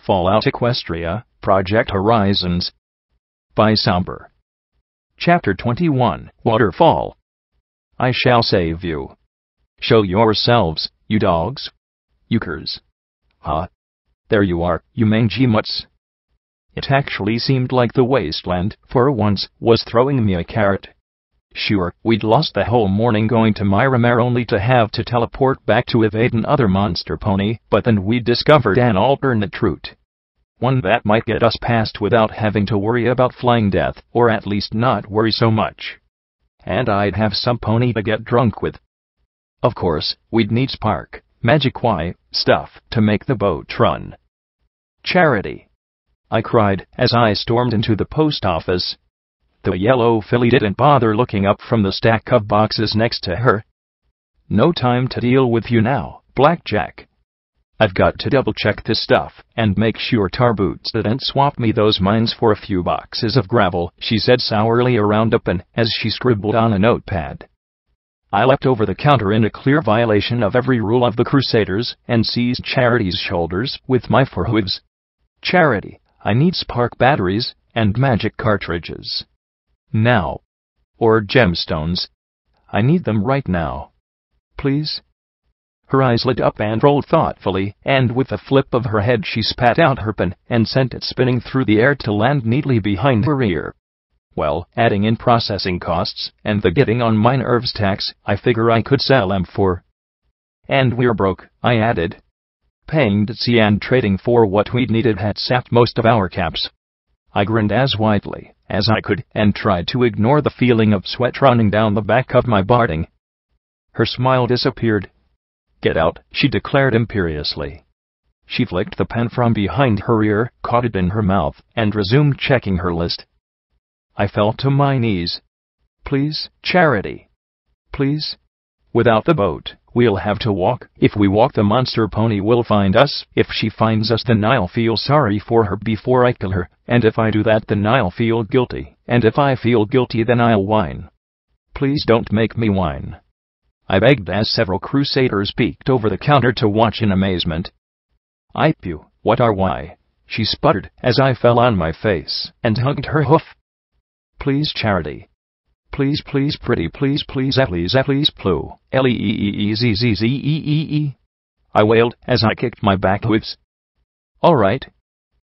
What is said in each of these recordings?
Fallout Equestria, Project Horizons. By Somber. Chapter 21, Waterfall. I shall save you. Show yourselves, you dogs. You curs. Huh? There you are, you mangy mutts. It actually seemed like the wasteland, for once, was throwing me a carrot. Sure, we'd lost the whole morning going to Mare only to have to teleport back to evade another monster pony, but then we discovered an alternate route. One that might get us past without having to worry about flying death, or at least not worry so much. And I'd have some pony to get drunk with. Of course, we'd need spark, magic stuff to make the boat run. Charity! I cried as I stormed into the post office. The yellow filly didn't bother looking up from the stack of boxes next to her. No time to deal with you now, Blackjack. I've got to double-check this stuff, and make sure Tarboots didn't swap me those mines for a few boxes of gravel, she said sourly around open, as she scribbled on a notepad. I leapt over the counter in a clear violation of every rule of the Crusaders, and seized Charity's shoulders with my forehooves. Charity, I need spark batteries, and magic cartridges. Now. Or gemstones. I need them right now. Please? Her eyes lit up and rolled thoughtfully, and with a flip of her head she spat out her pen and sent it spinning through the air to land neatly behind her ear. Well, adding in processing costs, and the getting on my nerves tax, I figure I could sell them for. And we're broke, I added. Paying Ditsy and trading for what we'd needed had sapped most of our caps. I grinned as widely as I could, and tried to ignore the feeling of sweat running down the back of my barding. Her smile disappeared. Get out, she declared imperiously. She flicked the pen from behind her ear, caught it in her mouth, and resumed checking her list. I fell to my knees. Please, Charity. Please? Without the boat, we'll have to walk. If we walk, the monster pony will find us. If she finds us, then I'll feel sorry for her before I kill her. And if I do that, then I'll feel guilty. And if I feel guilty, then I'll whine. Please don't make me whine. I begged as several Crusaders peeked over the counter to watch in amazement. Pew, what are why? She sputtered as I fell on my face and hugged her hoof. Please, Charity. Please, please, pretty, please, please, please, please, please, please. I wailed as I kicked my back hooves. All right.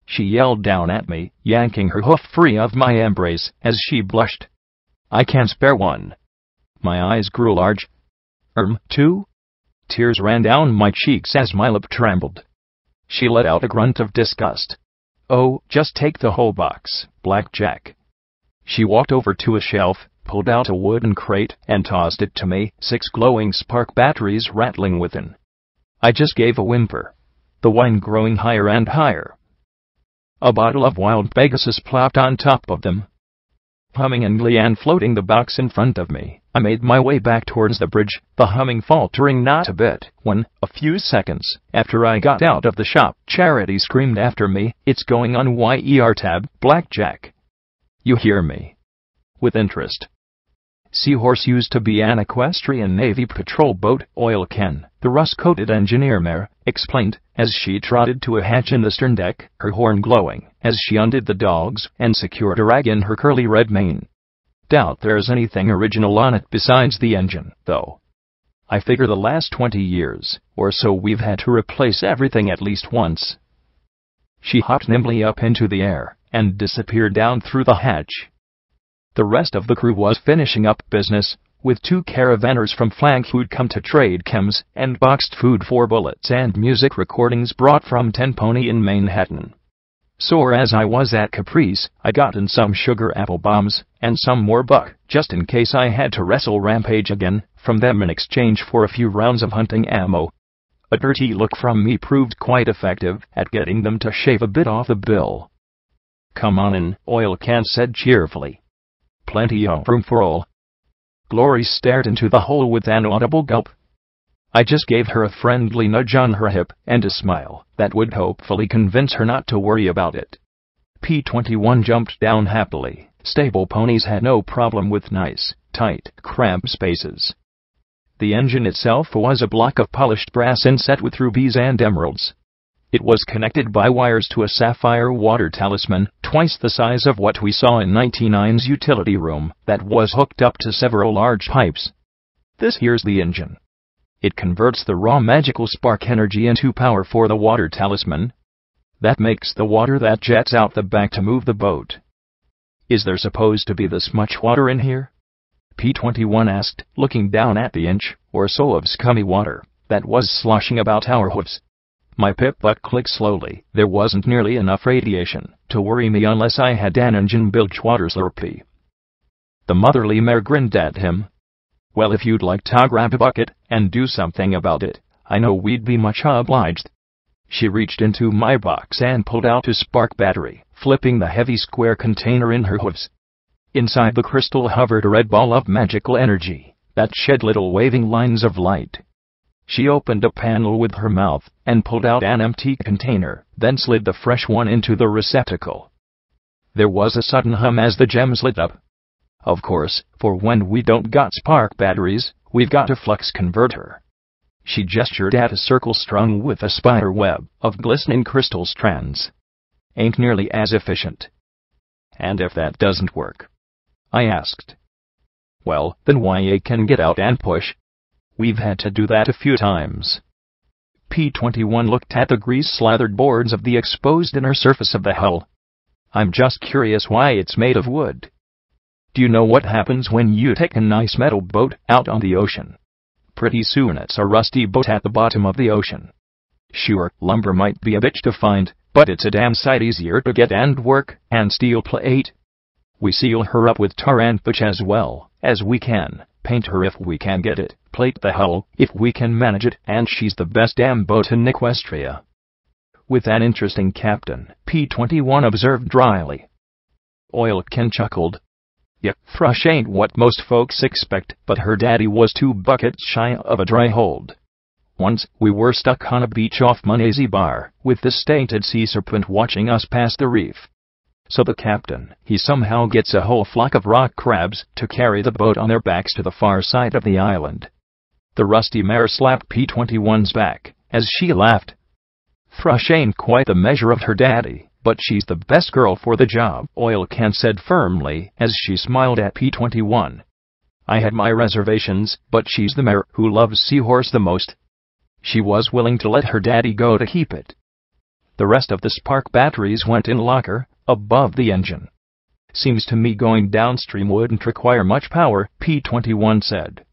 She yelled down at me, yanking her hoof free of my embrace as she blushed. I can't spare one. My eyes grew large. Two? Tears ran down my cheeks as my lip trembled. She let out a grunt of disgust. Oh, just take the whole box, Blackjack. She walked over to a shelf, pulled out a wooden crate, and tossed it to me, 6 glowing spark batteries rattling within. I just gave a whimper. The wine growing higher and higher. A bottle of wild Pegasus plopped on top of them. Humming and floating the box in front of me, I made my way back towards the bridge, the humming faltering not a bit, when, a few seconds after I got out of the shop, Charity screamed after me, "It's going on YER tab, Blackjack. You hear me?" With interest. Seahorse used to be an equestrian Navy patrol boat, Oil Can, the rust-coated engineer Mare explained, as she trotted to a hatch in the stern deck, her horn glowing, as she undid the dogs and secured a rag in her curly red mane. Doubt there's anything original on it besides the engine, though. I figure the last 20 years or so we've had to replace everything at least once. She hopped nimbly up into the air and disappeared down through the hatch. The rest of the crew was finishing up business, with 2 caravanners from Flank who'd come to trade chems and boxed food for bullets and music recordings brought from 10 Pony in Manhattan. Sore as I was at Caprice, I'd gotten some sugar apple bombs, and some more buck, just in case I had to wrestle Rampage again, from them in exchange for a few rounds of hunting ammo. A dirty look from me proved quite effective at getting them to shave a bit off the bill. Come on in, Oil Can said cheerfully. Plenty of room for all. Glory stared into the hole with an audible gulp. I just gave her a friendly nudge on her hip and a smile that would hopefully convince her not to worry about it. P-21 jumped down happily. Stable ponies had no problem with nice, tight, cramped spaces. The engine itself was a block of polished brass inset with rubies and emeralds. It was connected by wires to a sapphire water talisman, twice the size of what we saw in 99's utility room, that was hooked up to several large pipes. This here's the engine. It converts the raw magical spark energy into power for the water talisman. That makes the water that jets out the back to move the boat. Is there supposed to be this much water in here? P-21 asked, looking down at the inch or so of scummy water that was sloshing about our hooves. My pip-butt clicked slowly. There wasn't nearly enough radiation to worry me unless I had an engine-bilge water slurpee. The motherly mare grinned at him. Well, if you'd like to grab a bucket and do something about it, I know we'd be much obliged. She reached into my box and pulled out a spark battery, flipping the heavy square container in her hooves. Inside the crystal hovered a red ball of magical energy that shed little waving lines of light. She opened a panel with her mouth and pulled out an empty container, then slid the fresh one into the receptacle. There was a sudden hum as the gems lit up. Of course, for when we don't got spark batteries, we've got a flux converter. She gestured at a circle strung with a spider web of glistening crystal strands. Ain't nearly as efficient. And if that doesn't work? I asked. Well, then why you can get out and push? We've had to do that a few times. P-21 looked at the grease-slathered boards of the exposed inner surface of the hull. I'm just curious why it's made of wood. Do you know what happens when you take a nice metal boat out on the ocean? Pretty soon it's a rusty boat at the bottom of the ocean. Sure, lumber might be a bitch to find, but it's a damn sight easier to get and work, and steel plate. We seal her up with tar and pitch as well as we can, paint her if we can get it, plate the hull if we can manage it, and she's the best damn boat in Equestria. With an interesting captain, P-21 observed dryly. Oil Ken chuckled. Yeah, thrush ain't what most folks expect, but her daddy was 2 buckets shy of a dry hold. Once, we were stuck on a beach off Munayzi Bar, with the stainted sea serpent watching us pass the reef. So the captain, he somehow gets a whole flock of rock crabs to carry the boat on their backs to the far side of the island. The rusty mare slapped P-21's back as she laughed. Thrush ain't quite the measure of her daddy, but she's the best girl for the job, Oil Can said firmly as she smiled at P-21. I had my reservations, but she's the mare who loves Seahorse the most. She was willing to let her daddy go to keep it. The rest of the spark batteries went in locker, above the engine. Seems to me going downstream wouldn't require much power, P-21 said.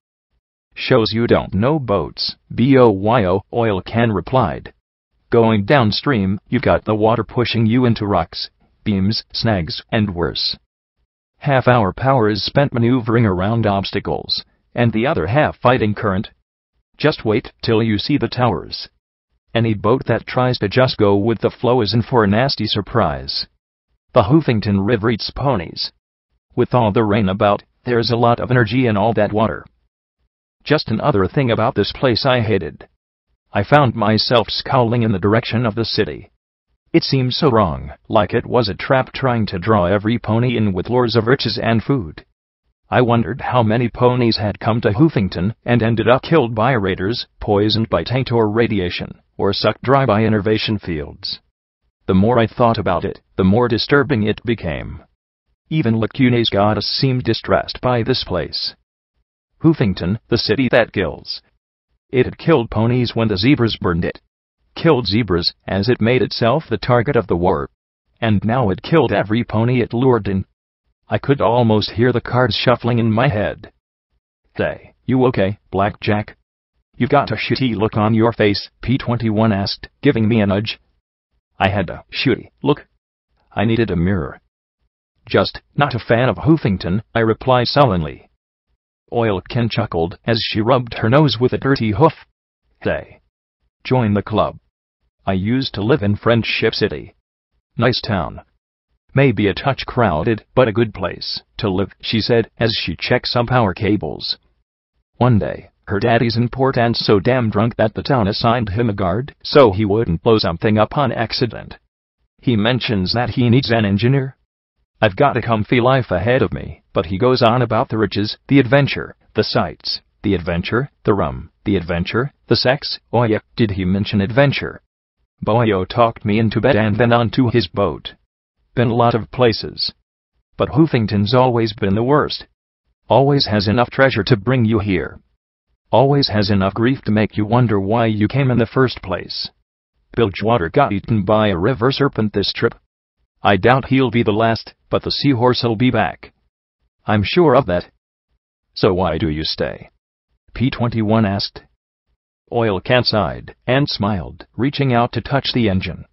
Shows you don't know boats, BOYO, Oil Can replied. Going downstream, you've got the water pushing you into rocks, beams, snags, and worse. Half our power is spent maneuvering around obstacles, and the other half fighting current. Just wait till you see the towers. Any boat that tries to just go with the flow is in for a nasty surprise. The Hoofington River eats ponies. With all the rain about, there's a lot of energy in all that water. Just another thing about this place I hated. I found myself scowling in the direction of the city. It seemed so wrong, like it was a trap trying to draw every pony in with lures of riches and food. I wondered how many ponies had come to Hoofington and ended up killed by raiders, poisoned by taint or radiation, or sucked dry by innervation fields. The more I thought about it, the more disturbing it became. Even Lacuna's goddess seemed distressed by this place. Hoofington, the city that kills. It had killed ponies when the zebras burned it. Killed zebras, as it made itself the target of the war. And now it killed every pony it lured in. I could almost hear the cards shuffling in my head. Hey, you okay, Blackjack? You've got a shitty look on your face, P-21 asked, giving me a nudge. I had a shitty look. I needed a mirror. Just not a fan of Hoofington, I replied sullenly. Oil Can chuckled as she rubbed her nose with a dirty hoof. Hey. Join the club. I used to live in Friendship City. Nice town. Maybe a touch crowded, but a good place to live, she said as she checked some power cables. One day, her daddy's in port and so damn drunk that the town assigned him a guard so he wouldn't blow something up on accident. He mentions that he needs an engineer. I've got a comfy life ahead of me, but he goes on about the riches, the adventure, the sights, the adventure, the rum, the adventure, the sex. Oh yeah, did he mention adventure? Boyo talked me into bed and then onto his boat. Been a lot of places. But Hoofington's always been the worst. Always has enough treasure to bring you here. Always has enough grief to make you wonder why you came in the first place. Bilgewater got eaten by a river serpent this trip. I doubt he'll be the last, but the seahorse'll be back. I'm sure of that. So why do you stay? P-21 asked. Oil can sighed and smiled, reaching out to touch the engine.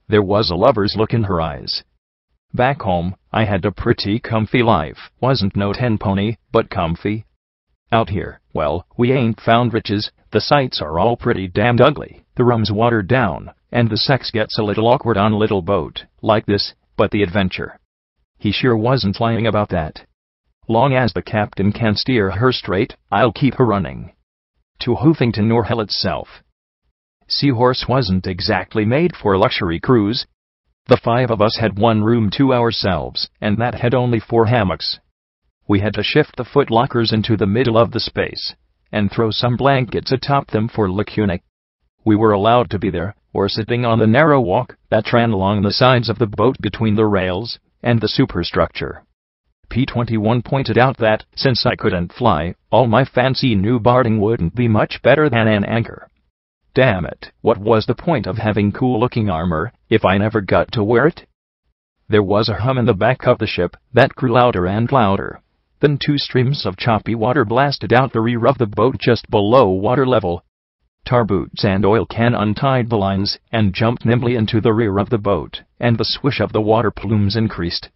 There was a lover's look in her eyes. Back home, I had a pretty comfy life. Wasn't no 10-pony, but comfy. Out here, well, we ain't found riches, the sights are all pretty damned ugly, the rum's watered down, and the sex gets a little awkward on a little boat like this, but the adventure. He sure wasn't lying about that. Long as the captain can steer her straight, I'll keep her running. To Hoofington or hell itself. Seahorse wasn't exactly made for a luxury cruise. The 5 of us had one room to ourselves, and that had only 4 hammocks. We had to shift the foot lockers into the middle of the space, and throw some blankets atop them for lacuna. We were allowed to be there, or sitting on the narrow walk that ran along the sides of the boat between the rails and the superstructure. P-21 pointed out that, since I couldn't fly, all my fancy new boarding wouldn't be much better than an anchor. Damn it, what was the point of having cool-looking armor if I never got to wear it? There was a hum in the back of the ship that grew louder and louder. Then 2 streams of choppy water blasted out the rear of the boat just below water level. Tar boots and oil can untied the lines and jumped nimbly into the rear of the boat, and the swish of the water plumes increased.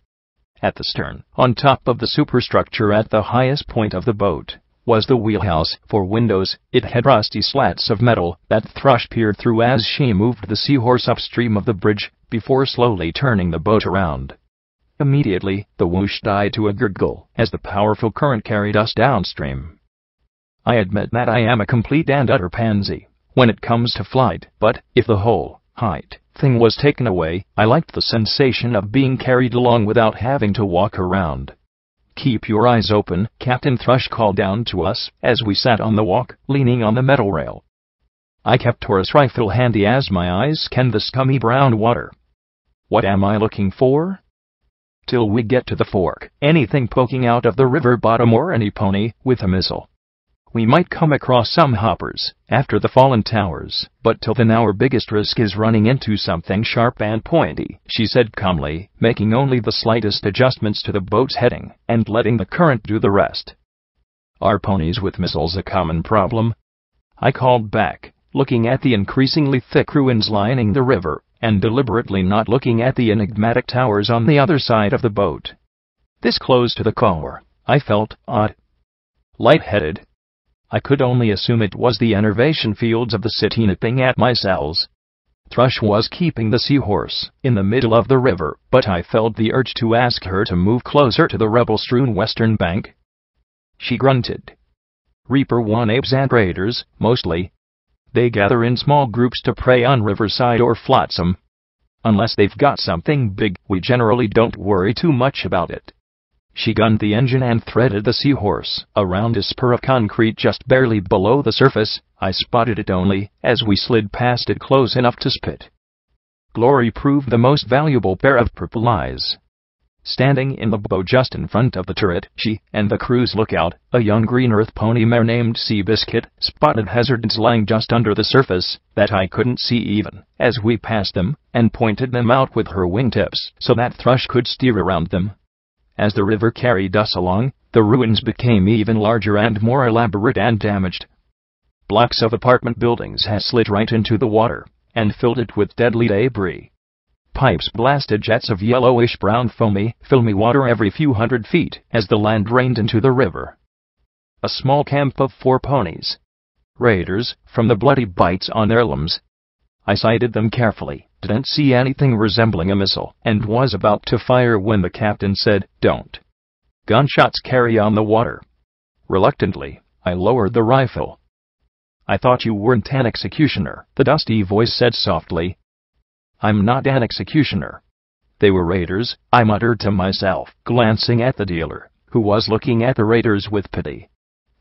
At the stern, on top of the superstructure at the highest point of the boat, was the wheelhouse for windows. It had rusty slats of metal that Thrush peered through as she moved the seahorse upstream of the bridge, before slowly turning the boat around. Immediately, the whoosh died to a gurgle as the powerful current carried us downstream. I admit that I am a complete and utter pansy when it comes to flight, but if the whole height thing was taken away, I liked the sensation of being carried along without having to walk around. Keep your eyes open, Captain Thrush called down to us as we sat on the walk, leaning on the metal rail. I kept Taurus rifle handy as my eyes scanned the scummy brown water. What am I looking for? Till we get to the fork, anything poking out of the river bottom or any pony with a missile. We might come across some hoppers after the fallen towers, but till then our biggest risk is running into something sharp and pointy, she said calmly, making only the slightest adjustments to the boat's heading and letting the current do the rest. Are ponies with missiles a common problem? I called back, looking at the increasingly thick ruins lining the river, and deliberately not looking at the enigmatic towers on the other side of the boat. This close to the core, I felt odd. Light-headed. I could only assume it was the enervation fields of the city nipping at my cells. Thrush was keeping the seahorse in the middle of the river, but I felt the urge to ask her to move closer to the rebel-strewn western bank. She grunted. Reaper one-apes and raiders, mostly. They gather in small groups to prey on riverside or flotsam. Unless they've got something big, we generally don't worry too much about it. She gunned the engine and threaded the seahorse around a spur of concrete just barely below the surface. I spotted it only as we slid past it close enough to spit. Glory proved the most valuable pair of purple eyes. Standing in the bow just in front of the turret, she and the crew's lookout, a young green earth pony mare named Seabiscuit, spotted hazards lying just under the surface that I couldn't see even as we passed them, and pointed them out with her wingtips so that Thrush could steer around them. As the river carried us along, the ruins became even larger and more elaborate and damaged. Blocks of apartment buildings had slid right into the water and filled it with deadly debris. Pipes blasted jets of yellowish-brown filmy water every few hundred feet as the land rained into the river. A small camp of 4 ponies. Raiders, from the bloody bites on their limbs. I sighted them carefully, didn't see anything resembling a missile, and was about to fire when the captain said, "Don't. Gunshots carry on the water." Reluctantly, I lowered the rifle. "I thought you weren't an executioner," the dusty voice said softly. "I'm not an executioner." "They were raiders," I muttered to myself, glancing at the dealer, who was looking at the raiders with pity.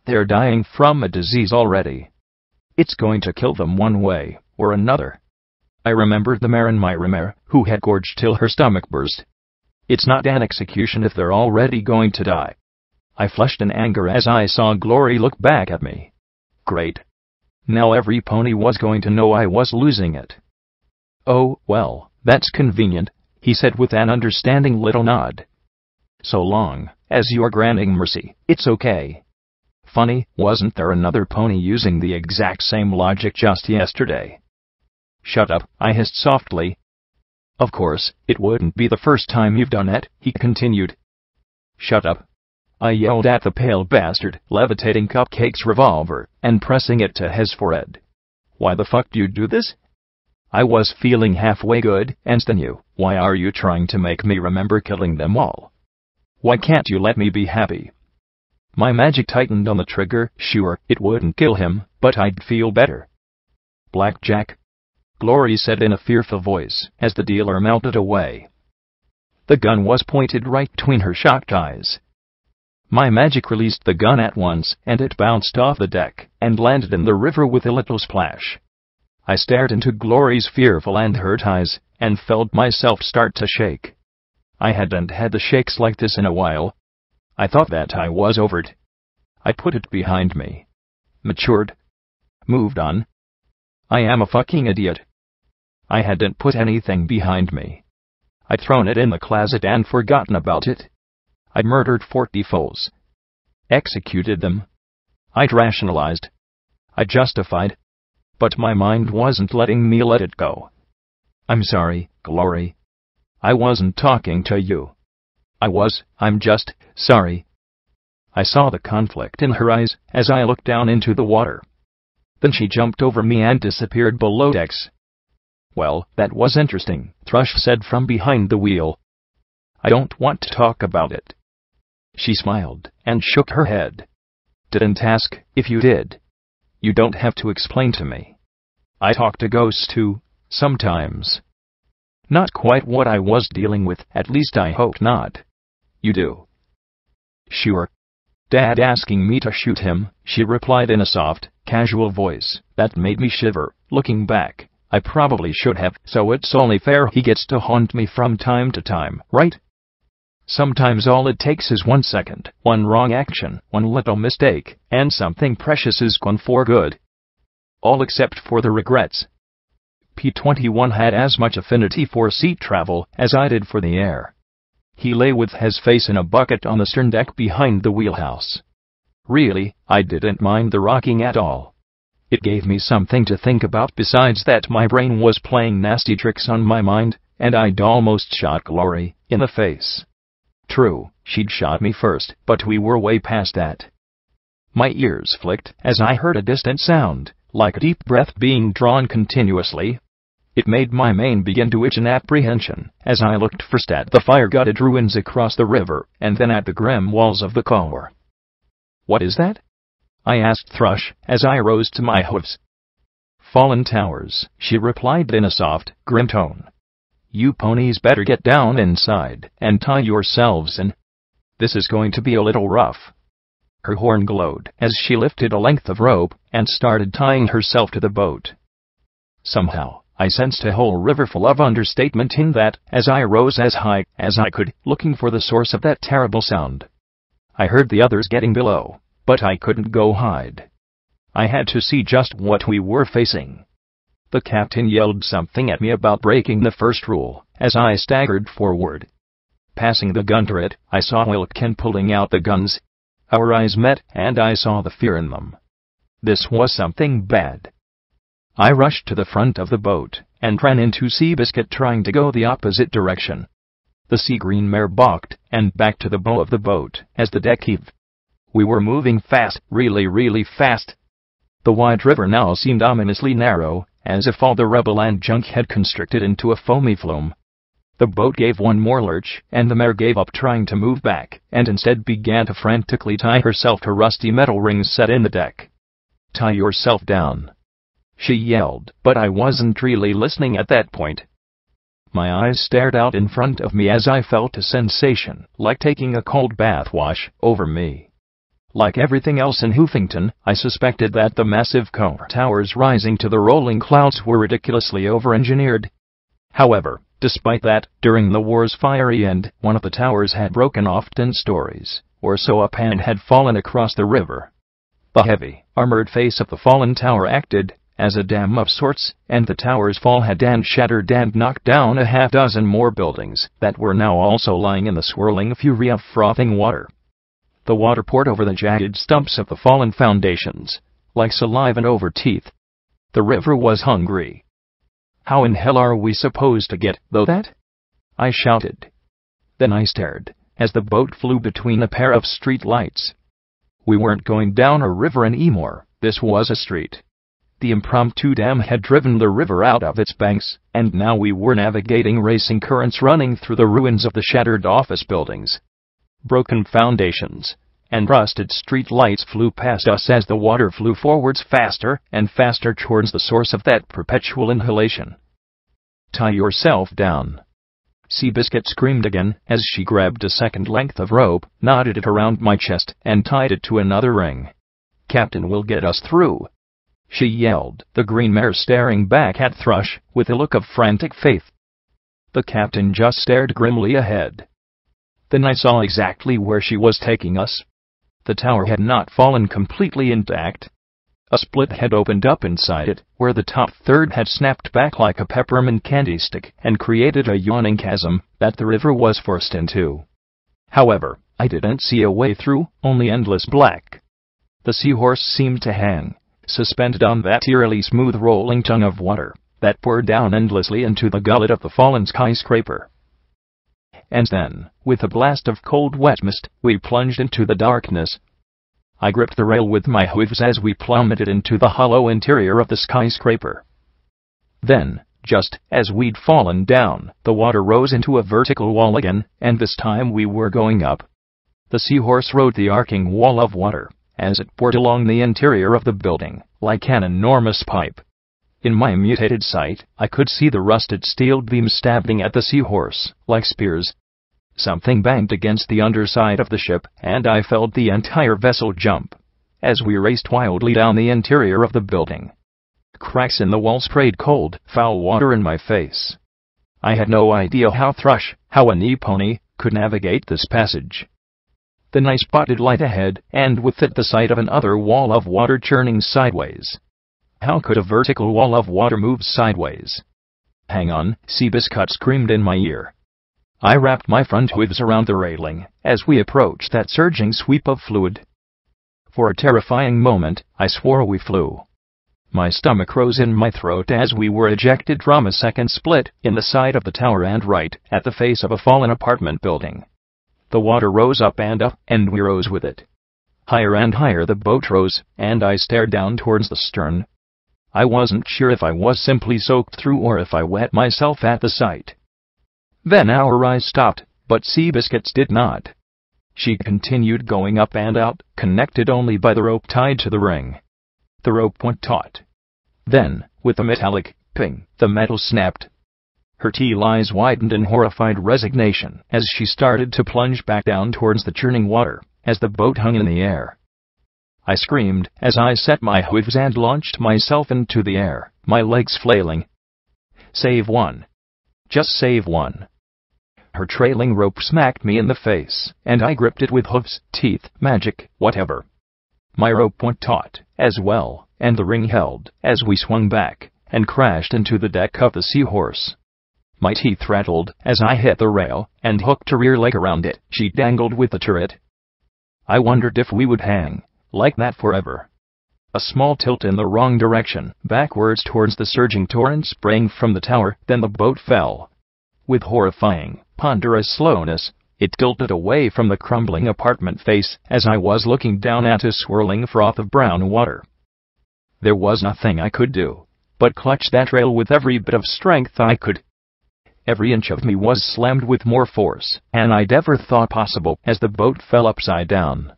"They're dying from a disease already. It's going to kill them one way or another." I remembered the mare in my mare, who had gorged till her stomach burst. It's not an execution if they're already going to die. I flushed in anger as I saw Glory look back at me. Great. Now every pony was going to know I was losing it. Oh, well, that's convenient, he said with an understanding little nod. So long as you're granting mercy, it's okay. Funny, wasn't there another pony using the exact same logic just yesterday? Shut up, I hissed softly. Of course, it wouldn't be the first time you've done it, he continued. Shut up. I yelled at the pale bastard, levitating Cupcake's revolver and pressing it to his forehead. Why the fuck do you do this? I was feeling halfway good, and then you. Why are you trying to make me remember killing them all? Why can't you let me be happy? My magic tightened on the trigger. Sure, it wouldn't kill him, but I'd feel better. Blackjack, Glory said in a fearful voice as the dealer melted away. The gun was pointed right between her shocked eyes. My magic released the gun at once, and it bounced off the deck and landed in the river with a little splash. I stared into Glory's fearful and hurt eyes, and felt myself start to shake. I hadn't had the shakes like this in a while. I thought that I was over it. I put it behind me. Matured. Moved on. I am a fucking idiot. I hadn't put anything behind me. I'd thrown it in the closet and forgotten about it. I'd murdered 40 foes. Executed them. I'd rationalized. I justified. But my mind wasn't letting me let it go. I'm sorry, Glory. I wasn't talking to you. I'm just sorry. I saw the conflict in her eyes as I looked down into the water. Then she jumped over me and disappeared below decks. Well, that was interesting, Thrush said from behind the wheel. I don't want to talk about it. She smiled and shook her head. Didn't ask if you did. You don't have to explain to me. I talk to ghosts too, sometimes. Not quite what I was dealing with, at least I hope not. You do? Sure. Dad asking me to shoot him, she replied in a soft, casual voice that made me shiver. Looking back, I probably should have, so it's only fair he gets to haunt me from time to time, right? Sometimes all it takes is 1 second, one wrong action, one little mistake, and something precious is gone for good. All except for the regrets. P-21 had as much affinity for sea travel as I did for the air. He lay with his face in a bucket on the stern deck behind the wheelhouse. Really, I didn't mind the rocking at all. It gave me something to think about besides that my brain was playing nasty tricks on my mind, and I'd almost shot Glory in the face. True, she'd shot me first, but we were way past that. My ears flicked as I heard a distant sound, like a deep breath being drawn continuously. It made my mane begin to itch in apprehension as I looked first at the fire-gutted ruins across the river, and then at the grim walls of the core. What is that? I asked Thrush as I rose to my hooves. Fallen towers, she replied in a soft, grim tone. You ponies better get down inside and tie yourselves in. This is going to be a little rough. Her horn glowed as she lifted a length of rope and started tying herself to the boat. Somehow, I sensed a whole river full of understatement in that as I rose as high as I could, looking for the source of that terrible sound. I heard the others getting below, but I couldn't go hide. I had to see just what we were facing. The captain yelled something at me about breaking the first rule as I staggered forward. Passing the gun turret, I saw Wilkin pulling out the guns. Our eyes met, and I saw the fear in them. This was something bad. I rushed to the front of the boat and ran into Seabiscuit, trying to go the opposite direction. The sea green mare balked and backed to the bow of the boat as the deck heaved. We were moving fast, really fast. The wide river now seemed ominously narrow, as if all the rubble and junk had constricted into a foamy flume. The boat gave one more lurch, and the mare gave up trying to move back, and instead began to frantically tie herself to rusty metal rings set in the deck. Tie yourself down, she yelled, but I wasn't really listening at that point. My eyes stared out in front of me as I felt a sensation like taking a cold bath wash over me. Like everything else in Hoofington, I suspected that the massive cone towers rising to the rolling clouds were ridiculously over-engineered. However, despite that, during the war's fiery end, one of the towers had broken off 10 stories or so up and had fallen across the river. The heavy, armored face of the fallen tower acted as a dam of sorts, and the tower's fall had shattered and knocked down a half-dozen more buildings that were now also lying in the swirling fury of frothing water. The water poured over the jagged stumps of the fallen foundations, like saliva over teeth. The river was hungry. "How in hell are we supposed to get through that?" I shouted. Then I stared, as the boat flew between a pair of street lights. We weren't going down a river anymore, this was a street. The impromptu dam had driven the river out of its banks, and now we were navigating racing currents running through the ruins of the shattered office buildings. Broken foundations and rusted street lights flew past us as the water flew forwards faster and faster towards the source of that perpetual inhalation. "Tie yourself down," Seabiscuit screamed again as she grabbed a second length of rope, knotted it around my chest, and tied it to another ring. "Captain will get us through," she yelled, the Green Mare staring back at Thrush with a look of frantic faith. The captain just stared grimly ahead. Then I saw exactly where she was taking us. The tower had not fallen completely intact. A split had opened up inside it, where the top third had snapped back like a peppermint candy stick and created a yawning chasm that the river was forced into. However, I didn't see a way through, only endless black. The seahorse seemed to hang, suspended on that eerily smooth rolling tongue of water that poured down endlessly into the gullet of the fallen skyscraper. And then, with a blast of cold wet mist, we plunged into the darkness. I gripped the rail with my hooves as we plummeted into the hollow interior of the skyscraper. Then, just as we'd fallen down, the water rose into a vertical wall again, and this time we were going up. The seahorse rode the arcing wall of water as it poured along the interior of the building, like an enormous pipe. In my mutated sight, I could see the rusted steel beams stabbing at the seahorse, like spears. Something banged against the underside of the ship, and I felt the entire vessel jump as we raced wildly down the interior of the building. Cracks in the wall sprayed cold, foul water in my face. I had no idea how a knee pony, could navigate this passage. Then I spotted light ahead, and with it the sight of another wall of water churning sideways. How could a vertical wall of water move sideways? "Hang on," Seabiscuit screamed in my ear. I wrapped my front hooves around the railing as we approached that surging sweep of fluid. For a terrifying moment, I swore we flew. My stomach rose in my throat as we were ejected from a second split in the side of the tower and right at the face of a fallen apartment building. The water rose up, and we rose with it. Higher and higher the boat rose, and I stared down towards the stern. I wasn't sure if I was simply soaked through or if I wet myself at the sight. Then our eyes stopped, but Seabiscuit's did not. She continued going up and out, connected only by the rope tied to the ring. The rope went taut. Then, with a metallic ping, the metal snapped. Her teal-eyes widened in horrified resignation as she started to plunge back down towards the churning water as the boat hung in the air. I screamed as I set my hooves and launched myself into the air, my legs flailing. "Save one. Just save one." Her trailing rope smacked me in the face, and I gripped it with hooves, teeth, magic, whatever. My rope went taut as well, and the ring held as we swung back and crashed into the deck of the Seahorse. My teeth rattled as I hit the rail and hooked a rear leg around it. She dangled with the turret. I wondered if we would hang like that forever. A small tilt in the wrong direction, backwards towards the surging torrent sprang from the tower, then the boat fell. With horrifying, ponderous slowness, it tilted away from the crumbling apartment face as I was looking down at a swirling froth of brown water. There was nothing I could do but clutch that rail with every bit of strength I could. Every inch of me was slammed with more force than I'd ever thought possible as the boat fell upside down.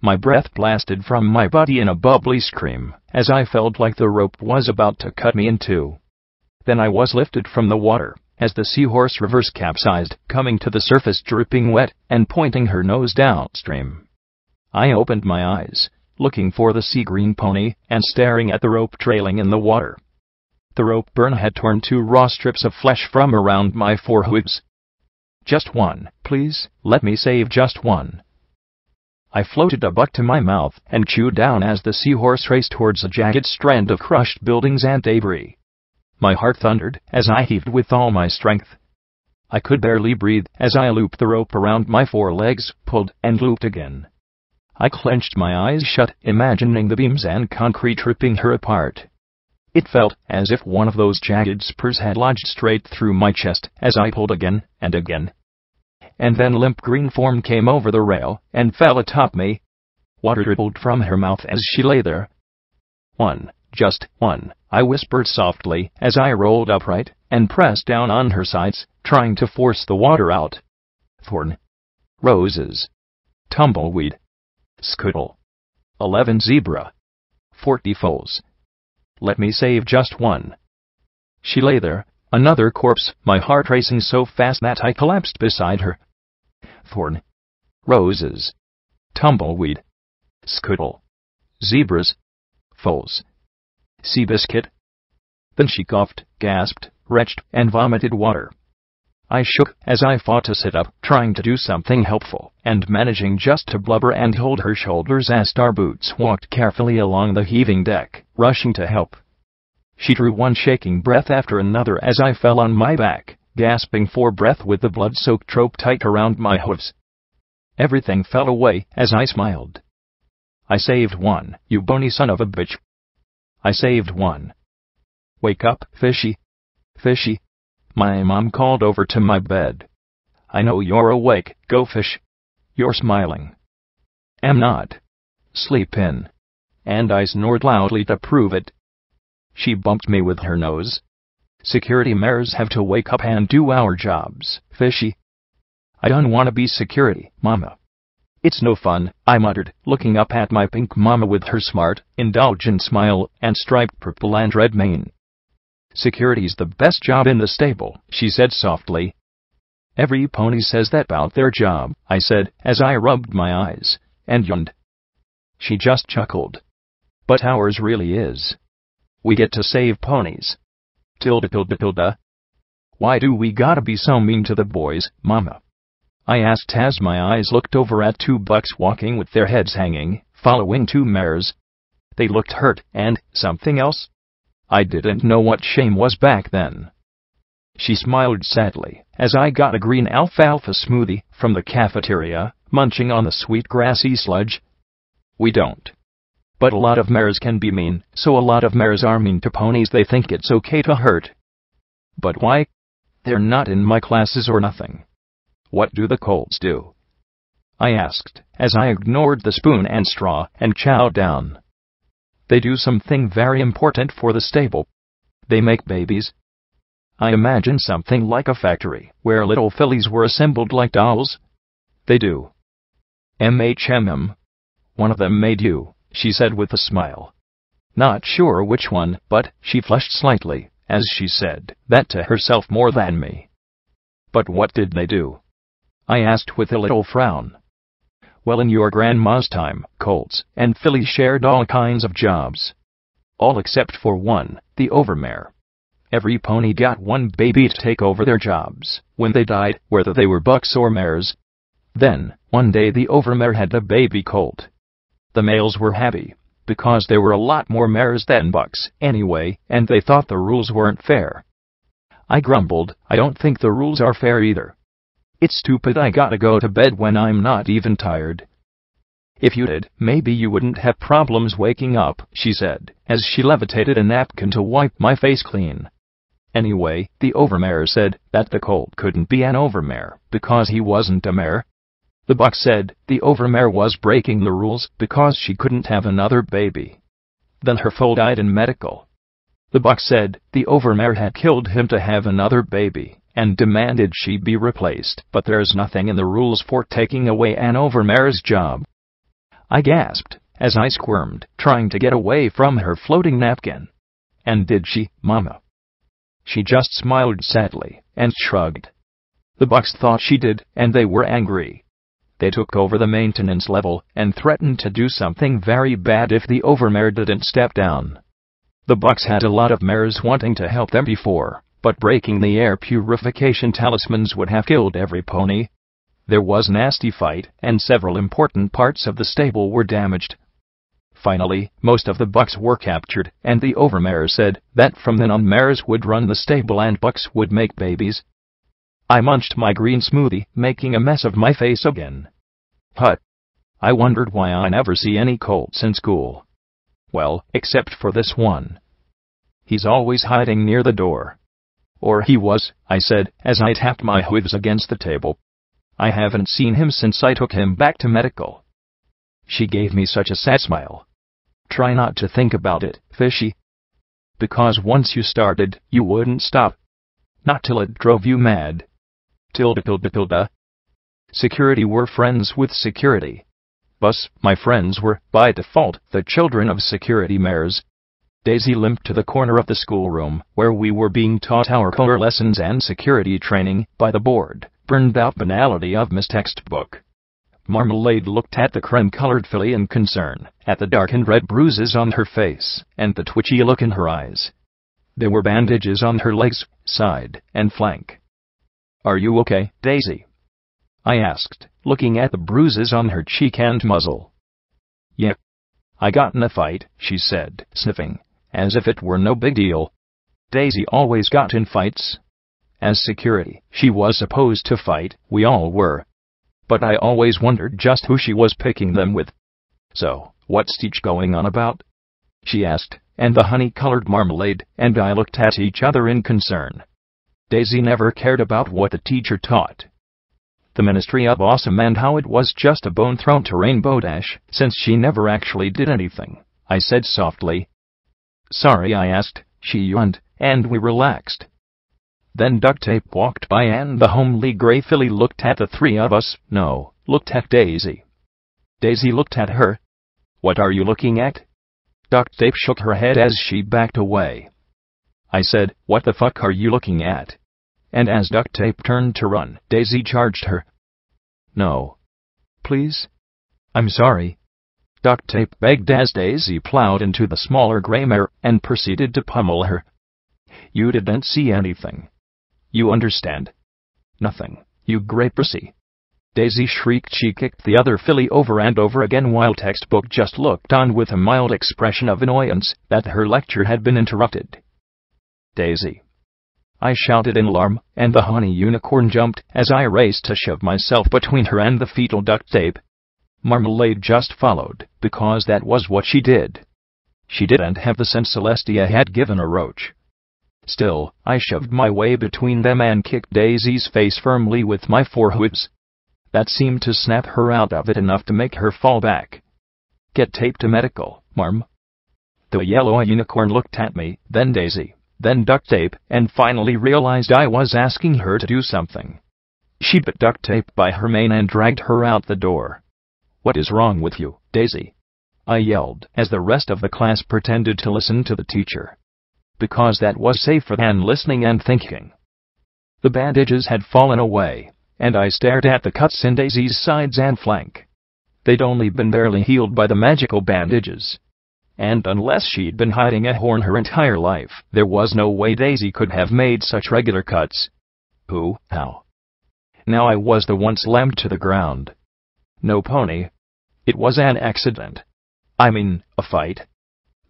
My breath blasted from my body in a bubbly scream as I felt like the rope was about to cut me in two. Then I was lifted from the water as the Seahorse reverse capsized, coming to the surface dripping wet and pointing her nose downstream. I opened my eyes, looking for the sea green pony, and staring at the rope trailing in the water. The rope burn had torn 2 raw strips of flesh from around my forehooves. Just one, please, let me save just one. I floated a buck to my mouth and chewed down as the seahorse raced towards a jagged strand of crushed buildings and debris. My heart thundered as I heaved with all my strength. I could barely breathe as I looped the rope around my forelegs, pulled, and looped again. I clenched my eyes shut, imagining the beams and concrete ripping her apart. It felt as if one of those jagged spurs had lodged straight through my chest as I pulled again and again. And then limp green form came over the rail and fell atop me. Water dribbled from her mouth as she lay there. One, just one, I whispered softly as I rolled upright and pressed down on her sides, trying to force the water out. Thorn. Roses. Tumbleweed. Scuttle. 11 zebra. 40 foals. Let me save just one. She lay there, another corpse, my heart racing so fast that I collapsed beside her. Thorn. Roses. Tumbleweed. Scuttle. Zebras. Foals. Seabiscuit. Then she coughed, gasped, retched, and vomited water. I shook as I fought to sit up, trying to do something helpful, and managing just to blubber and hold her shoulders as Star Boots walked carefully along the heaving deck, rushing to help. She drew one shaking breath after another as I fell on my back, gasping for breath with the blood-soaked rope tight around my hooves. Everything fell away as I smiled. I saved one, you bony son of a bitch. I saved one. Wake up, fishy. Fishy. My mom called over to my bed. I know you're awake, go fish. You're smiling. Am not. Sleep in. And I snored loudly to prove it. She bumped me with her nose. Security mares have to wake up and do our jobs, fishy. I don't want to be security, mama. It's no fun, I muttered, looking up at my pink mama with her smart, indulgent smile and striped purple and red mane. Security's the best job in the stable, she said softly. Every pony says that about their job, I said, as I rubbed my eyes, and yawned. She just chuckled. But ours really is. We get to save ponies. Tilda tilda tilda. Why do we gotta be so mean to the boys, mama? I asked as my eyes looked over at 2 bucks walking with their heads hanging, following 2 mares. They looked hurt, and something else? I didn't know what shame was back then. She smiled sadly as I got a green alfalfa smoothie from the cafeteria, munching on the sweet grassy sludge. We don't. But a lot of mares can be mean, so a lot of mares are mean to ponies they think it's okay to hurt. But why? They're not in my classes or nothing. What do the colts do? I asked, as I ignored the spoon and straw and chowed down. They do something very important for the stable. They make babies. I imagine something like a factory, where little fillies were assembled like dolls. They do. MHMM. One of them made you, she said with a smile. Not sure which one, but she flushed slightly, as she said that to herself more than me. But what did they do? I asked with a little frown. Well, in your grandma's time, colts and fillies shared all kinds of jobs. All except for one, the overmare. Every pony got one baby to take over their jobs when they died, whether they were bucks or mares. Then, one day the overmare had a baby colt. The males were happy, because there were a lot more mares than bucks, anyway, and they thought the rules weren't fair. I grumbled, I don't think the rules are fair either. It's stupid I gotta go to bed when I'm not even tired. If you did, maybe you wouldn't have problems waking up, she said, as she levitated a napkin to wipe my face clean. Anyway, the overmare said that the colt couldn't be an overmare, because he wasn't a mare. The buck said the overmare was breaking the rules because she couldn't have another baby. Then her foal died in medical. The buck said the overmare had killed him to have another baby, and demanded she be replaced, but there's nothing in the rules for taking away an overmare's job. I gasped, as I squirmed, trying to get away from her floating napkin. And did she, mama? She just smiled sadly, and shrugged. The bucks thought she did, and they were angry. They took over the maintenance level and threatened to do something very bad if the overmare didn't step down. The Bucks had a lot of mares wanting to help them before, but breaking the air purification talismans would have killed every pony. There was a nasty fight, and several important parts of the stable were damaged. Finally, most of the Bucks were captured, and the overmare said that from then on mares would run the stable and Bucks would make babies. I munched my green smoothie, making a mess of my face again. Hut. I wondered why I never see any colts in school. Well, except for this one. He's always hiding near the door. Or he was, I said, as I tapped my hooves against the table. I haven't seen him since I took him back to medical. She gave me such a sad smile. Try not to think about it, fishy. Because once you started, you wouldn't stop. Not till it drove you mad. Tilda. Security were friends with security. Thus, my friends were, by default, the children of security mares. Daisy limped to the corner of the schoolroom, where we were being taught our color lessons and security training, by the bored, burned-out banality of Miss Textbook. Marmalade looked at the creme-colored filly in concern, at the darkened red bruises on her face, and the twitchy look in her eyes. There were bandages on her legs, side, and flank. "Are you okay, Daisy?" I asked, looking at the bruises on her cheek and muzzle. "Yeah. I got in a fight," she said, sniffing, as if it were no big deal. Daisy always got in fights. As security, she was supposed to fight, we all were. But I always wondered just who she was picking them with. "So, what's Teach going on about?" she asked, and the honey-colored Marmalade and I looked at each other in concern. Daisy never cared about what the teacher taught. The Ministry of Awesome and how it was just a bone thrown to Rainbow Dash, since she never actually did anything, I said softly. "Sorry," I asked. She yawned, and we relaxed. Then Duct Tape walked by and the homely gray filly looked at the three of us, looked at Daisy. Daisy looked at her. "What are you looking at?" Duct Tape shook her head as she backed away. I said, "What the fuck are you looking at?" And as Duct Tape turned to run, Daisy charged her. "No. Please? I'm sorry." Duct Tape begged as Daisy plowed into the smaller gray mare and proceeded to pummel her. "You didn't see anything. You understand? Nothing, you gray pussy." Daisy shrieked. She kicked the other filly over and over again while Textbook just looked on with a mild expression of annoyance that her lecture had been interrupted. "Daisy!" I shouted in alarm, and the honey unicorn jumped as I raced to shove myself between her and the fetal Duct Tape. Marmalade just followed, because that was what she did. She didn't have the sense Celestia had given a roach. Still, I shoved my way between them and kicked Daisy's face firmly with my forehooves. That seemed to snap her out of it enough to make her fall back. "Get Tape to medical, Marm." The yellow unicorn looked at me, then Daisy, then Duct Tape, and finally realized I was asking her to do something. She bit Duct Tape by her mane and dragged her out the door. "What is wrong with you, Daisy?" I yelled, as the rest of the class pretended to listen to the teacher. Because that was safer than listening and thinking. The bandages had fallen away, and I stared at the cuts in Daisy's sides and flank. They'd only been barely healed by the magical bandages. And unless she'd been hiding a horn her entire life, there was no way Daisy could have made such regular cuts. How? Now I was the one slammed to the ground. No pony. It was an accident. I mean, a fight.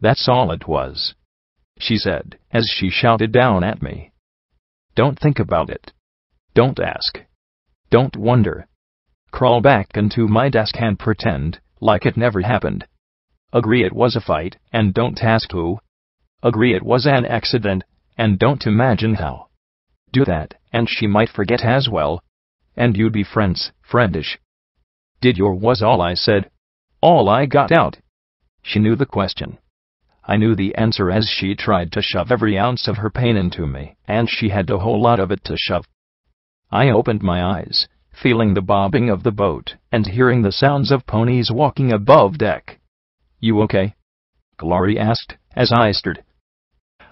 That's all it was, she said, as she shouted down at me. Don't think about it. Don't ask. Don't wonder. Crawl back into my desk and pretend like it never happened. Agree it was a fight, and don't ask who. Agree it was an accident, and don't imagine how. Do that, and she might forget as well. And you'd be friendish. Did your was all I said. All I got out. She knew the question. I knew the answer as she tried to shove every ounce of her pain into me, and she had a whole lot of it to shove. I opened my eyes, feeling the bobbing of the boat, and hearing the sounds of ponies walking above deck. You okay? Glory asked, as I stirred.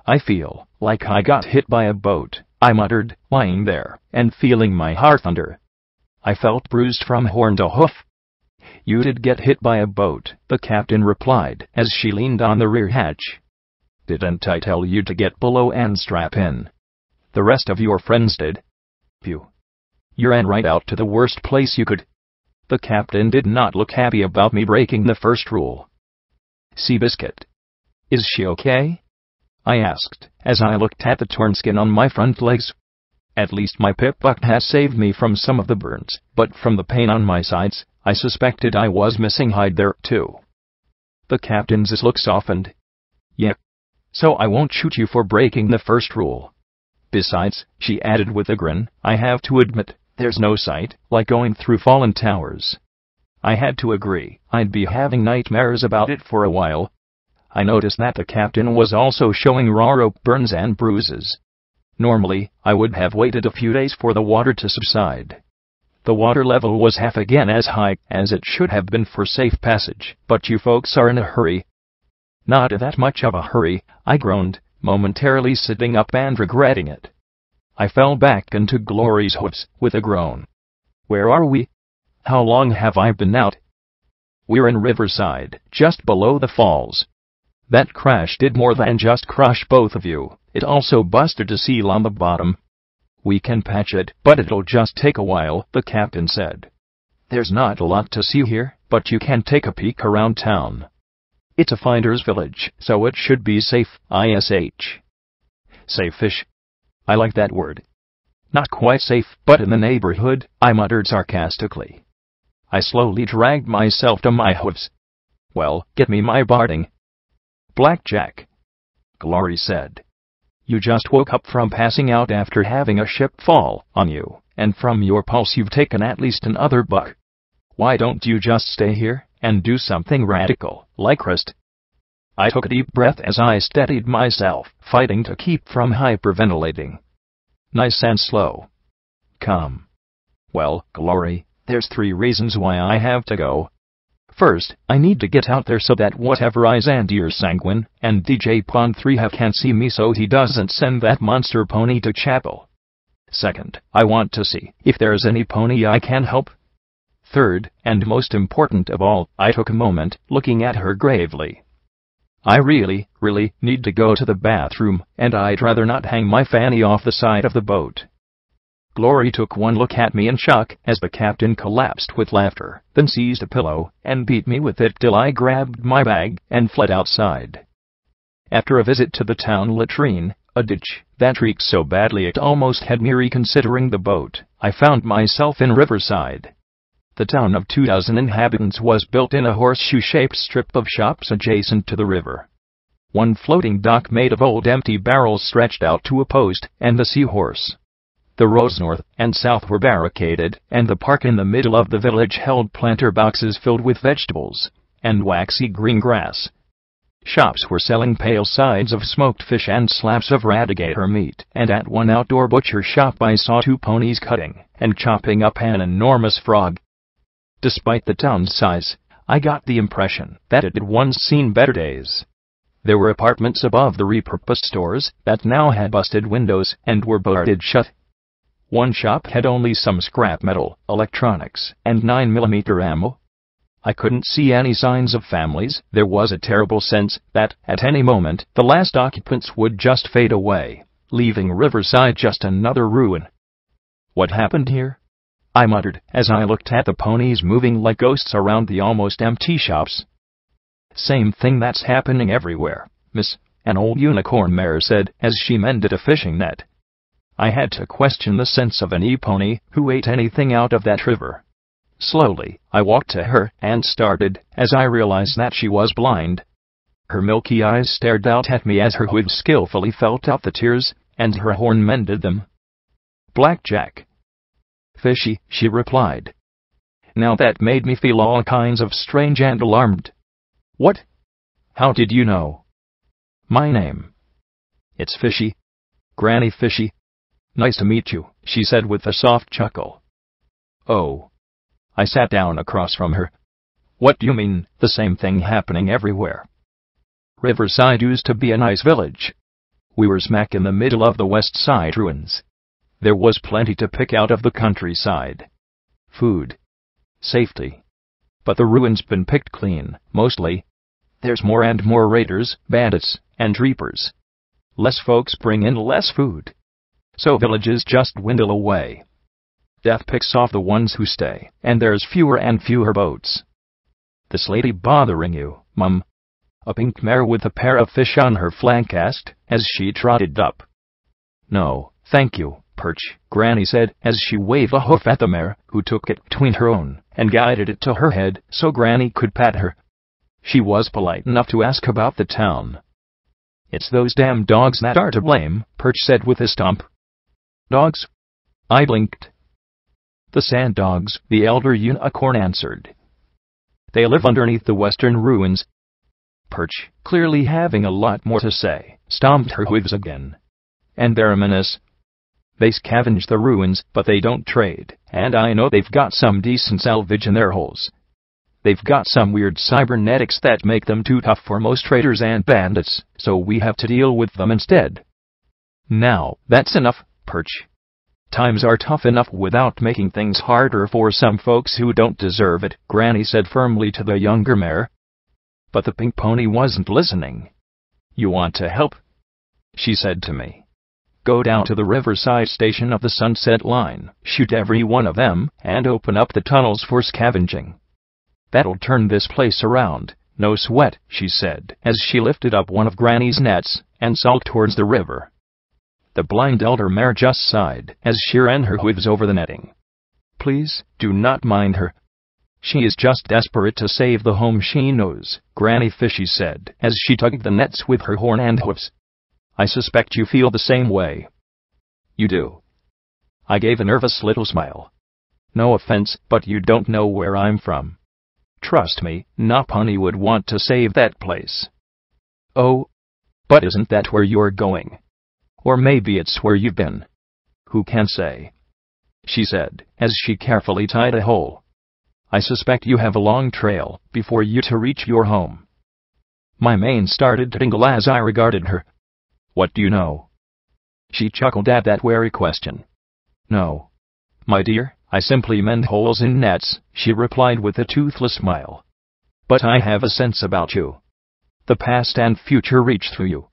I feel like I got hit by a boat, I muttered, lying there, and feeling my heart thunder. I felt bruised from horn to hoof. You did get hit by a boat, the captain replied as she leaned on the rear hatch. Didn't I tell you to get below and strap in? The rest of your friends did. You ran right out to the worst place you could. The captain did not look happy about me breaking the first rule. Seabiscuit. Is she okay? I asked, as I looked at the torn skin on my front legs. At least my pip-buck has saved me from some of the burns, but from the pain on my sides, I suspected I was missing hide there too. The captain's look softened. Yeah. So I won't shoot you for breaking the first rule. Besides, she added with a grin, I have to admit, there's no sight like going through fallen towers. I had to agree, I'd be having nightmares about it for a while. I noticed that the captain was also showing raw rope burns and bruises. Normally, I would have waited a few days for the water to subside. The water level was half again as high as it should have been for safe passage, but you folks are in a hurry. Not that much of a hurry, I groaned, momentarily sitting up and regretting it. I fell back into Glory's hooves with a groan. Where are we? How long have I been out? We're in Riverside, just below the falls. That crash did more than just crush both of you, it also busted a seal on the bottom. We can patch it, but it'll just take a while, the captain said. There's not a lot to see here, but you can take a peek around town. It's a finder's village, so it should be safe, ISH. Safe-ish. I like that word. Not quite safe, but in the neighborhood, I muttered sarcastically. I slowly dragged myself to my hooves. Well, get me my barding. Blackjack. Glory said. You just woke up from passing out after having a ship fall on you, and from your pulse you've taken at least another buck. Why don't you just stay here and do something radical, like rest? I took a deep breath as I steadied myself, fighting to keep from hyperventilating. Nice and slow. Calm. Well, Glory, there's 3 reasons why I have to go. First, I need to get out there so that whatever eyes and ears Sanguine and DJ Pond 3 have can see me so he doesn't send that monster pony to chapel. Second, I want to see if there's any pony I can help. Third, and most important of all, I took a moment, looking at her gravely. I really need to go to the bathroom, and I'd rather not hang my fanny off the side of the boat. Glory took one look at me in shock as the captain collapsed with laughter, then seized a pillow and beat me with it till I grabbed my bag and fled outside. After a visit to the town latrine, a ditch that reeked so badly it almost had me reconsidering the boat, I found myself in Riverside. The town of 2,000 inhabitants was built in a horseshoe-shaped strip of shops adjacent to the river. One floating dock made of old empty barrels stretched out to a post and the seahorse. The roads north and south were barricaded, and the park in the middle of the village held planter boxes filled with vegetables and waxy green grass. Shops were selling pale sides of smoked fish and slabs of radigator meat, and at one outdoor butcher shop I saw 2 ponies cutting and chopping up an enormous frog. Despite the town's size, I got the impression that it had once seen better days. There were apartments above the repurposed stores that now had busted windows and were boarded shut. One shop had only some scrap metal, electronics, and 9mm ammo. I couldn't see any signs of families. There was a terrible sense that, at any moment, the last occupants would just fade away, leaving Riverside just another ruin. What happened here? I muttered as I looked at the ponies moving like ghosts around the almost empty shops. Same thing that's happening everywhere, miss, an old unicorn mare said as she mended a fishing net. I had to question the sense of any pony who ate anything out of that river. Slowly, I walked to her and started as I realized that she was blind. Her milky eyes stared out at me as her hooves skillfully felt out the tears, and her horn mended them. Blackjack. Fishy, she replied. Now that made me feel all kinds of strange and alarmed. What? How did you know? My name. It's Fishy. Granny Fishy. Nice to meet you, she said with a soft chuckle. Oh. I sat down across from her. What do you mean, the same thing happening everywhere? Riverside used to be a nice village. We were smack in the middle of the west side ruins. There was plenty to pick out of the countryside. food, safety. But the ruins been picked clean, mostly. There's more and more raiders, bandits, and reapers. Less folks bring in less food. So villages just dwindle away. Death picks off the ones who stay, and there's fewer and fewer boats. This lady bothering you, Mum? A pink mare with a pair of fish on her flank asked, as she trotted up. No, thank you, Perch, Granny said, as she waved a hoof at the mare, who took it between her own, and guided it to her head so Granny could pat her. She was polite enough to ask about the town. It's those damn dogs that are to blame, Perch said with a stomp. Dogs? I blinked. The sand dogs, the elder unicorn answered. They live underneath the western ruins. Perch, clearly having a lot more to say, stomped her hooves again. And they're a menace. They scavenge the ruins, but they don't trade, and I know they've got some decent salvage in their holes. They've got some weird cybernetics that make them too tough for most traders and bandits, so we have to deal with them instead. Now, that's enough, Perch. Times are tough enough without making things harder for some folks who don't deserve it, Granny said firmly to the younger mare. But the pink pony wasn't listening. You want to help? She said to me. Go down to the riverside station of the Sunset Line, shoot every one of them, and open up the tunnels for scavenging. That'll turn this place around, no sweat, she said, as she lifted up one of Granny's nets and sulked towards the river. The blind elder mare just sighed as she ran her hooves over the netting. Please, do not mind her. She is just desperate to save the home she knows, Granny Fishy said, as she tugged the nets with her horn and hoofs. I suspect you feel the same way. You do. I gave a nervous little smile. No offense, but you don't know where I'm from. Trust me, no pony would want to save that place. Oh, but isn't that where you're going? Or maybe it's where you've been. Who can say? She said, as she carefully tied a hole. I suspect you have a long trail before you to reach your home. My mane started to tingle as I regarded her. What do you know? She chuckled at that wary question. No. My dear, I simply mend holes in nets, she replied with a toothless smile. But I have a sense about you. The past and future reach through you.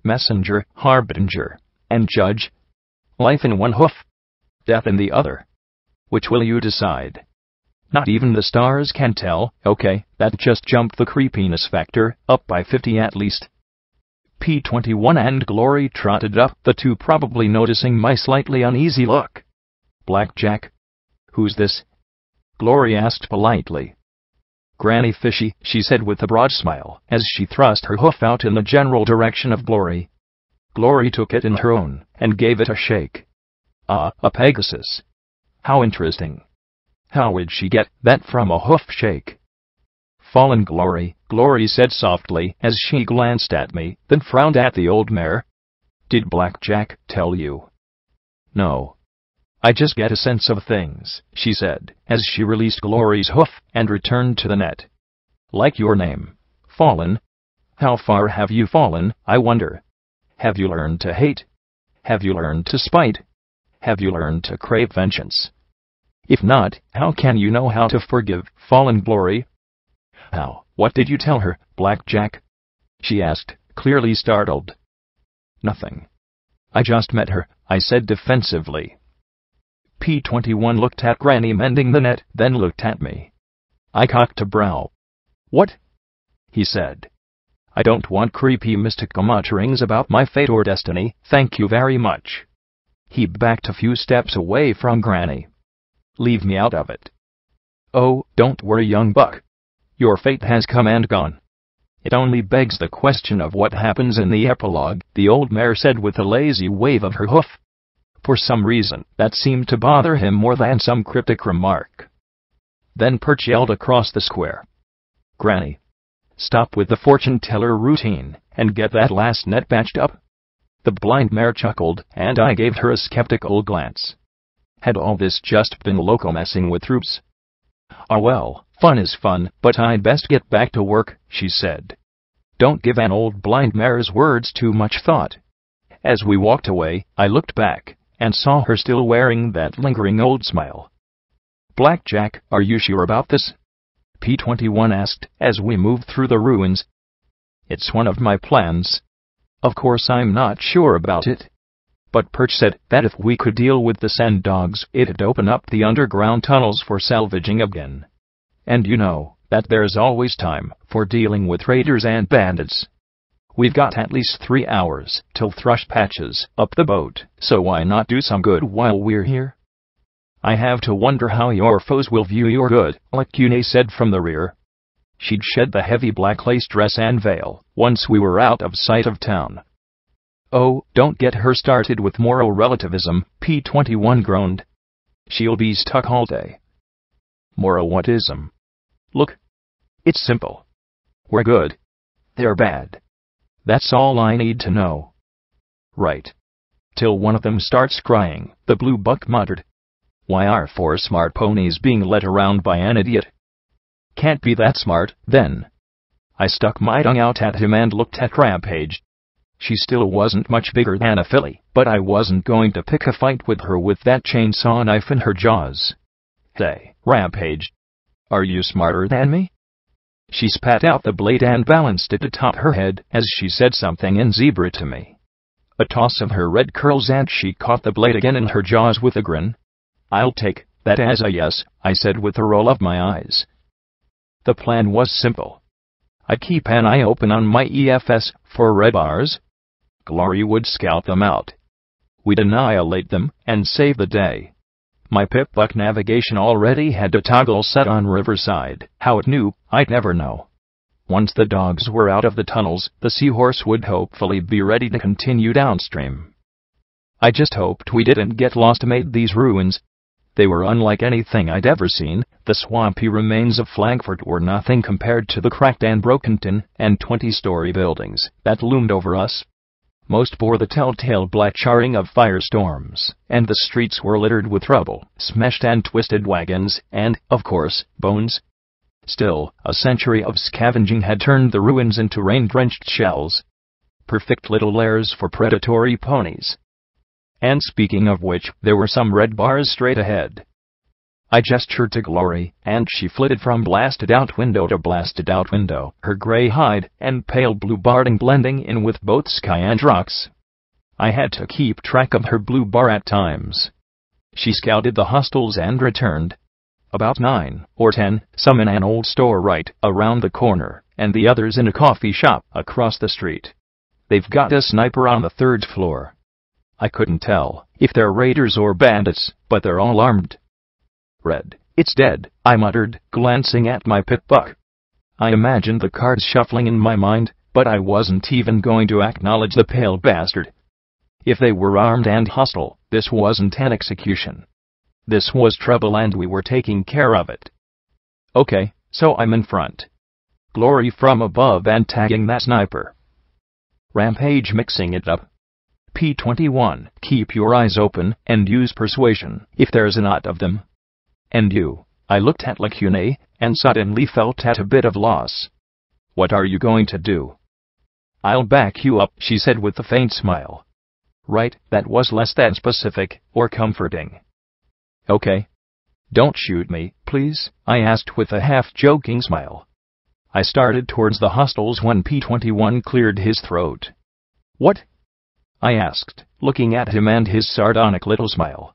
Messenger, harbinger, and judge. Life in one hoof, death in the other. Which will you decide? Not even the stars can tell. Okay, that just jumped the creepiness factor up by 50 at least. P21 and Glory trotted up, the two probably noticing my slightly uneasy look. Blackjack? Who's this? Glory asked politely. Granny Fishy, she said with a broad smile, as she thrust her hoof out in the general direction of Glory. Glory took it in her own, and gave it a shake. Ah, a Pegasus. How interesting. How would she get that from a hoof shake? Fallen Glory, Glory said softly, as she glanced at me, then frowned at the old mare. Did Blackjack tell you? No. I just get a sense of things, she said, as she released Glory's hoof and returned to the net. Like your name. Fallen? How far have you fallen, I wonder? Have you learned to hate? Have you learned to spite? Have you learned to crave vengeance? If not, how can you know how to forgive, Fallen Glory? How? What did you tell her, Blackjack? She asked, clearly startled. Nothing. I just met her, I said defensively. P21 looked at Granny mending the net, then looked at me. I cocked a brow. What? He said. I don't want creepy mystical mutterings about my fate or destiny, thank you very much. He backed a few steps away from Granny. Leave me out of it. Oh, don't worry, young buck. Your fate has come and gone. It only begs the question of what happens in the epilogue, the old mare said with a lazy wave of her hoof. For some reason, that seemed to bother him more than some cryptic remark. Then Perch yelled across the square. Granny, stop with the fortune-teller routine, and get that last net patched up. The blind mare chuckled, and I gave her a skeptical glance. Had all this just been loco messing with troops? Ah well, fun is fun, but I'd best get back to work, she said. Don't give an old blind mare's words too much thought. As we walked away, I looked back, and saw her still wearing that lingering old smile. Blackjack, are you sure about this? P-21 asked as we moved through the ruins. It's one of my plans. Of course I'm not sure about it. But Perch said that if we could deal with the sand dogs, it'd open up the underground tunnels for salvaging again. And you know that there's always time for dealing with raiders and bandits. We've got at least 3 hours till Thrush patches up the boat, so why not do some good while we're here? I have to wonder how your foes will view your good, Lacune said from the rear. She'd shed the heavy black lace dress and veil once we were out of sight of town. Oh, don't get her started with moral relativism, P-21 groaned. She'll be stuck all day. Moral whatism? Look. It's simple. We're good. They're bad. That's all I need to know. Right. Till one of them starts crying, the blue buck muttered. Why are 4 smart ponies being led around by an idiot? Can't be that smart, then. I stuck my tongue out at him and looked at Rampage. She still wasn't much bigger than a filly, but I wasn't going to pick a fight with her with that chainsaw knife in her jaws. Hey, Rampage. Are you smarter than me? She spat out the blade and balanced it atop her head as she said something in zebra to me. A toss of her red curls and she caught the blade again in her jaws with a grin. I'll take that as a yes, I said with a roll of my eyes. The plan was simple. I'd keep an eye open on my EFS for red bars. Glory would scout them out. We'd annihilate them and save the day. My Pip-Buck navigation already had a toggle set on Riverside. How it knew, I'd never know. Once the dogs were out of the tunnels, the Seahorse would hopefully be ready to continue downstream. I just hoped we didn't get lost amid these ruins. They were unlike anything I'd ever seen. The swampy remains of Frankfurt were nothing compared to the cracked and broken tin and 20-story buildings that loomed over us. Most bore the telltale black charring of firestorms, and the streets were littered with rubble, smashed and twisted wagons, and, of course, bones. Still, a century of scavenging had turned the ruins into rain-drenched shells. Perfect little lairs for predatory ponies. And speaking of which, there were some red bars straight ahead. I gestured to Glory, and she flitted from blasted-out window to blasted-out window, her gray hide and pale blue barding blending in with both sky and rocks. I had to keep track of her blue bar at times. She scouted the hostels and returned. About 9 or 10, some in an old store right around the corner, and the others in a coffee shop across the street. They've got a sniper on the 3rd floor. I couldn't tell if they're raiders or bandits, but they're all armed. Red, it's dead, I muttered, glancing at my Pip-Buck. I imagined the cards shuffling in my mind, but I wasn't even going to acknowledge the pale bastard. If they were armed and hostile, this wasn't an execution. This was trouble and we were taking care of it. Okay, so I'm in front. Glory from above and tagging that sniper. Rampage mixing it up. P-21, keep your eyes open and use persuasion if there's a knot of them. And you, I looked at Lacune, and suddenly felt at a bit of loss. What are you going to do? I'll back you up, she said with a faint smile. Right, that was less than specific or comforting. Okay. Don't shoot me, please, I asked with a half-joking smile. I started towards the hostels when P-21 cleared his throat. What? I asked, looking at him and his sardonic little smile.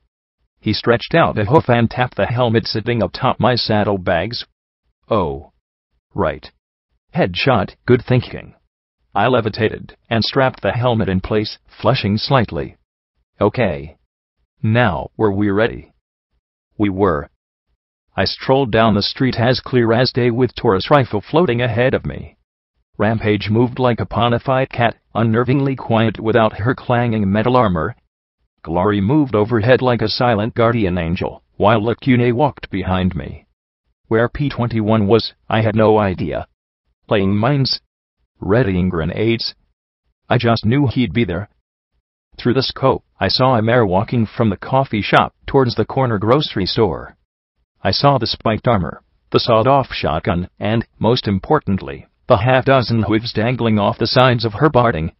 He stretched out a hoof and tapped the helmet sitting atop my saddlebags. Oh. Right. Headshot, good thinking. I levitated and strapped the helmet in place, flushing slightly. Okay. Now, were we ready? We were. I strolled down the street as clear as day with Taurus rifle floating ahead of me. Rampage moved like a ponified cat, unnervingly quiet without her clanging metal armor. Glory moved overhead like a silent guardian angel, while Lacune walked behind me. Where P-21 was, I had no idea. Laying mines? Readying grenades? I just knew he'd be there. Through the scope, I saw a mare walking from the coffee shop towards the corner grocery store. I saw the spiked armor, the sawed-off shotgun, and, most importantly, the half-dozen hooves dangling off the sides of her barding.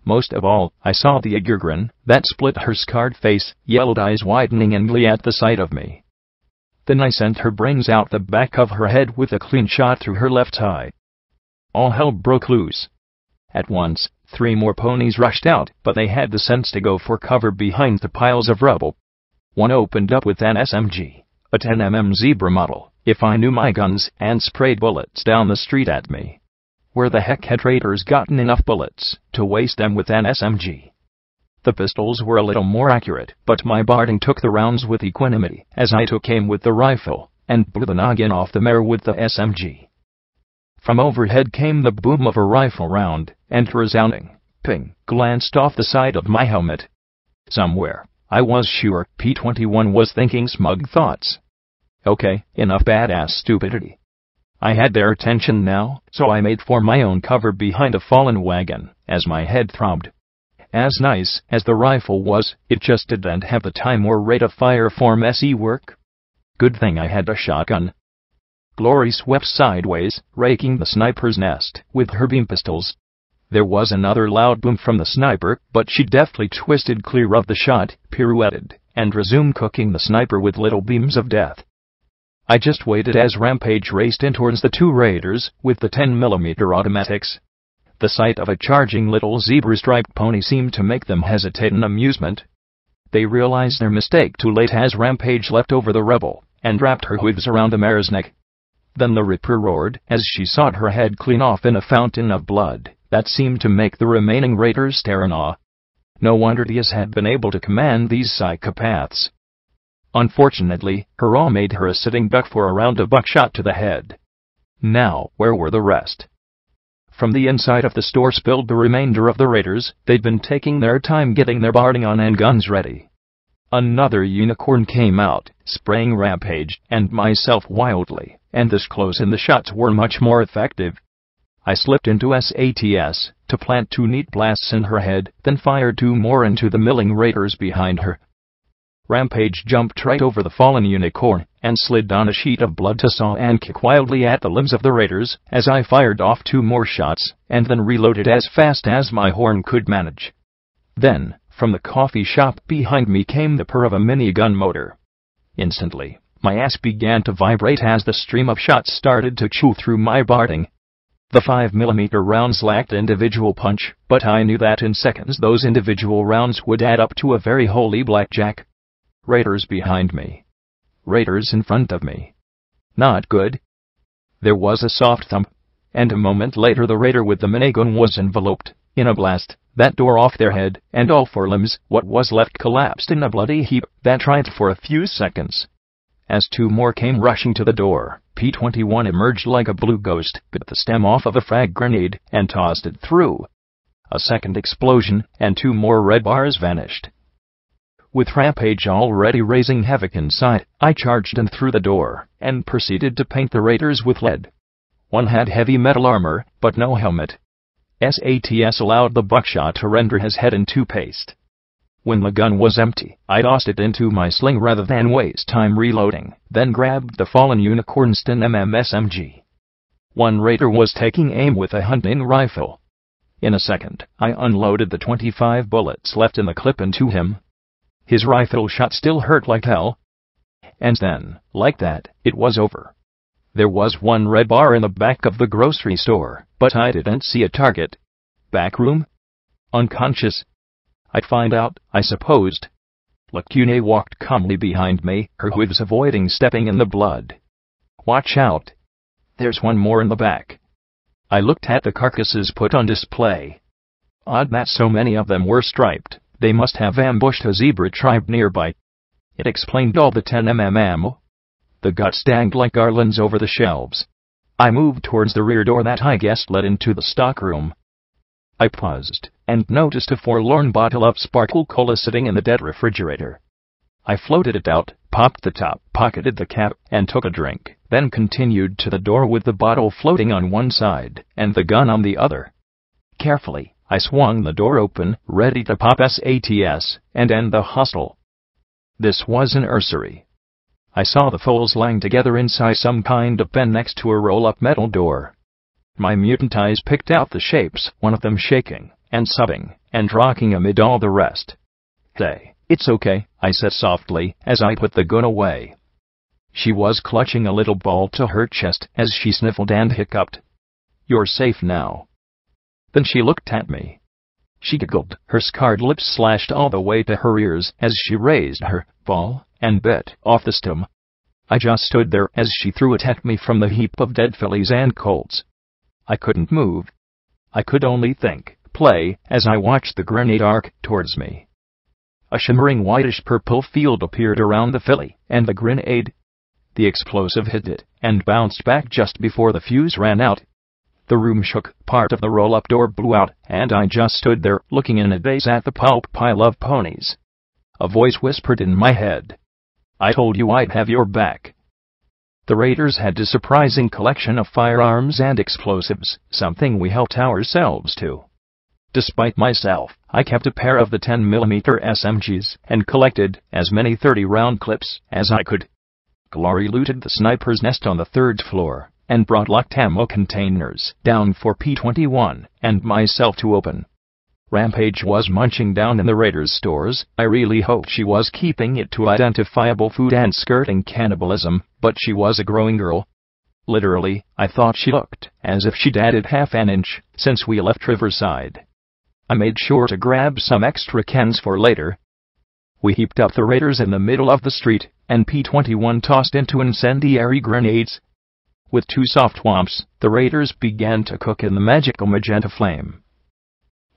Most of all, I saw the eager grin that split her scarred face, yellowed eyes widening in glee at the sight of me. Then I sent her brains out the back of her head with a clean shot through her left eye. All hell broke loose. At once, 3 more ponies rushed out, but they had the sense to go for cover behind the piles of rubble. One opened up with an SMG, a 10mm Zebra model, if I knew my guns, and sprayed bullets down the street at me. Where the heck had raiders gotten enough bullets to waste them with an SMG? The pistols were a little more accurate, but my barding took the rounds with equanimity, as I took aim with the rifle, and blew the noggin off the mare with the SMG. From overhead came the boom of a rifle round, and a resounding ping glanced off the side of my helmet. Somewhere, I was sure, P-21 was thinking smug thoughts. Okay, enough badass stupidity. I had their attention now, so I made for my own cover behind a fallen wagon, as my head throbbed. As nice as the rifle was, it just didn't have the time or rate of fire for messy work. Good thing I had a shotgun. Glory swept sideways, raking the sniper's nest with her beam pistols. There was another loud boom from the sniper, but she deftly twisted clear of the shot, pirouetted, and resumed cooking the sniper with little beams of death. I just waited as Rampage raced in towards the 2 raiders with the 10mm automatics. The sight of a charging little zebra-striped pony seemed to make them hesitate in amusement. They realized their mistake too late as Rampage leapt over the rebel and wrapped her hooves around the mare's neck. Then the Ripper roared as she sawed her head clean off in a fountain of blood that seemed to make the remaining raiders stare in awe. No wonder Deus had been able to command these psychopaths. Unfortunately, her awe made her a sitting duck for a round of buckshot to the head. Now, where were the rest? From the inside of the store spilled the remainder of the raiders. They'd been taking their time getting their barding on and guns ready. Another unicorn came out, spraying Rampage and myself wildly, and this close in the shots were much more effective. I slipped into SATS to plant 2 neat blasts in her head, then fired 2 more into the milling raiders behind her. Rampage jumped right over the fallen unicorn and slid down a sheet of blood to saw and kick wildly at the limbs of the raiders as I fired off 2 more shots and then reloaded as fast as my horn could manage. Then, from the coffee shop behind me came the purr of a minigun motor. Instantly, my ass began to vibrate as the stream of shots started to chew through my barding. The 5mm rounds lacked individual punch, but I knew that in seconds those individual rounds would add up to a very holy blackjack. Raiders behind me. Raiders in front of me. Not good. There was a soft thump, and a moment later the raider with the minigun was enveloped in a blast that tore off their head and all 4 limbs. What was left collapsed in a bloody heap that tried for a few seconds. As 2 more came rushing to the door, P-21 emerged like a blue ghost, bit the stem off of a frag grenade, and tossed it through. A second explosion, and 2 more red bars vanished. With Rampage already raising havoc inside, I charged in through the door, and proceeded to paint the raiders with lead. One had heavy metal armor, but no helmet. SATS allowed the buckshot to render his head into paste. When the gun was empty, I tossed it into my sling rather than waste time reloading, then grabbed the fallen unicorn's 10mm SMG. One raider was taking aim with a hunting rifle. In a second, I unloaded the 25 bullets left in the clip into him. His rifle shot still hurt like hell. And then, like that, it was over. There was 1 red bar in the back of the grocery store, but I didn't see a target. Back room? Unconscious? I'd find out, I supposed. Lacune walked calmly behind me, her hooves avoiding stepping in the blood. Watch out. There's 1 more in the back. I looked at the carcasses put on display. Odd that so many of them were striped. They must have ambushed a zebra tribe nearby. It explained all the 10mm ammo. The guts dangled like garlands over the shelves. I moved towards the rear door that I guessed led into the stockroom. I paused, and noticed a forlorn bottle of sparkle cola sitting in the dead refrigerator. I floated it out, popped the top, pocketed the cap, and took a drink, then continued to the door with the bottle floating on one side, and the gun on the other. Carefully, I swung the door open, ready to pop SATS, and end the hustle. This was an nursery. I saw the foals lying together inside some kind of pen next to a roll-up metal door. My mutant eyes picked out the shapes, one of them shaking, and sobbing, and rocking amid all the rest. "Hey, it's okay," I said softly, as I put the gun away. She was clutching a little ball to her chest as she sniffled and hiccuped. "You're safe now." Then she looked at me. She giggled, her scarred lips slashed all the way to her ears as she raised her ball and bit off the stem. I just stood there as she threw it at me from the heap of dead fillies and colts. I couldn't move. I could only think, play, as I watched the grenade arc towards me. A shimmering whitish-purple field appeared around the filly and the grenade. The explosive hit it and bounced back just before the fuse ran out. The room shook, part of the roll-up door blew out, and I just stood there looking in a daze at the pulp pile of ponies. A voice whispered in my head, "I told you I'd have your back." The raiders had a surprising collection of firearms and explosives, something we helped ourselves to. Despite myself, I kept a pair of the 10mm SMGs and collected as many 30-round clips as I could. Glory looted the sniper's nest on the 3rd floor and brought locked ammo containers down for P-21 and myself to open. Rampage was munching down in the raiders' stores. I really hoped she was keeping it to identifiable food and skirting cannibalism, but she was a growing girl. Literally, I thought she looked as if she'd added half an inch since we left Riverside. I made sure to grab some extra cans for later. We heaped up the raiders in the middle of the street, and P-21 tossed into incendiary grenades. With 2 soft whomps, the raiders began to cook in the magical magenta flame.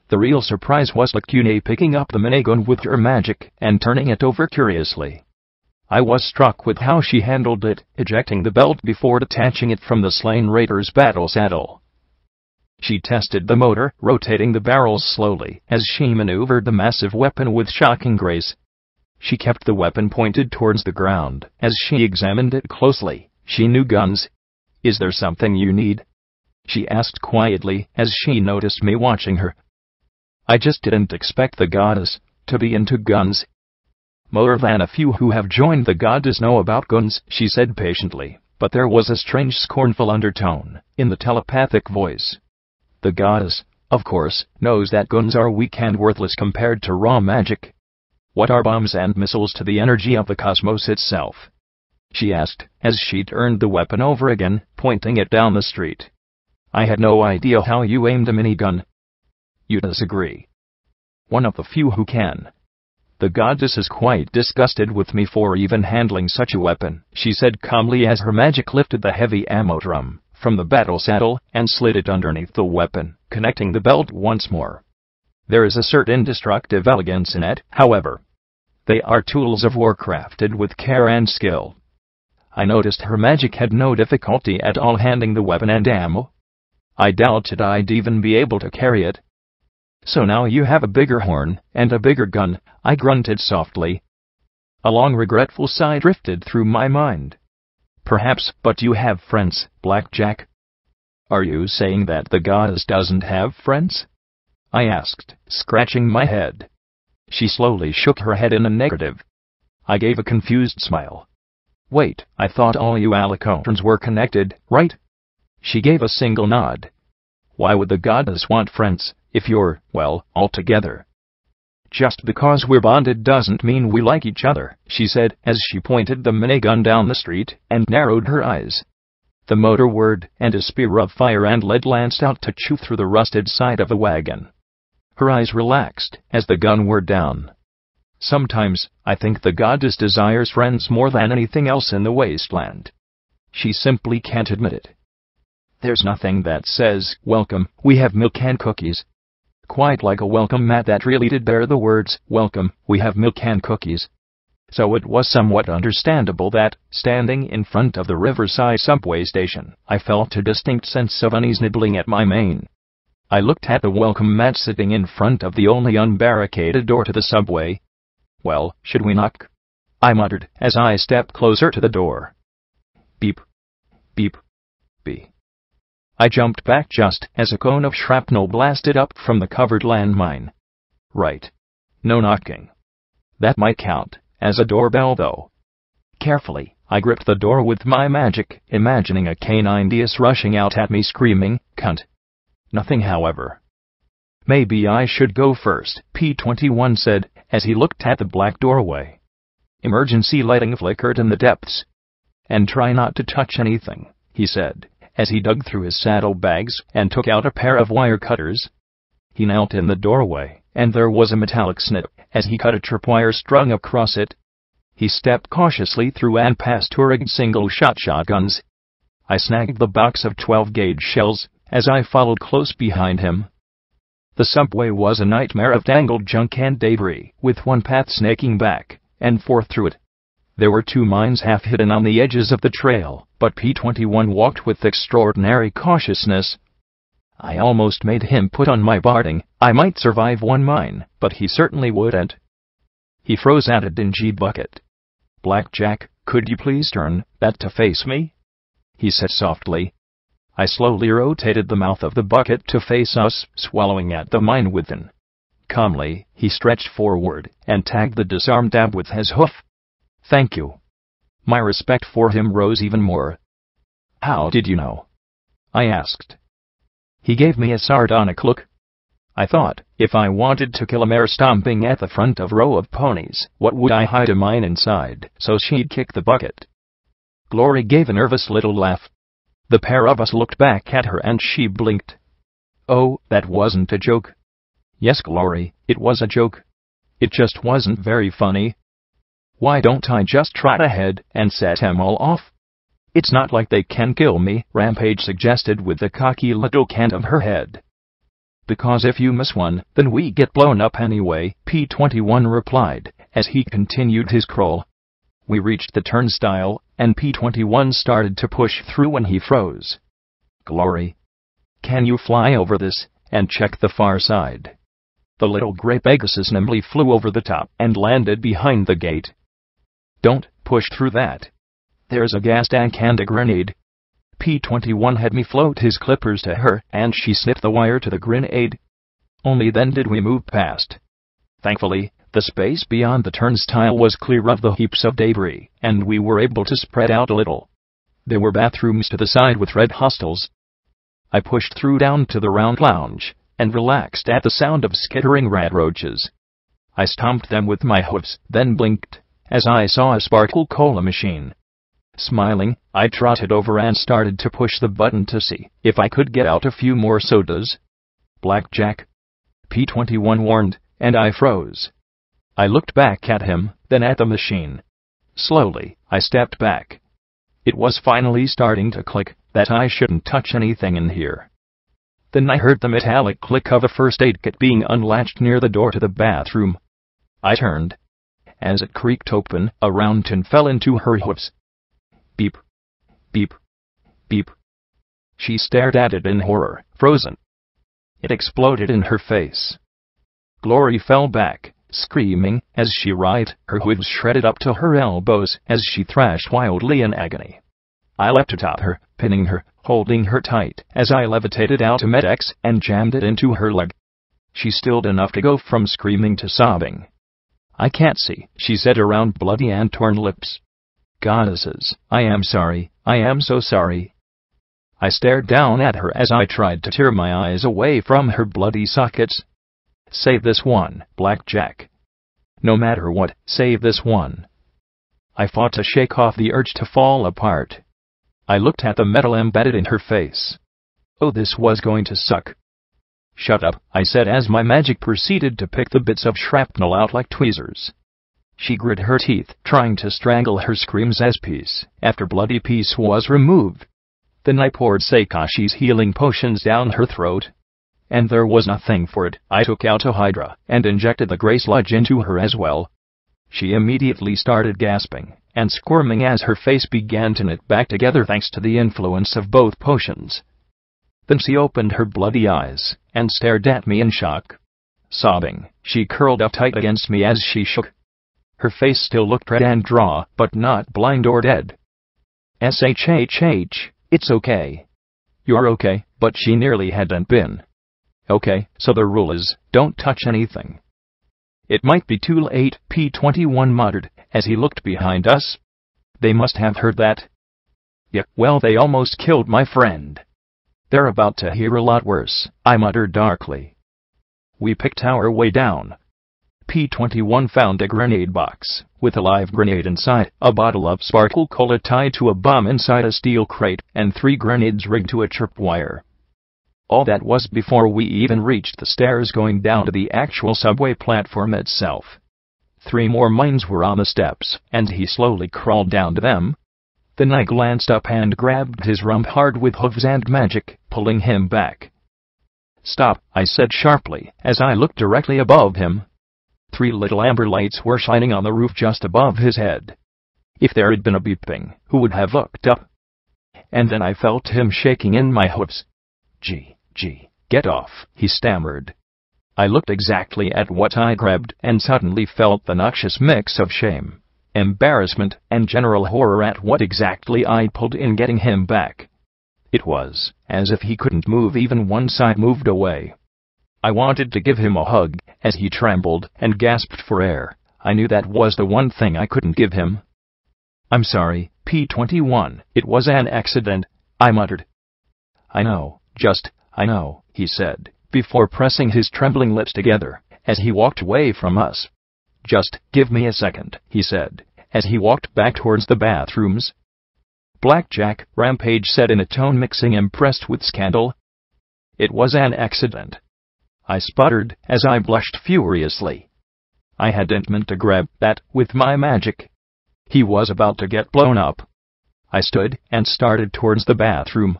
The real surprise was Lacune picking up the minigun with her magic and turning it over curiously. I was struck with how she handled it, ejecting the belt before detaching it from the slain raider's battle saddle. She tested the motor, rotating the barrels slowly as she maneuvered the massive weapon with shocking grace. She kept the weapon pointed towards the ground as she examined it closely. She knew guns. "Is there something you need?" she asked quietly as she noticed me watching her. I just didn't expect the goddess to be into guns. "More than a few who have joined the goddess know about guns," she said patiently, but there was a strange scornful undertone in the telepathic voice. "The goddess, of course, knows that guns are weak and worthless compared to raw magic. What are bombs and missiles to the energy of the cosmos itself?" she asked, as she turned the weapon over again, pointing it down the street. "I had no idea how you aimed a minigun." "You disagree?" "One of the few who can. The goddess is quite disgusted with me for even handling such a weapon," she said calmly as her magic lifted the heavy ammo drum from the battle saddle and slid it underneath the weapon, connecting the belt once more. "There is a certain destructive elegance in it, however. They are tools of war crafted with care and skill." I noticed her magic had no difficulty at all handling the weapon and ammo. I doubted I'd even be able to carry it. "So now you have a bigger horn and a bigger gun," I grunted softly. A long regretful sigh drifted through my mind. "Perhaps, but you have friends, Blackjack." "Are you saying that the goddess doesn't have friends?" I asked, scratching my head. She slowly shook her head in a negative. I gave a confused smile. "Wait, I thought all you alicorns were connected, right?" She gave a single nod. "Why would the goddess want friends if you're, well, all together?" "Just because we're bonded doesn't mean we like each other," she said as she pointed the minigun down the street and narrowed her eyes. The motor whirred, and a spear of fire and lead lanced out to chew through the rusted side of the wagon. Her eyes relaxed as the gun whirred down. "Sometimes, I think the goddess desires friends more than anything else in the wasteland. She simply can't admit it. There's nothing that says, 'Welcome, we have milk and cookies.' Quite like a welcome mat that really did bear the words, 'Welcome, we have milk and cookies.'" So it was somewhat understandable that, standing in front of the Riverside subway station, I felt a distinct sense of unease nibbling at my mane. I looked at the welcome mat sitting in front of the only unbarricaded door to the subway. "Well, should we knock?" I muttered as I stepped closer to the door. Beep. Beep. Beep. I jumped back just as a cone of shrapnel blasted up from the covered landmine. Right. No knocking. That might count as a doorbell, though. Carefully, I gripped the door with my magic, imagining a canine Deus rushing out at me screaming, "Cunt." Nothing, however. "Maybe I should go first," P-21 said, as he looked at the black doorway. Emergency lighting flickered in the depths. and try not to touch anything," he said, as he dug through his saddlebags and took out a pair of wire cutters. He knelt in the doorway, and there was a metallic snip as he cut a tripwire strung across it. He stepped cautiously through and past two rigged single-shot shotguns. I snagged the box of 12-gauge shells as I followed close behind him. The subway was a nightmare of tangled junk and debris, with one path snaking back and forth through it. There were 2 mines half hidden on the edges of the trail, but P-21 walked with extraordinary cautiousness. I almost made him put on my barding. I might survive 1 mine, but he certainly wouldn't. He froze at a dingy bucket. "Blackjack, could you please turn that to face me?" he said softly. I slowly rotated the mouth of the bucket to face us, swallowing at the mine within. Calmly, he stretched forward and tagged the disarmed dab with his hoof. "Thank you." My respect for him rose even more. "How did you know?" I asked. He gave me a sardonic look. I thought, if I wanted to kill a mare stomping at the front of a row of ponies, what would I hide a mine inside, so she'd kick the bucket? Glory gave a nervous little laugh. The pair of us looked back at her and she blinked. "Oh, that wasn't a joke." "Yes, Glory, it was a joke. It just wasn't very funny." "Why don't I just trot ahead and set 'em all off?" "It's not like they can kill me," Rampage suggested with a cocky little cant of her head. "Because if you miss one, then we get blown up anyway," P-21 replied, as he continued his crawl. We reached the turnstile, and P-21 started to push through when he froze. "Glory, can you fly over this and check the far side?" The little gray Pegasus nimbly flew over the top and landed behind the gate. "Don't push through that. There's a gas tank and a grenade." P-21 had me float his clippers to her, and she snipped the wire to the grenade. Only then did we move past. Thankfully, the space beyond the turnstile was clear of the heaps of debris, and we were able to spread out a little. There were bathrooms to the side with red hostels. I pushed through down to the round lounge, and relaxed at the sound of skittering rat roaches. I stomped them with my hooves, then blinked as I saw a sparkle cola machine. Smiling, I trotted over and started to push the button to see if I could get out a few more sodas. "Blackjack," P-21 warned, and I froze. I looked back at him, then at the machine. Slowly, I stepped back. It was finally starting to click that I shouldn't touch anything in here. Then I heard the metallic click of a first aid kit being unlatched near the door to the bathroom. I turned. As it creaked open, a round tin fell into her hooves. Beep. Beep. Beep. She stared at it in horror, frozen. It exploded in her face. Glory fell back, screaming, as she writhed, her hooves shredded up to her elbows as she thrashed wildly in agony. I leapt atop her, pinning her, holding her tight, as I levitated out a Med-X and jammed it into her leg. She stilled enough to go from screaming to sobbing. "I can't see," she said around bloody and torn lips. "Goddesses, I am sorry, I am so sorry." I stared down at her as I tried to tear my eyes away from her bloody sockets. "Save this one, Blackjack. No matter what, save this one." I fought to shake off the urge to fall apart. I looked at the metal embedded in her face. Oh, this was going to suck. "Shut up," I said as my magic proceeded to pick the bits of shrapnel out like tweezers. She grit her teeth, trying to strangle her screams as piece after bloody piece was removed. Then I poured Sakashi's healing potions down her throat. And there was nothing for it. I took out a Hydra and injected the gray sludge into her as well. She immediately started gasping and squirming as her face began to knit back together thanks to the influence of both potions. Then she opened her bloody eyes and stared at me in shock. Sobbing, she curled up tight against me as she shook. Her face still looked red and raw, but not blind or dead. "Shh, it's okay. You're okay," but she nearly hadn't been. "Okay, so the rule is, don't touch anything." "It might be too late," P-21 muttered, as he looked behind us. "They must have heard that." "Yeah, well, they almost killed my friend." "They're about to hear a lot worse," I muttered darkly. We picked our way down. P-21 found a grenade box, with a live grenade inside, a bottle of sparkle cola tied to a bomb inside a steel crate, and 3 grenades rigged to a tripwire. All that was before we even reached the stairs going down to the actual subway platform itself. 3 more mines were on the steps, and he slowly crawled down to them. Then I glanced up and grabbed his rump hard with hooves and magic, pulling him back. "Stop," I said sharply, as I looked directly above him. 3 little amber lights were shining on the roof just above his head. If there had been a beeping, who would have looked up? And then I felt him shaking in my hooves. Gee, get off," he stammered. I looked exactly at what I grabbed and suddenly felt the noxious mix of shame, embarrassment, and general horror at what exactly I pulled in getting him back. It was as if he couldn't move even one side moved away. I wanted to give him a hug, as he trembled and gasped for air. I knew that was the one thing I couldn't give him. "I'm sorry, P-21, it was an accident," I muttered. I know, he said, before pressing his trembling lips together, as he walked away from us. "Just give me a second," he said, as he walked back towards the bathrooms. "Blackjack," Rampage said in a tone mixing impressed with scandal. "It was an accident," I sputtered, as I blushed furiously. I hadn't meant to grab that with my magic. He was about to get blown up. I stood and started towards the bathroom.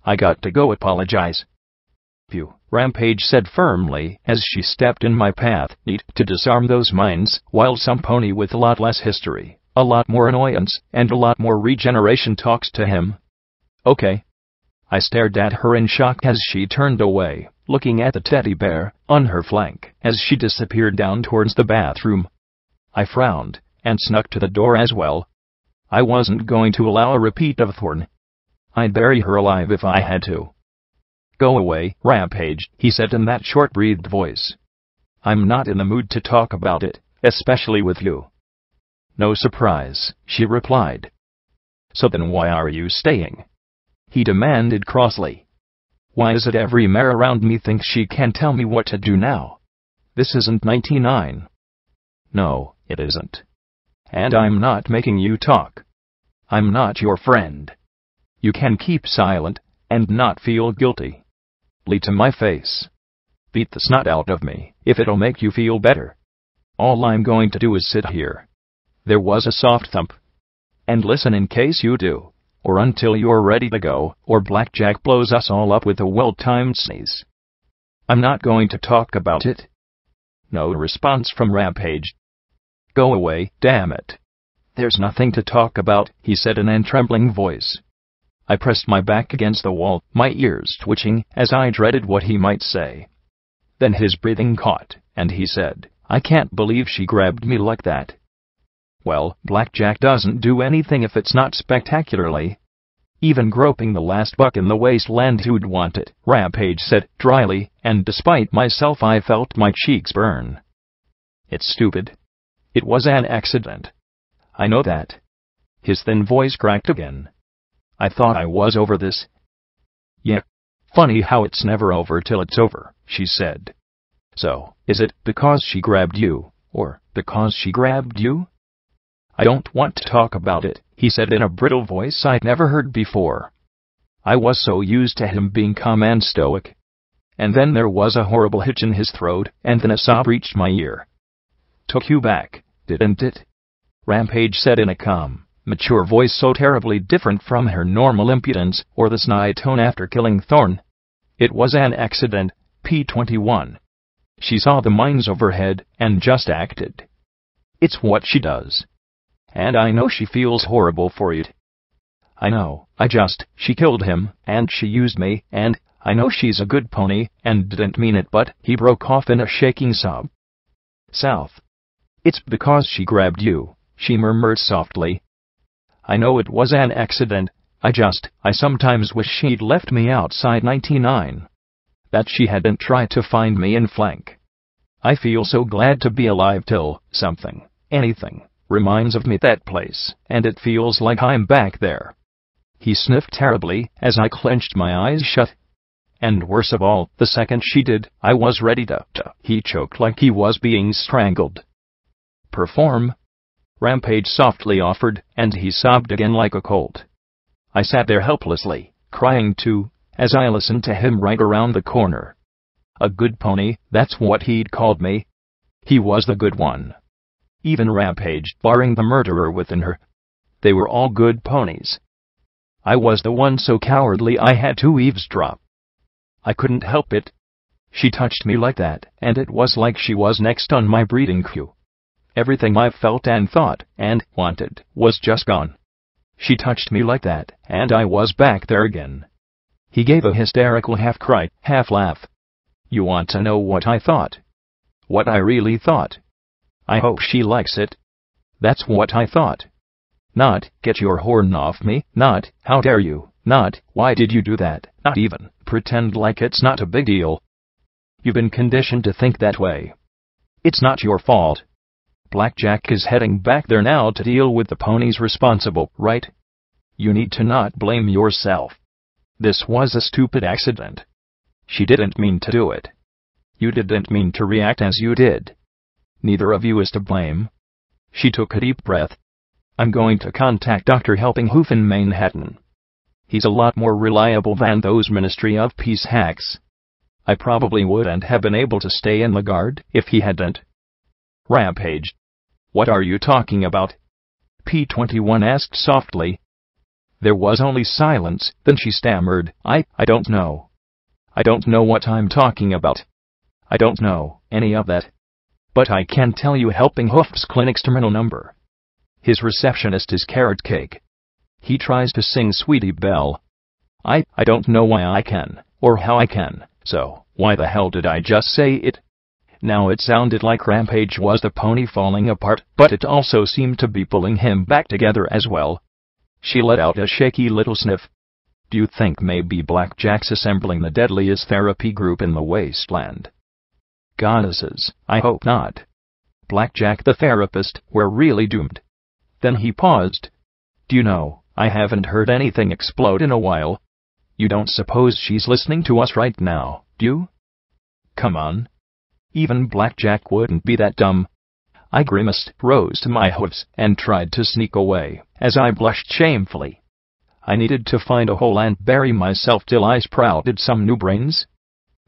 "I got to go apologize." "Phew," Rampage said firmly, as she stepped in my path. "Need to disarm those mines, while some pony with a lot less history, a lot more annoyance, and a lot more regeneration talks to him." "Okay." I stared at her in shock as she turned away, looking at the teddy bear on her flank as she disappeared down towards the bathroom. I frowned and snuck to the door as well. I wasn't going to allow a repeat of Thorn. I'd bury her alive if I had to. "Go away, Rampage," he said in that short-breathed voice. "I'm not in the mood to talk about it, especially with you." "No surprise," she replied. "So then why are you staying?" he demanded crossly. "Why is it every mare around me thinks she can tell me what to do now? This isn't 99. No, it isn't. And I'm not making you talk. I'm not your friend. You can keep silent and not feel guilty. Lie to my face. Beat the snot out of me, if it'll make you feel better. All I'm going to do is sit here." There was a soft thump. "And listen in case you do, or until you're ready to go, or Blackjack blows us all up with a well-timed sneeze." "I'm not going to talk about it." No response from Rampage. "Go away, damn it." "There's nothing to talk about," he said in a trembling voice. I pressed my back against the wall, my ears twitching as I dreaded what he might say. Then his breathing caught, and he said, "I can't believe she grabbed me like that." "Well, Blackjack doesn't do anything if it's not spectacularly. Even groping the last buck in the wasteland who'd want it," Rampage said dryly, and despite myself I felt my cheeks burn. "It's stupid. It was an accident. I know that." His thin voice cracked again. "I thought I was over this." "Yeah. Funny how it's never over till it's over," she said. "So, is it because she grabbed you, or because she grabbed you?" "I don't want to talk about it," he said in a brittle voice I'd never heard before. I was so used to him being calm and stoic. And then there was a horrible hitch in his throat, and then a sob reached my ear. "Took you back, didn't it?" Rampage said in a calm, mature voice so terribly different from her normal impudence or the snide tone after killing Thorn. "It was an accident, P-21. She saw the mines overhead and just acted. It's what she does. And I know she feels horrible for it. I know, she killed him, and she used me, and I know she's a good pony, and didn't mean it," but he broke off in a shaking sob. "South. It's because she grabbed you," she murmured softly. "I know it was an accident, I sometimes wish she'd left me outside 99. That she hadn't tried to find me in flank. I feel so glad to be alive till anything, reminds of me that place, and it feels like I'm back there." He sniffed terribly as I clenched my eyes shut. And worst of all, the second she did, I was ready to. He choked like he was being strangled. Perform? Rampage softly offered, and he sobbed again like a colt. I sat there helplessly, crying too, as I listened to him right around the corner. A good pony, that's what he'd called me. He was the good one. Even Rampage, barring the murderer within her. They were all good ponies. I was the one so cowardly I had to eavesdrop. I couldn't help it. She touched me like that, and it was like she was next on my breeding queue. Everything I felt and thought and wanted was just gone. She touched me like that, and I was back there again. He gave a hysterical half-cry, half-laugh. You want to know what I thought? What I really thought? I hope she likes it. That's what I thought. Not, get your horn off me, not, how dare you, not, why did you do that, not even, pretend like it's not a big deal. You've been conditioned to think that way. It's not your fault. Blackjack is heading back there now to deal with the ponies responsible, right? You need to not blame yourself. This was a stupid accident. She didn't mean to do it. You didn't mean to react as you did. Neither of you is to blame. She took a deep breath. I'm going to contact Dr. Helpinghoof in Manhattan. He's a lot more reliable than those Ministry of Peace hacks. I probably wouldn't have been able to stay in the guard if he hadn't. Rampage. What are you talking about? P-21 asked softly. There was only silence, then she stammered, I don't know. I don't know what I'm talking about. I don't know any of that. But I can tell you Helpinghoof's clinic's terminal number. His receptionist is Carrot Cake. He tries to sing Sweetie Belle. I don't know why I can, or how I can, so why the hell did I just say it? Now it sounded like Rampage was the pony falling apart, but it also seemed to be pulling him back together as well. She let out a shaky little sniff. Do you think maybe Blackjack's assembling the deadliest therapy group in the wasteland? Goddesses, I hope not. Blackjack the therapist, we're really doomed. Then he paused. Do you know, I haven't heard anything explode in a while. You don't suppose she's listening to us right now, do you? Come on. Even Blackjack wouldn't be that dumb. I grimaced, rose to my hooves, and tried to sneak away, as I blushed shamefully. I needed to find a hole and bury myself till I sprouted some new brains.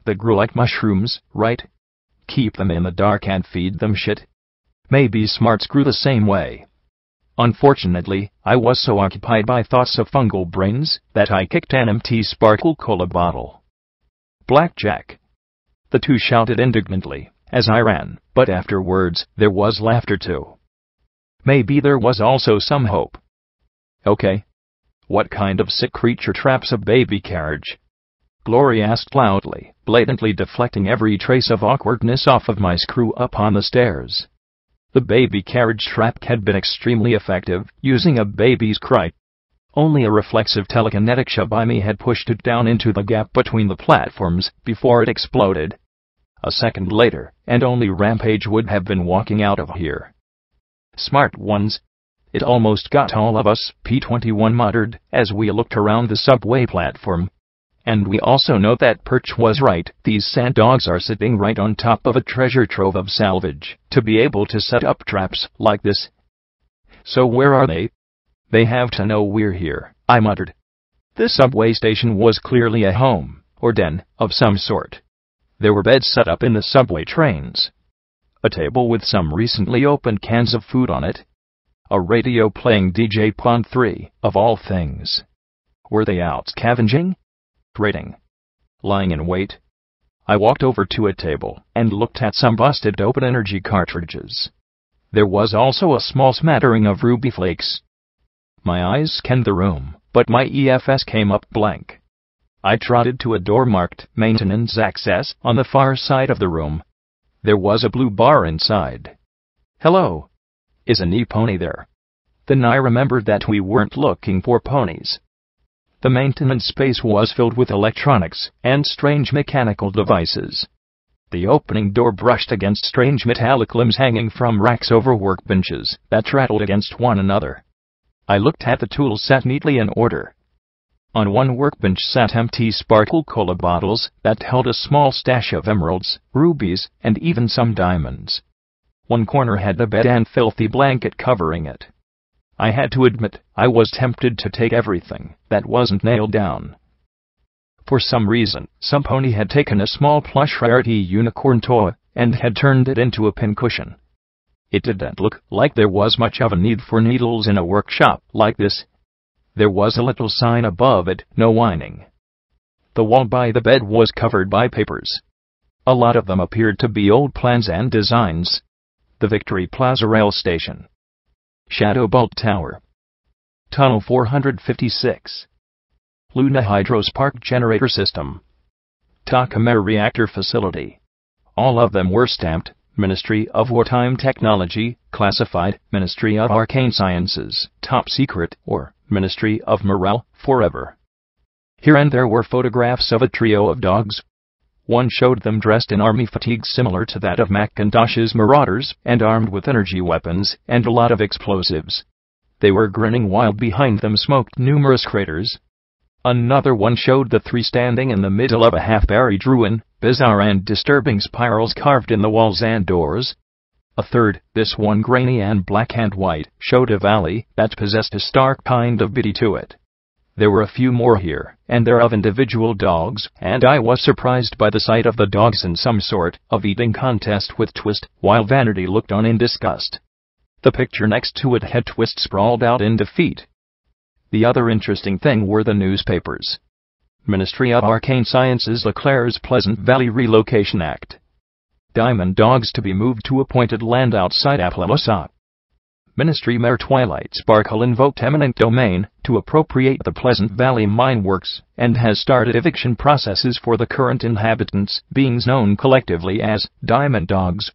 They grew like mushrooms, right? Keep them in the dark and feed them shit. Maybe smarts grew the same way. Unfortunately, I was so occupied by thoughts of fungal brains that I kicked an empty sparkle cola bottle. Blackjack! The two shouted indignantly as I ran, but afterwards there was laughter too. Maybe there was also some hope. Okay. What kind of sick creature traps a baby carriage? Glory asked loudly, blatantly deflecting every trace of awkwardness off of my screw up on the stairs. The baby carriage trap had been extremely effective, using a baby's cry. Only a reflexive telekinetic shove by me had pushed it down into the gap between the platforms before it exploded. A second later, and only Rampage would have been walking out of here. Smart ones. It almost got all of us, P-21 muttered, as we looked around the subway platform. And we also know that Perch was right, these sand dogs are sitting right on top of a treasure trove of salvage, to be able to set up traps like this. So where are they? They have to know we're here, I muttered. This subway station was clearly a home, or den, of some sort. There were beds set up in the subway trains. A table with some recently opened cans of food on it. A radio playing DJ Pond 3, of all things. Were they out scavenging? Raiding? Lying in wait? I walked over to a table and looked at some busted open energy cartridges. There was also a small smattering of ruby flakes. My eyes scanned the room, but my EFS came up blank. I trotted to a door marked Maintenance Access on the far side of the room. There was a blue bar inside. Hello. Is a knee pony there? Then I remembered that we weren't looking for ponies. The maintenance space was filled with electronics and strange mechanical devices. The opening door brushed against strange metallic limbs hanging from racks over workbenches that rattled against one another. I looked at the tools set neatly in order. On one workbench sat empty sparkle cola bottles that held a small stash of emeralds, rubies, and even some diamonds. One corner had a bed and filthy blanket covering it. I had to admit, I was tempted to take everything that wasn't nailed down. For some reason, some pony had taken a small plush rarity unicorn toy and had turned it into a pincushion. It didn't look like there was much of a need for needles in a workshop like this. There was a little sign above it, "No whining." The wall by the bed was covered by papers. A lot of them appeared to be old plans and designs. The Victory Plaza Rail Station, Shadow Bolt Tower, Tunnel 456, Luna Hydro Spark Generator System, Takamare Reactor Facility. All of them were stamped, Ministry of Wartime Technology, Classified, Ministry of Arcane Sciences, Top Secret, or Ministry of Morale, Forever. Here and there were photographs of a trio of dogs. One showed them dressed in army fatigues similar to that of Macintosh's Marauders, and armed with energy weapons and a lot of explosives. They were grinning while behind them smoked numerous craters. Another one showed the three standing in the middle of a half-buried ruin, bizarre and disturbing spirals carved in the walls and doors. A third, this one grainy and black and white, showed a valley that possessed a stark kind of beauty to it. There were a few more here, and there of individual dogs, and I was surprised by the sight of the dogs in some sort of eating contest with Twist, while Vanity looked on in disgust. The picture next to it had Twist sprawled out in defeat. The other interesting thing were the newspapers. Ministry of Arcane Sciences declares Pleasant Valley Relocation Act. Diamond dogs to be moved to appointed land outside Appalachia. Ministry Mare Twilight Sparkle invoked eminent domain to appropriate the Pleasant Valley Mine Works and has started eviction processes for the current inhabitants, being known collectively as Diamond Dogs.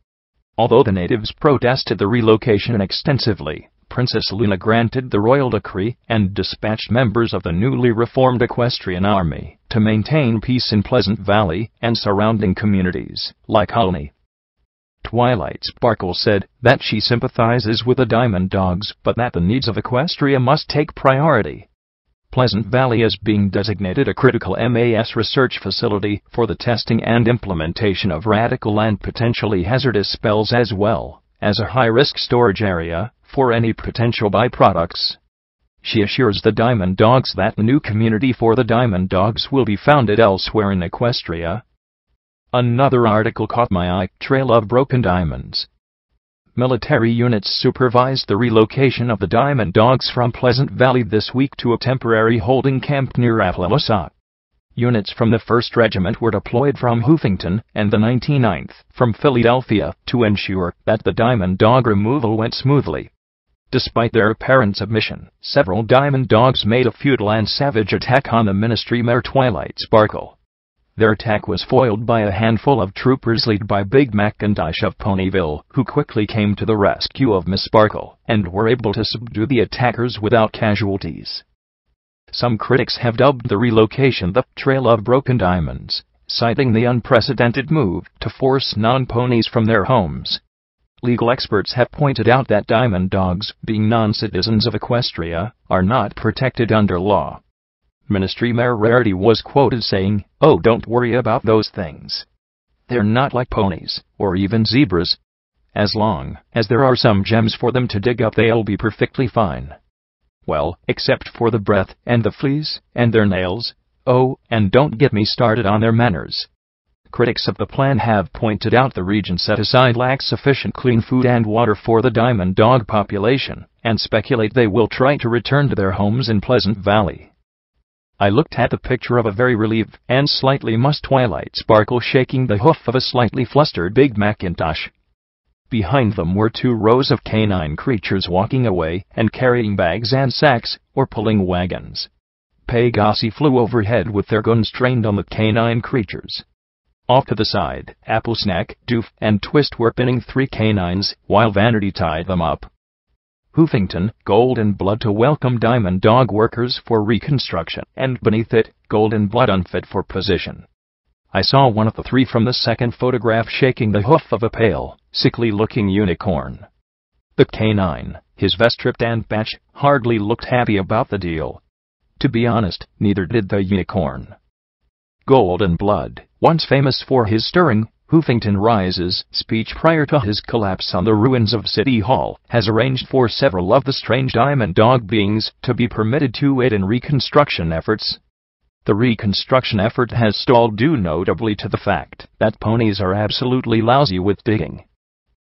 Although the natives protested the relocation extensively, Princess Luna granted the royal decree and dispatched members of the newly reformed Equestrian army to maintain peace in Pleasant Valley and surrounding communities, like Colony. Twilight Sparkle said that she sympathizes with the Diamond Dogs, but that the needs of Equestria must take priority. Pleasant Valley is being designated a critical MAS research facility for the testing and implementation of radical and potentially hazardous spells, as well as a high-risk storage area for any potential byproducts. She assures the Diamond Dogs that the new community for the Diamond Dogs will be founded elsewhere in Equestria. Another article caught my eye, Trail of Broken Diamonds. Military units supervised the relocation of the Diamond Dogs from Pleasant Valley this week to a temporary holding camp near Appalachia. Units from the 1st Regiment were deployed from Hoofington and the 99th from Philadelphia to ensure that the Diamond Dog removal went smoothly. Despite their apparent submission, several Diamond Dogs made a futile and savage attack on the Ministry Mare Twilight Sparkle. Their attack was foiled by a handful of troopers led by Big Macintosh of Ponyville, who quickly came to the rescue of Miss Sparkle and were able to subdue the attackers without casualties. Some critics have dubbed the relocation the Trail of Broken Diamonds, citing the unprecedented move to force non-ponies from their homes. Legal experts have pointed out that Diamond Dogs, being non-citizens of Equestria, are not protected under law. Ministry Mare Rarity was quoted saying, "Oh, don't worry about those things. They're not like ponies, or even zebras. As long as there are some gems for them to dig up, they'll be perfectly fine. Well, except for the breath, and the fleas, and their nails. Oh, and don't get me started on their manners." Critics of the plan have pointed out the region set aside lacks sufficient clean food and water for the Diamond Dog population, and speculate they will try to return to their homes in Pleasant Valley. I looked at the picture of a very relieved and slightly mussed Twilight Sparkle shaking the hoof of a slightly flustered Big Macintosh. Behind them were 2 rows of canine creatures walking away and carrying bags and sacks, or pulling wagons. Pegasi flew overhead with their guns trained on the canine creatures. Off to the side, Applesnack, Doof, and Twist were pinning 3 canines, while Vanity tied them up. Hoofington, Golden Blood to welcome Diamond Dog workers for reconstruction, and beneath it, Golden Blood unfit for position. I saw one of the 3 from the second photograph shaking the hoof of a pale, sickly-looking unicorn. The canine, his vest stripped and patched, hardly looked happy about the deal. To be honest, neither did the unicorn. Golden Blood, once famous for his stirring, Hoofington Rises speech prior to his collapse on the ruins of City Hall, has arranged for several of the strange diamond dog beings to be permitted to aid in reconstruction efforts. The reconstruction effort has stalled due notably to the fact that ponies are absolutely lousy with digging.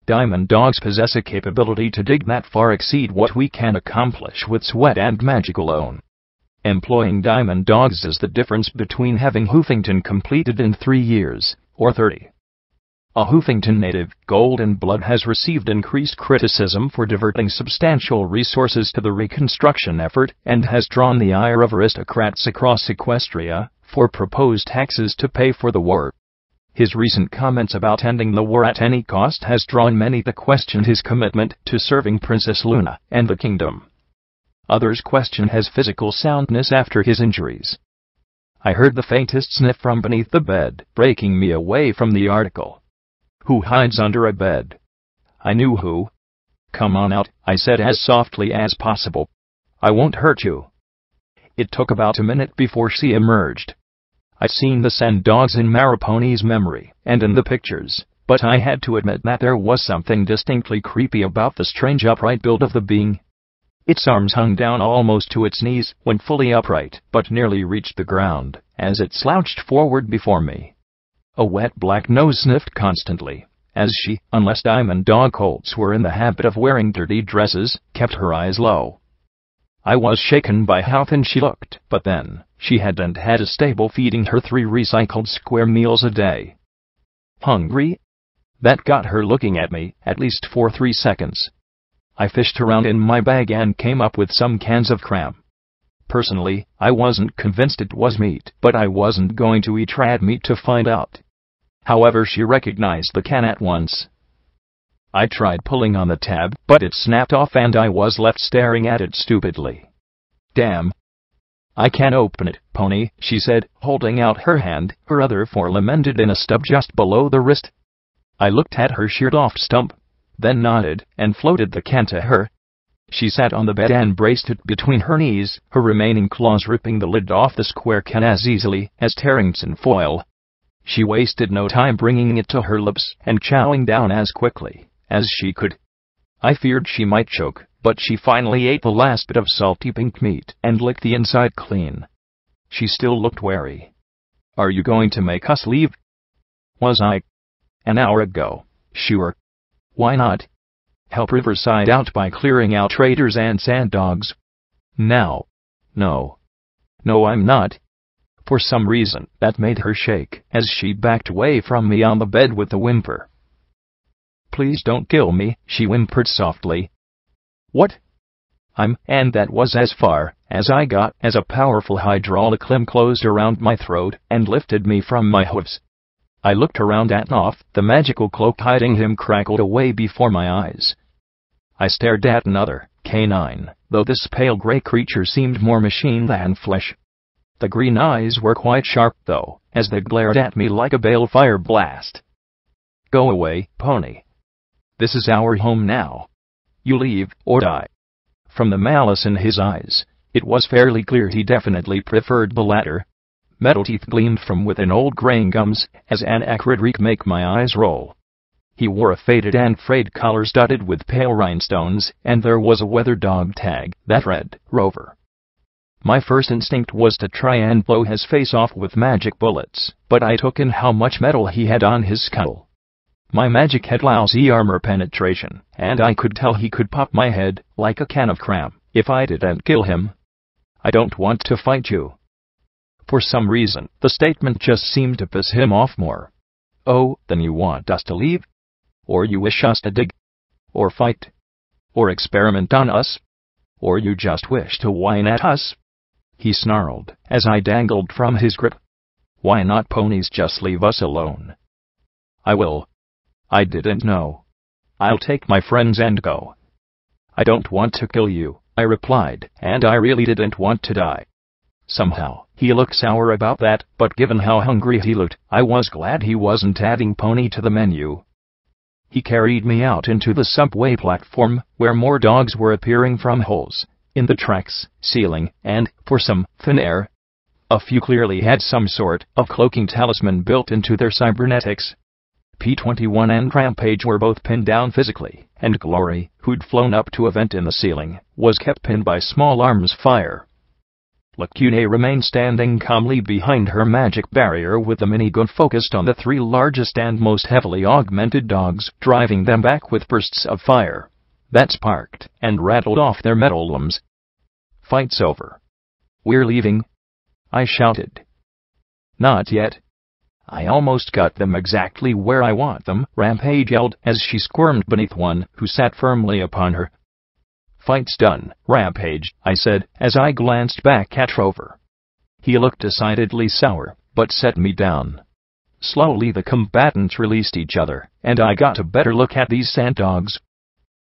Diamond dogs possess a capability to dig that far exceed what we can accomplish with sweat and magic alone. Employing diamond dogs is the difference between having Hoofington completed in 3 years, or 30. A Hoofington native, Golden Blood, has received increased criticism for diverting substantial resources to the reconstruction effort, and has drawn the ire of aristocrats across Equestria for proposed taxes to pay for the war. His recent comments about ending the war at any cost has drawn many to question his commitment to serving Princess Luna and the kingdom. Others question his physical soundness after his injuries. I heard the faintest sniff from beneath the bed, breaking me away from the article. Who hides under a bed? I knew who. Come on out, I said as softly as possible. I won't hurt you. It took about a minute before she emerged. I'd seen the sand dogs in Mariponi's memory, and in the pictures, but I had to admit that there was something distinctly creepy about the strange upright build of the being. Its arms hung down almost to its knees when fully upright, but nearly reached the ground as it slouched forward before me. A wet black nose sniffed constantly, as she, unless diamond dog colts were in the habit of wearing dirty dresses, kept her eyes low. I was shaken by how thin she looked, but then, she hadn't had a stable feeding her 3 recycled square meals a day. Hungry? That got her looking at me, at least for 3 seconds. I fished around in my bag and came up with some cans of cram. Personally, I wasn't convinced it was meat, but I wasn't going to eat rat meat to find out. However, she recognized the can at once. I tried pulling on the tab, but it snapped off and I was left staring at it stupidly. Damn. I can't open it, Pony, she said, holding out her hand, her other forelimb ended in a stub just below the wrist. I looked at her sheared-off stump, then nodded and floated the can to her. She sat on the bed and braced it between her knees, her remaining claws ripping the lid off the square can as easily as tearing tin foil. She wasted no time bringing it to her lips and chowing down as quickly as she could. I feared she might choke, but she finally ate the last bit of salty pink meat and licked the inside clean. She still looked wary. Are you going to make us leave? Was I? An hour ago. Sure. Why not? Help Riverside out by clearing out traitors and sand dogs. Now. No. No, I'm not. For some reason, that made her shake as she backed away from me on the bed with a whimper. Please don't kill me, she whimpered softly. What? And that was as far as I got as a powerful hydraulic limb closed around my throat and lifted me from my hooves. I looked around at Noth, the magical cloak hiding him crackled away before my eyes. I stared at another, canine, though this pale gray creature seemed more machine than flesh. The green eyes were quite sharp, though, as they glared at me like a balefire blast. Go away, Pony. This is our home now. You leave, or die. From the malice in his eyes, it was fairly clear he definitely preferred the latter. Metal teeth gleamed from within old graying gums, as an acrid reek made my eyes roll. He wore a faded and frayed collar studded with pale rhinestones, and there was a weather dog tag that read, Rover. My first instinct was to try and blow his face off with magic bullets, but I took in how much metal he had on his skull. My magic had lousy armor penetration, and I could tell he could pop my head like a can of cram if I didn't kill him. I don't want to fight you. For some reason, the statement just seemed to piss him off more. Oh, then you want us to leave? Or you wish us to dig? Or fight? Or experiment on us? Or you just wish to whine at us? He snarled as I dangled from his grip. Why not, ponies, just leave us alone? I will. I didn't know. I'll take my friends and go. I don't want to kill you, I replied, and I really didn't want to die. Somehow, he looked sour about that, but given how hungry he looked, I was glad he wasn't adding Pony to the menu. He carried me out into the subway platform, where more dogs were appearing from holes, in the tracks, ceiling, and, for some, thin air. A few clearly had some sort of cloaking talisman built into their cybernetics. P-21 and Rampage were both pinned down physically, and Glory, who'd flown up to a vent in the ceiling, was kept pinned by small arms fire. Lacune remained standing calmly behind her magic barrier with the minigun focused on the three largest and most heavily augmented dogs, driving them back with bursts of fire that sparked and rattled off their metal limbs. "Fight's over. We're leaving," I shouted. "Not yet. I almost got them exactly where I want them," Rampage yelled as she squirmed beneath one who sat firmly upon her. "Fight's done, Rampage," I said as I glanced back at Trover. He looked decidedly sour, but set me down. Slowly the combatants released each other, and I got a better look at these sand dogs.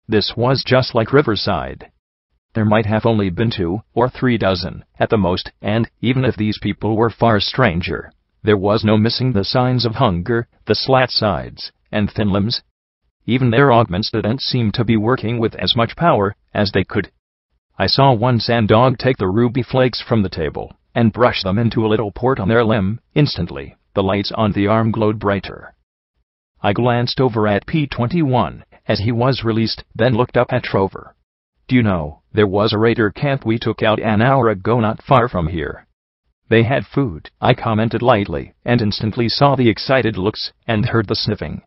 This was just like Riverside. There might have only been 2 or 3 dozen, at the most, and, even if these people were far stranger, there was no missing the signs of hunger, the slat sides, and thin limbs. Even their augments didn't seem to be working with as much power as they could. I saw one sand dog take the ruby flakes from the table and brush them into a little port on their limb. Instantly, the lights on the arm glowed brighter. I glanced over at P-21 as he was released, then looked up at Trover. "Do you know, there was a raider camp we took out an hour ago not far from here. They had food," I commented lightly, and instantly saw the excited looks and heard the sniffing.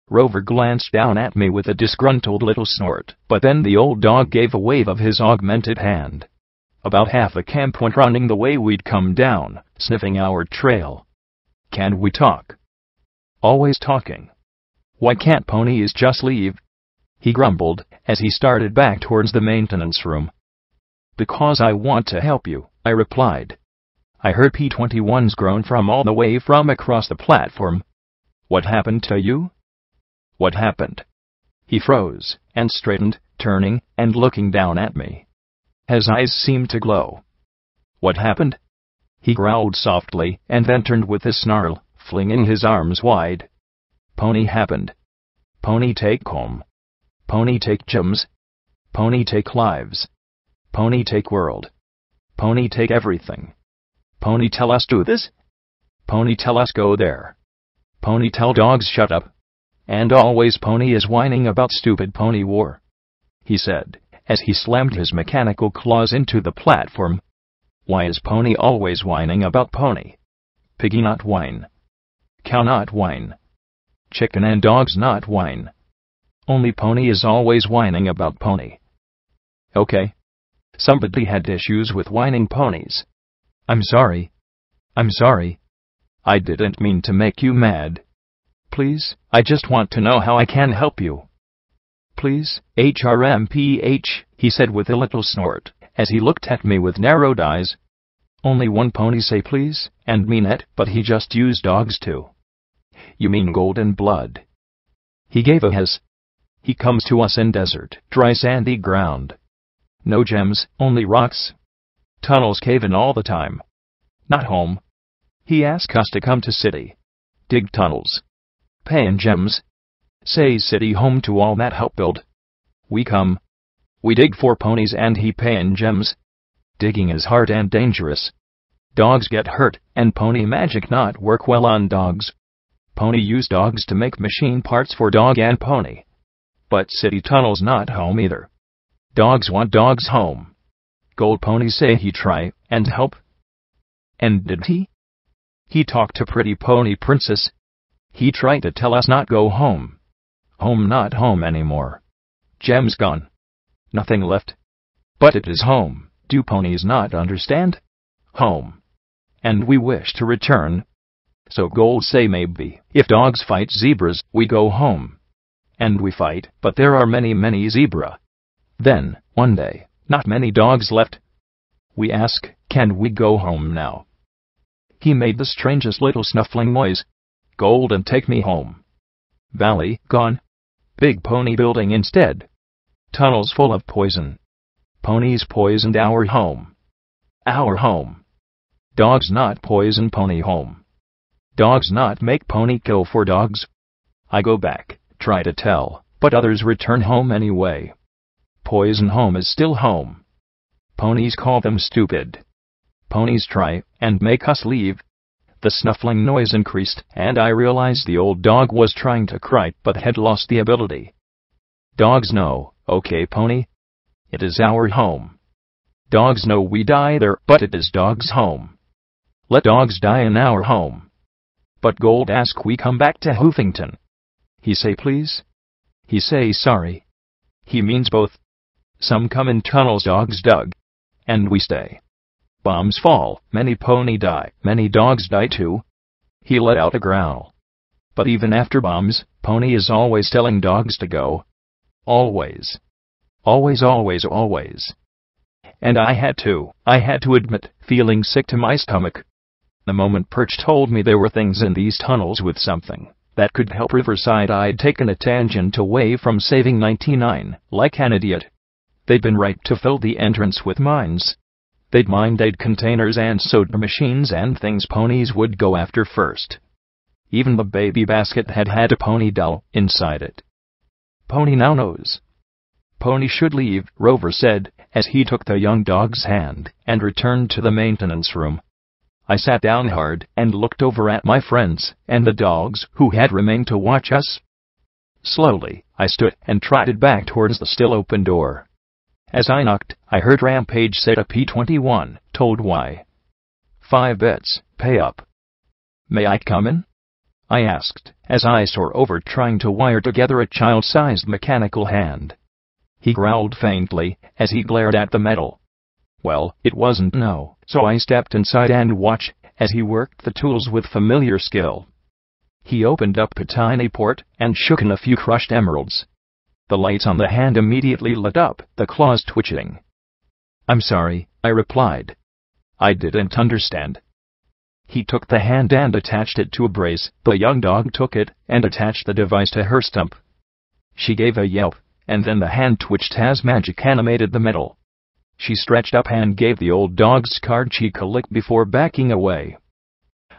Rover glanced down at me with a disgruntled little snort, but then the old dog gave a wave of his augmented hand. About half the camp went running the way we'd come down, sniffing our trail. "Can we talk?" "Always talking. Why can't ponies just leave?" he grumbled as he started back towards the maintenance room. "Because I want to help you," I replied. I heard P-21's groan from all the way from across the platform. "What happened to you?" "What happened?" He froze and straightened, turning and looking down at me. His eyes seemed to glow. "What happened?" He growled softly and then turned with a snarl, flinging his arms wide. "Pony happened. Pony take home. Pony take gems. Pony take lives. Pony take world. Pony take everything. Pony tell us do this. Pony tell us go there. Pony tell dogs shut up. And always Pony is whining about stupid pony war," he said, as he slammed his mechanical claws into the platform. "Why is Pony always whining about pony? Piggy not whine. Cow not whine. Chicken and dogs not whine. Only Pony is always whining about pony." Okay. Somebody had issues with whining ponies. I'm sorry. I'm sorry. I didn't mean to make you mad. Please, I just want to know how I can help you. Please, HRMPH, he said with a little snort, as he looked at me with narrowed eyes. Only one pony say please, and mean it, but he just used dogs too. You mean golden blood? He gave a hiss. He comes to us in desert, dry sandy ground. No gems, only rocks. Tunnels cave in all the time. Not home. He ask us to come to city. Dig tunnels. Pay in gems. Say city home to all that help build. We come. We dig for ponies and he pay in gems. Digging is hard and dangerous. Dogs get hurt, and pony magic not work well on dogs. Pony use dogs to make machine parts for dog and pony. But city tunnels not home either. Dogs want dogs home. Gold pony say he try and help. And did he? He talked to pretty pony princess. He tried to tell us not go home. Home not home anymore. Gems gone. Nothing left. But it is home. Do ponies not understand? Home. And we wish to return. So gold say maybe, if dogs fight zebras, we go home. And we fight, but there are many zebra. Then, one day, not many dogs left. We ask, can we go home now? He made the strangest little snuffling noise. Gold and take me home. Valley, gone. Big pony building instead. Tunnels full of poison. Ponies poisoned our home. Our home. Dogs not poison pony home. Dogs not make pony kill for dogs. I go back, try to tell, but others return home anyway. Poison home is still home. Ponies call them stupid. Ponies try and make us leave. The snuffling noise increased, and I realized the old dog was trying to cry but had lost the ability. Dogs know, okay, Pony? It is our home. Dogs know we die there, but it is dogs' home. Let dogs die in our home. But Gold ask we come back to Hoofington. He say please. He say sorry. He means both. Some come in tunnels dogs dug. And we stay. Bombs fall, many pony die, many dogs die too. He let out a growl. But even after bombs, Pony is always telling dogs to go. Always. Always, always, always. And I had to admit, feeling sick to my stomach. The moment Perch told me there were things in these tunnels with something that could help Riverside, I'd taken a tangent away from saving 99, like an idiot. They'd been right to fill the entrance with mines. They'd mined aid containers and soda machines and things ponies would go after first. Even the baby basket had a pony doll inside it. Pony now knows. Pony should leave, Rover said, as he took the young dog's hand and returned to the maintenance room. I sat down hard and looked over at my friends and the dogs who had remained to watch us. Slowly, I stood and trotted back towards the still open door. As I knocked, I heard Rampage say to P21, told why. 5 bits, pay up. May I come in? I asked, as I soared over trying to wire together a child-sized mechanical hand. He growled faintly as he glared at the metal. Well, it wasn't no, so I stepped inside and watched as he worked the tools with familiar skill. He opened up a tiny port and shook in a few crushed emeralds. The lights on the hand immediately lit up, the claws twitching. I'm sorry, I replied. I didn't understand. He took the hand and attached it to a brace. The young dog took it and attached the device to her stump. She gave a yelp, and then the hand twitched as magic animated the metal. She stretched up and gave the old dog's scarred cheek a lick before backing away.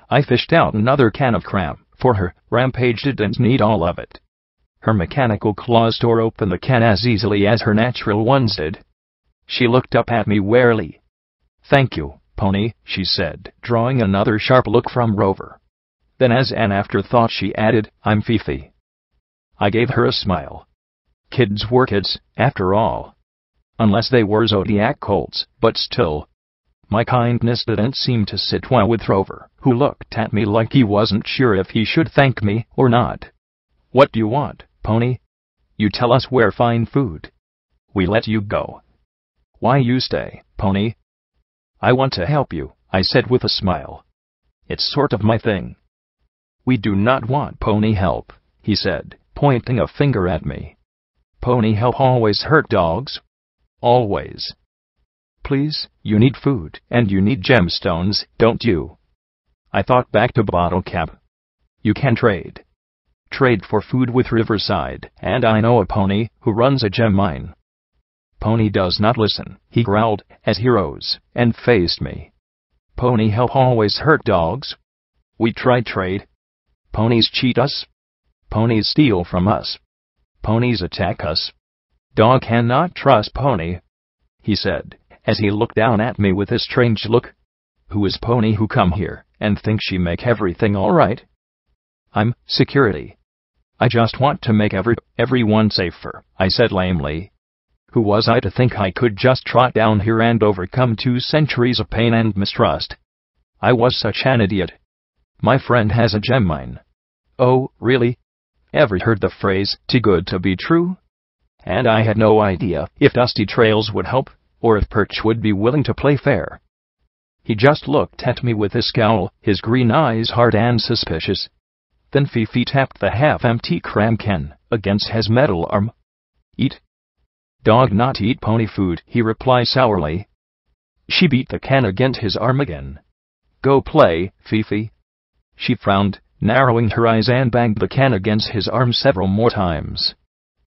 I fished out another can of cram for her. Rampage didn't need all of it. Her mechanical claws tore open the can as easily as her natural ones did. She looked up at me warily. Thank you, Pony, she said, drawing another sharp look from Rover. Then as an afterthought she added, I'm Fifi. I gave her a smile. Kids were kids, after all. Unless they were Zodiac colts, but still. My kindness didn't seem to sit well with Rover, who looked at me like he wasn't sure if he should thank me or not. What do you want, Pony? You tell us where find food. We let you go. Why you stay, Pony? I want to help you, I said with a smile. It's sort of my thing. We do not want Pony help, he said, pointing a finger at me. Pony help always hurt dogs. Always. Please, you need food, and you need gemstones, don't you? I thought back to Bottle Cap. You can trade. Trade for food with Riverside, and I know a pony who runs a gem mine. Pony does not listen, he growled, as he rose and faced me. Pony help always hurt dogs. We tried trade. Ponies cheat us. Ponies steal from us. Ponies attack us. Dog cannot trust Pony, he said, as he looked down at me with a strange look. Who is Pony who come here and think she make everything all right? I'm security. I just want to make everyone safer, I said lamely. Who was I to think I could just trot down here and overcome 2 centuries of pain and mistrust? I was such an idiot. My friend has a gem mine. Oh, really? Ever heard the phrase, too good to be true? And I had no idea if Dusty Trails would help, or if Perch would be willing to play fair. He just looked at me with a scowl, his green eyes hard and suspicious. Then Fifi tapped the half-empty cram can against his metal arm. Eat. Dog not eat pony food, he replied sourly. She beat the can against his arm again. Go play, Fifi. She frowned, narrowing her eyes and banged the can against his arm several more times.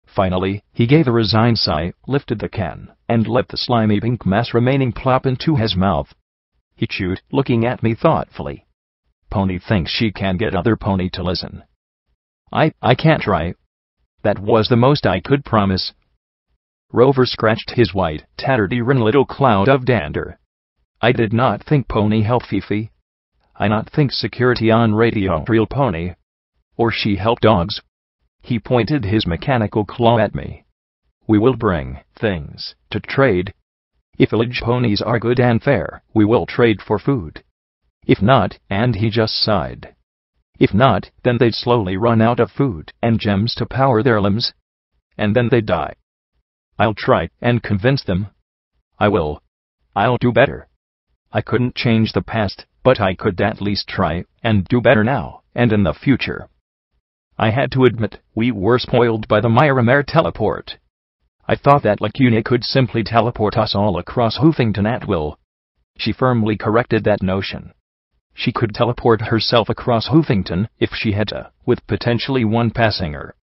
Finally, he gave a resigned sigh, lifted the can, and let the slimy pink mass remaining plop into his mouth. He chewed, looking at me thoughtfully. Pony thinks she can get other pony to listen. I can't try. That was the most I could promise. Rover scratched his white, tattered-eared little cloud of dander. I did not think pony help Fifi. I not think security on radio real pony. Or she help dogs. He pointed his mechanical claw at me. We will bring things to trade. If village ponies are good and fair, we will trade for food. If not, and he just sighed. If not, then they'd slowly run out of food and gems to power their limbs. And then they'd die. I'll try and convince them. I will. I'll do better. I couldn't change the past, but I could at least try and do better now and in the future. I had to admit, we were spoiled by the Mare teleport. I thought that Lacuna could simply teleport us all across Hoofington at will. She firmly corrected that notion. She could teleport herself across Hoofington if she had to, with potentially one passing her.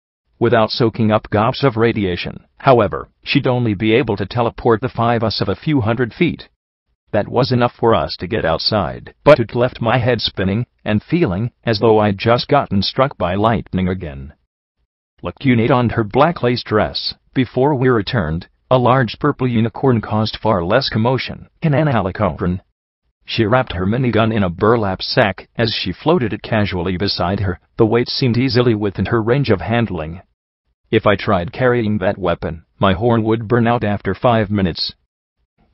Without soaking up gobs of radiation, however, she'd only be able to teleport the 5 of us of a few hundred feet. That was enough for us to get outside, but it left my head spinning and feeling as though I'd just gotten struck by lightning again. Lacuna donned her black lace dress. Before we returned, a large purple unicorn caused far less commotion in an alicorn. She wrapped her minigun in a burlap sack as she floated it casually beside her. The weight seemed easily within her range of handling. If I tried carrying that weapon, my horn would burn out after 5 minutes.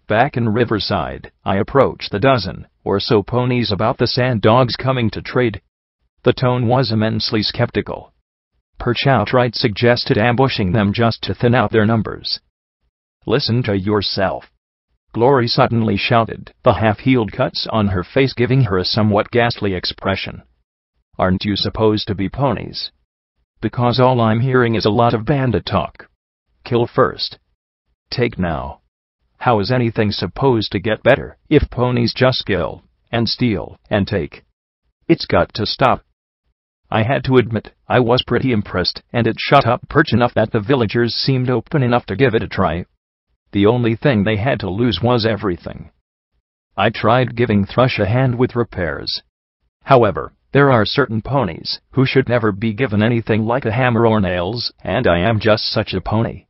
Back in Riverside, I approached the dozen or so ponies about the sand dogs coming to trade. The tone was immensely skeptical. Perch outright suggested ambushing them just to thin out their numbers. Listen to yourself. Glory suddenly shouted, the half-healed cuts on her face giving her a somewhat ghastly expression. Aren't you supposed to be ponies? Because all I'm hearing is a lot of bandit talk. Kill first. Take now. How is anything supposed to get better if ponies just kill and steal and take? It's got to stop. I had to admit, I was pretty impressed, and it shut up Perch enough that the villagers seemed open enough to give it a try. The only thing they had to lose was everything. I tried giving Thrush a hand with repairs. However, there are certain ponies who should never be given anything like a hammer or nails, and I am just such a pony.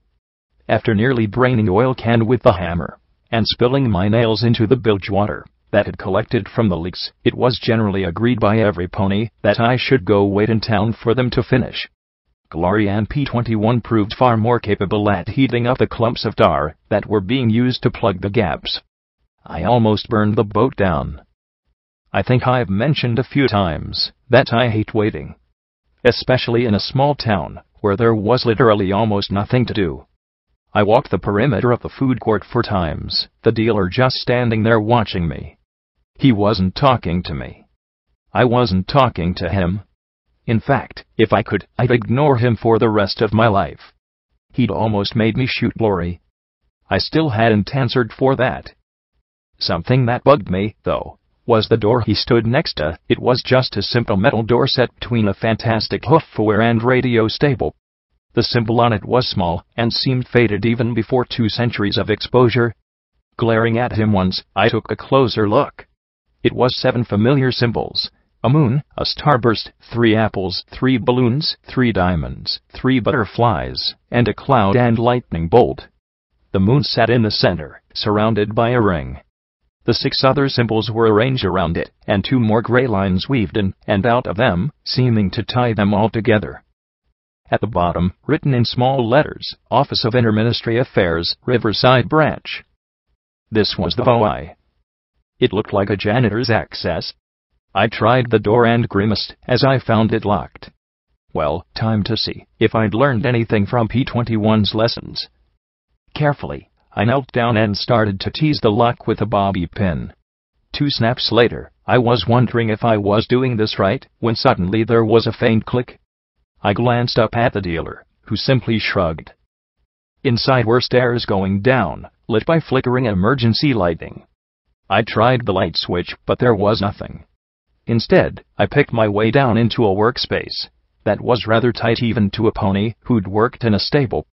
After nearly braining oil can with the hammer, and spilling my nails into the bilge water that had collected from the leaks, it was generally agreed by every pony that I should go wait in town for them to finish. Glory and P-21 proved far more capable at heating up the clumps of tar that were being used to plug the gaps. I almost burned the boat down. I think I've mentioned a few times that I hate waiting. Especially in a small town, where there was literally almost nothing to do. I walked the perimeter of the food court 4 times, the dealer just standing there watching me. He wasn't talking to me. I wasn't talking to him. In fact, if I could, I'd ignore him for the rest of my life. He'd almost made me shoot Glory. I still hadn't answered for that. Something that bugged me, though, was the door he stood next to. It was just a simple metal door set between a fantastic hoofwear and radio stable. The symbol on it was small and seemed faded even before 2 centuries of exposure. Glaring at him once, I took a closer look. It was 7 familiar symbols: a moon, a starburst, 3 apples, 3 balloons, 3 diamonds, 3 butterflies, and a cloud and lightning bolt. The moon sat in the center, surrounded by a ring. The 6 other symbols were arranged around it, and 2 more gray lines weaved in and out of them, seeming to tie them all together. At the bottom, written in small letters, Office of Interministry Affairs, Riverside Branch. This was the VOI. It looked like a janitor's access. I tried the door and grimaced as I found it locked. Well, time to see if I'd learned anything from P-21's lessons. Carefully, I knelt down and started to tease the lock with a bobby pin. 2 snaps later, I was wondering if I was doing this right, when suddenly there was a faint click. I glanced up at the dealer, who simply shrugged. Inside were stairs going down, lit by flickering emergency lighting. I tried the light switch, but there was nothing. Instead, I picked my way down into a workspace that was rather tight even to a pony who'd worked in a stable.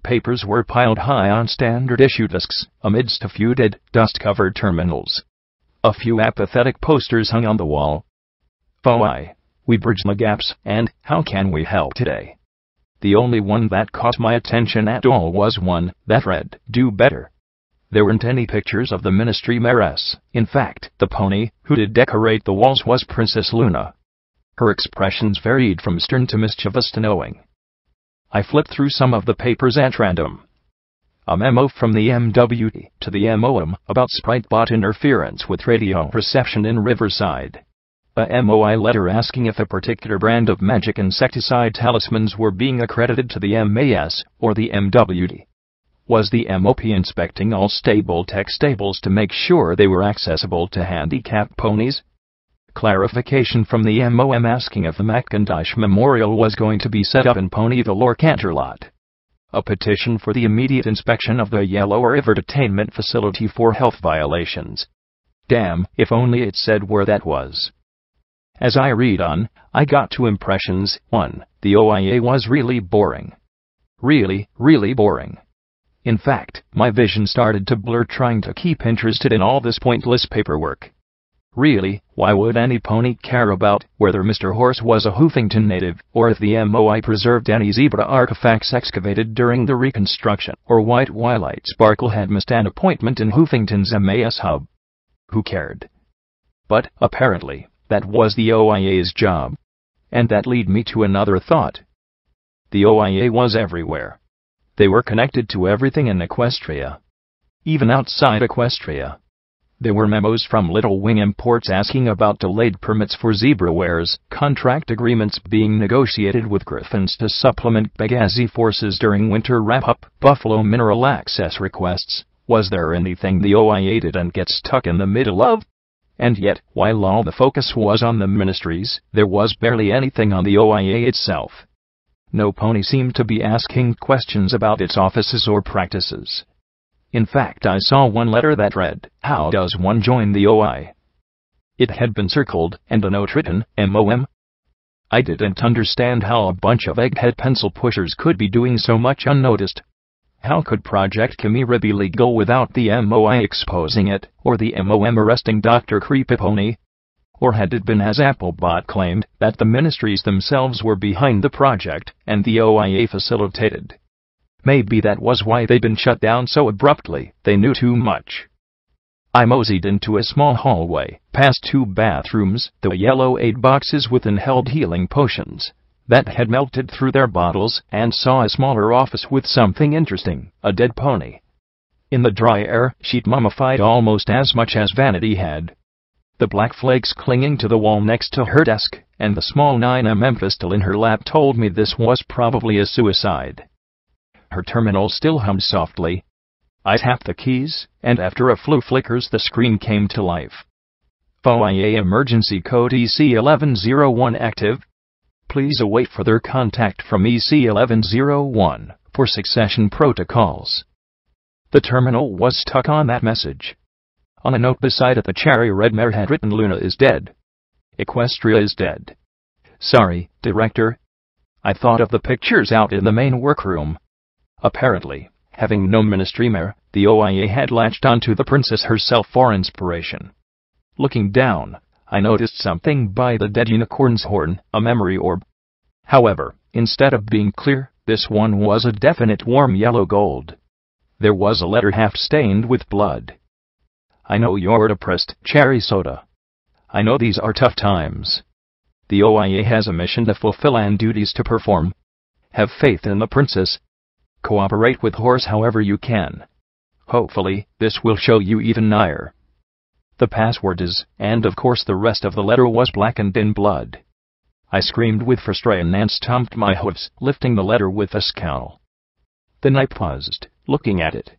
Papers were piled high on standard issue desks, amidst a few dead, dust-covered terminals. A few apathetic posters hung on the wall. "VOI, we bridge the gaps, and how can we help today?" The only one that caught my attention at all was one that read, "Do better." There weren't any pictures of the Ministry Mayoress. In fact, the pony who did decorate the walls was Princess Luna. Her expressions varied from stern to mischievous to knowing. I flipped through some of the papers at random. A memo from the MWD to the MOM about Spritebot interference with radio reception in Riverside. A MOI letter asking if a particular brand of magic insecticide talismans were being accredited to the MAS or the MWD. Was the MOP inspecting all stable tech stables to make sure they were accessible to handicapped ponies? Clarification from the MOM asking if the Macintosh Memorial was going to be set up in Ponyville or Canterlot. A petition for the immediate inspection of the Yellow River Detainment Facility for health violations. Damn, if only it said where that was. As I read on, I got two impressions. 1. The OIA was really boring. Really boring. In fact, my vision started to blur trying to keep interested in all this pointless paperwork. Really, why would any pony care about whether Mr. Horse was a Hoofington native, or if the MOI preserved any zebra artifacts excavated during the reconstruction, or why Twilight Sparkle had missed an appointment in Hoofington's MAS hub? Who cared? But, apparently, that was the OIA's job. And that led me to another thought. The OIA was everywhere. They were connected to everything in Equestria. Even outside Equestria. There were memos from Little Wing Imports asking about delayed permits for zebra wares, contract agreements being negotiated with Griffins to supplement Benghazi forces during winter wrap-up, Buffalo mineral access requests. Was there anything the OIA didn't get stuck in the middle of? And yet, while all the focus was on the ministries, there was barely anything on the OIA itself. No pony seemed to be asking questions about its offices or practices. In fact, I saw one letter that read, "How does one join the OI?" It had been circled, and a note written, MOM. I didn't understand how a bunch of egghead pencil pushers could be doing so much unnoticed. How could Project Chimera be legal without the MOI exposing it, or the MOM arresting Dr. Creepypony? Or had it been as Applebot claimed, that the ministries themselves were behind the project, and the OIA facilitated? Maybe that was why they'd been shut down so abruptly. They knew too much. I moseyed into a small hallway, past two bathrooms, the yellow aid boxes with inhaled healing potions that had melted through their bottles, and saw a smaller office with something interesting, a dead pony. In the dry air, she'd mummified almost as much as Vanity had. The black flakes clinging to the wall next to her desk, and the small 9mm pistol in her lap told me this was probably a suicide. Her terminal still hummed softly. I tapped the keys, and after a few flickers the screen came to life. OIA emergency code EC1101 active. Please await further contact from EC1101 for succession protocols. The terminal was stuck on that message. On a note beside it, the cherry red mare had written, "Luna is dead. Equestria is dead. Sorry, Director. I thought of the pictures out in the main workroom." Apparently, having no ministry mare, the OIA had latched onto the princess herself for inspiration. Looking down, I noticed something by the dead unicorn's horn, a memory orb. However, instead of being clear, this one was a definite warm yellow gold. There was a letter half stained with blood. I know you're depressed, Cherry Soda. I know these are tough times. The OIA has a mission to fulfill and duties to perform. Have faith in the princess. Cooperate with Horse however you can. Hopefully, this will show you even nigher. The password is, and of course the rest of the letter was blackened in blood. I screamed with frustration and stomped my hoofs, lifting the letter with a scowl. Then I paused, looking at it.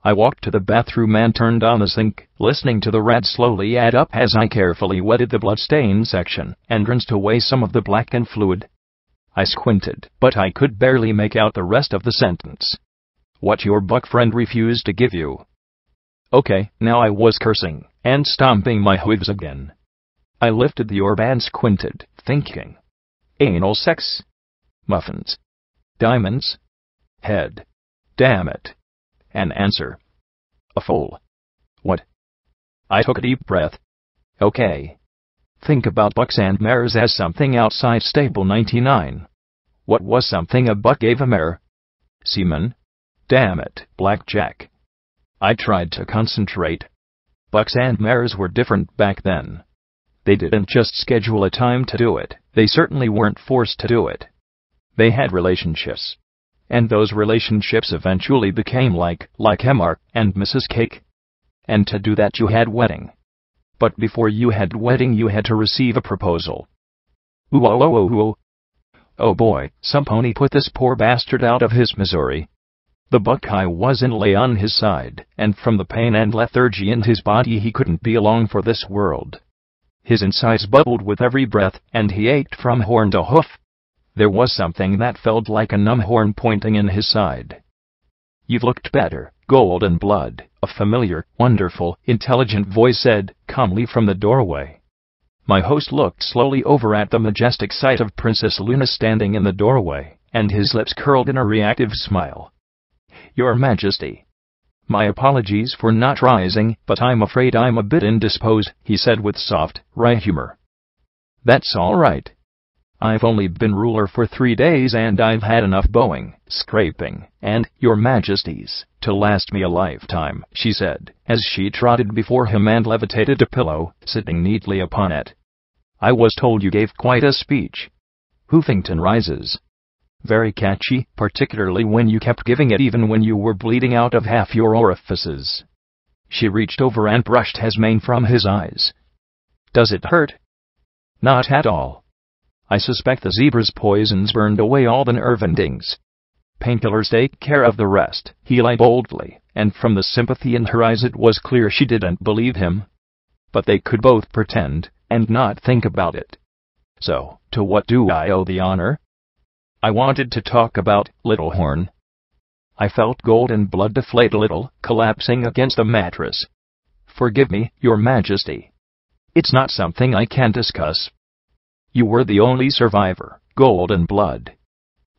I walked to the bathroom and turned on the sink, listening to the rad slowly add up as I carefully wetted the bloodstain section and rinsed away some of the blackened fluid. I squinted, but I could barely make out the rest of the sentence. What your buck friend refused to give you. Okay, now I was cursing and stomping my hooves again. I lifted the orb and squinted, thinking. Anal sex? Muffins? Diamonds? Head? Damn it. An answer. A fool. What? I took a deep breath. Okay. Think about bucks and mares as something outside stable 99. What was something a buck gave a mare? Semen? Damn it, Blackjack. I tried to concentrate. Bucks and mares were different back then. They didn't just schedule a time to do it, they certainly weren't forced to do it. They had relationships. And those relationships eventually became like Mr. and Mrs. Cake. And to do that you had wedding. But before you had wedding you had to receive a proposal. Ooh oh oh oh oh. Oh boy, some pony put this poor bastard out of his misery. The Buckeye wasn't lay on his side, and from the pain and lethargy in his body he couldn't be along for this world. His insides bubbled with every breath, and he ached from horn to hoof. There was something that felt like a numb horn pointing in his side. You've looked better, Golden Blood, a familiar, wonderful, intelligent voice said, calmly from the doorway. My host looked slowly over at the majestic sight of Princess Luna standing in the doorway, and his lips curled in a reactive smile. Your Majesty. My apologies for not rising, but I'm afraid I'm a bit indisposed, he said with soft, wry humor. That's all right. I've only been ruler for 3 days and I've had enough bowing, scraping, and, Your Majesties, to last me a lifetime, she said, as she trotted before him and levitated a pillow, sitting neatly upon it. I was told you gave quite a speech. Hoofington rises. Very catchy, particularly when you kept giving it even when you were bleeding out of half your orifices. She reached over and brushed his mane from his eyes. Does it hurt? Not at all. I suspect the zebra's poisons burned away all the nerve endings. Painkillers take care of the rest, he lied boldly, and from the sympathy in her eyes it was clear she didn't believe him. But they could both pretend, and not think about it. So, to what do I owe the honor? I wanted to talk about Little Horn. I felt Golden Blood deflate a little, collapsing against the mattress. Forgive me, Your Majesty. It's not something I can discuss. You were the only survivor, Golden Blood.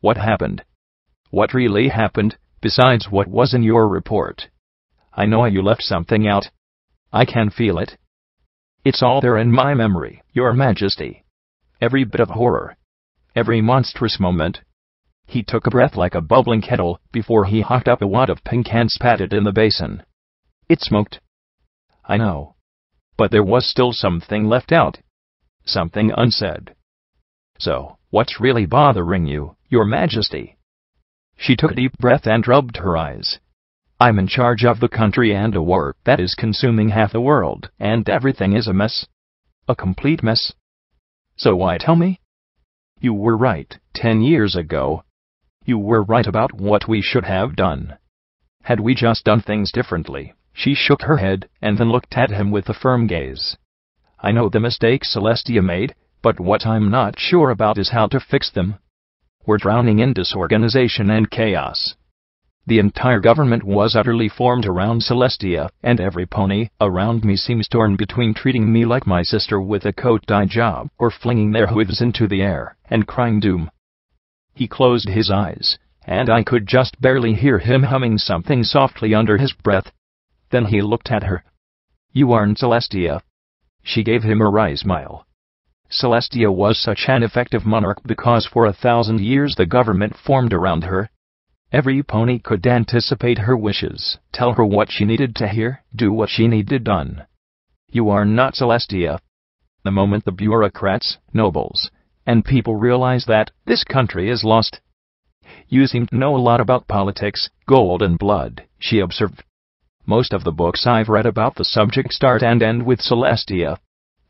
What happened? What really happened, besides what was in your report? I know you left something out. I can feel it. It's all there in my memory, Your Majesty. Every bit of horror. Every monstrous moment. He took a breath like a bubbling kettle before he hocked up a wad of pink and spat it in the basin. It smoked. I know. But there was still something left out. Something unsaid. So, what's really bothering you, Your Majesty? She took a deep breath and rubbed her eyes. I'm in charge of the country and a war that is consuming half the world, and everything is a mess. A complete mess. So why tell me? You were right, 10 years ago. You were right about what we should have done. Had we just done things differently? She shook her head, and then looked at him with a firm gaze. I know the mistakes Celestia made, but what I'm not sure about is how to fix them. We're drowning in disorganization and chaos. The entire government was utterly formed around Celestia, and every pony around me seems torn between treating me like my sister with a coat-dye job, or flinging their hooves into the air, and crying doom. He closed his eyes, and I could just barely hear him humming something softly under his breath. Then he looked at her. You aren't Celestia. She gave him a wry smile. Celestia was such an effective monarch because for 1,000 years the government formed around her. Every pony could anticipate her wishes, tell her what she needed to hear, do what she needed done. You are not Celestia. The moment the bureaucrats, nobles, and people realize that, this country is lost. You seem to know a lot about politics, Golden Blood, she observed. Most of the books I've read about the subject start and end with Celestia.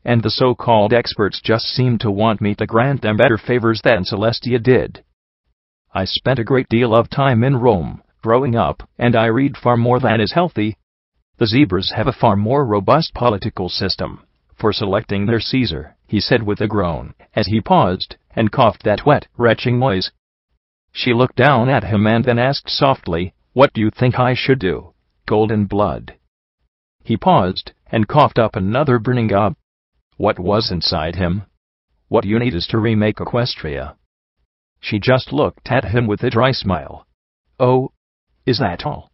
And the so-called experts just seem to want me to grant them better favors than Celestia did. I spent a great deal of time in Rome, growing up, and I read far more than is healthy. The zebras have a far more robust political system for selecting their Caesar, he said with a groan, as he paused, and coughed that wet, retching noise. She looked down at him and then asked softly, What do you think I should do, Golden Blood? He paused, and coughed up another burning gob. What was inside him? What you need is to remake Equestria. She just looked at him with a dry smile. Oh, is that all?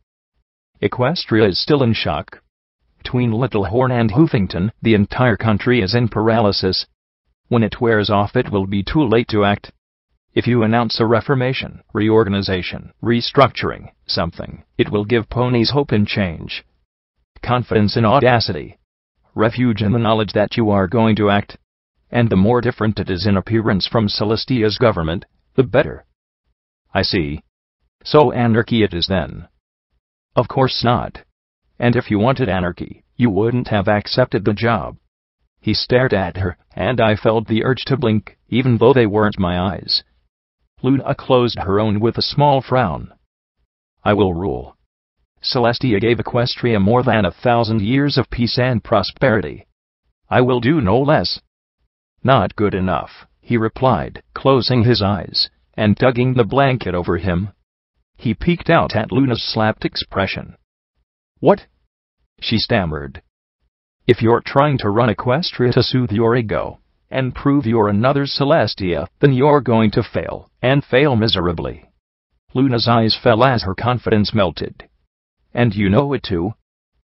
Equestria is still in shock. Between Little Horn and Hoofington, the entire country is in paralysis. When it wears off it will be too late to act. If you announce a reformation, reorganization, restructuring, something, it will give ponies hope in change, confidence in audacity, refuge in the knowledge that you are going to act. And the more different it is in appearance from Celestia's government, the better. I see. So anarchy it is then? Of course not. And if you wanted anarchy, you wouldn't have accepted the job. He stared at her, and I felt the urge to blink, even though they weren't my eyes. Luna closed her own with a small frown. I will rule. Celestia gave Equestria more than 1,000 years of peace and prosperity. I will do no less. Not good enough, he replied, closing his eyes, and tugging the blanket over him. He peeked out at Luna's slapped expression. What? She stammered. If you're trying to run Equestria to soothe your ego, and prove you're another Celestia, then you're going to fail, and fail miserably. Luna's eyes fell as her confidence melted. And you know it too.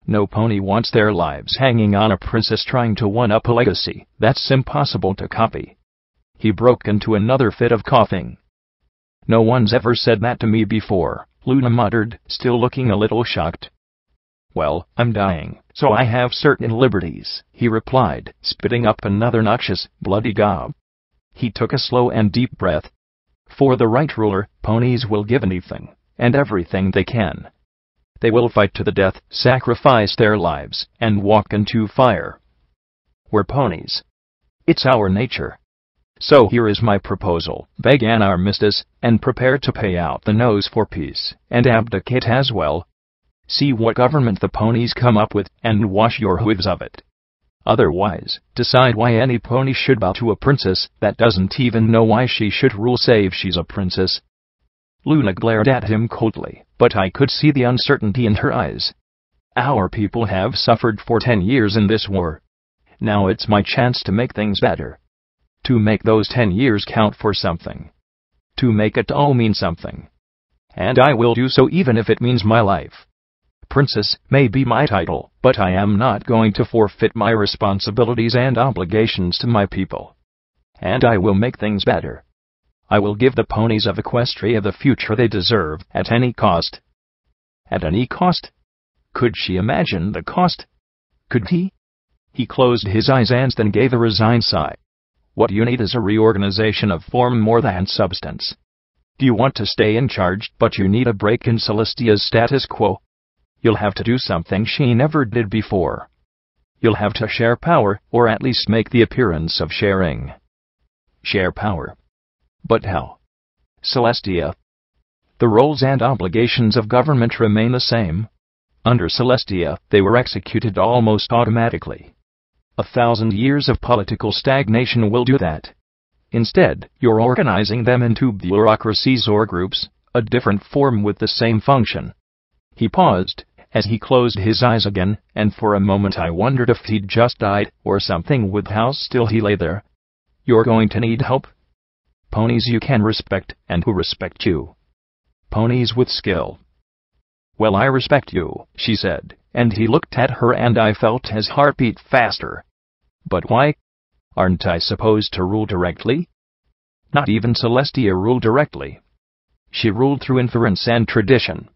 No pony wants their lives hanging on a princess trying to one-up a legacy that's impossible to copy. He broke into another fit of coughing. No one's ever said that to me before, Luna muttered, still looking a little shocked. Well, I'm dying, so I have certain liberties, he replied, spitting up another noxious, bloody gob. He took a slow and deep breath. For the right ruler, ponies will give anything, and everything they can. They will fight to the death, sacrifice their lives, and walk into fire. We're ponies. It's our nature. So here is my proposal. Beg an armistice, and prepare to pay out the nose for peace, and abdicate as well. See what government the ponies come up with, and wash your hooves of it. Otherwise, decide why any pony should bow to a princess that doesn't even know why she should rule save she's a princess. Luna glared at him coldly, but I could see the uncertainty in her eyes. Our people have suffered for 10 years in this war. Now it's my chance to make things better. To make those 10 years count for something. To make it all mean something. And I will do so even if it means my life. Princess may be my title, but I am not going to forfeit my responsibilities and obligations to my people. And I will make things better. I will give the ponies of Equestria the future they deserve, at any cost. At any cost? Could she imagine the cost? Could he? He closed his eyes and then gave a resigned sigh. What you need is a reorganization of form more than substance. Do you want to stay in charge, but you need a break in Celestia's status quo? You'll have to do something she never did before. You'll have to share power, or at least make the appearance of sharing. Share power. But how? Celestia. The roles and obligations of government remain the same. Under Celestia, they were executed almost automatically. 1,000 years of political stagnation will do that. Instead, you're organizing them into bureaucracies or groups, a different form with the same function. He paused, as he closed his eyes again, and for a moment I wondered if he'd just died, or something with how still he lay there. You're going to need help. Ponies you can respect, and who respect you. Ponies with skill. Well, I respect you, she said, and he looked at her and I felt his heart beat faster. But why? Aren't I supposed to rule directly? Not even Celestia ruled directly. She ruled through inference and tradition.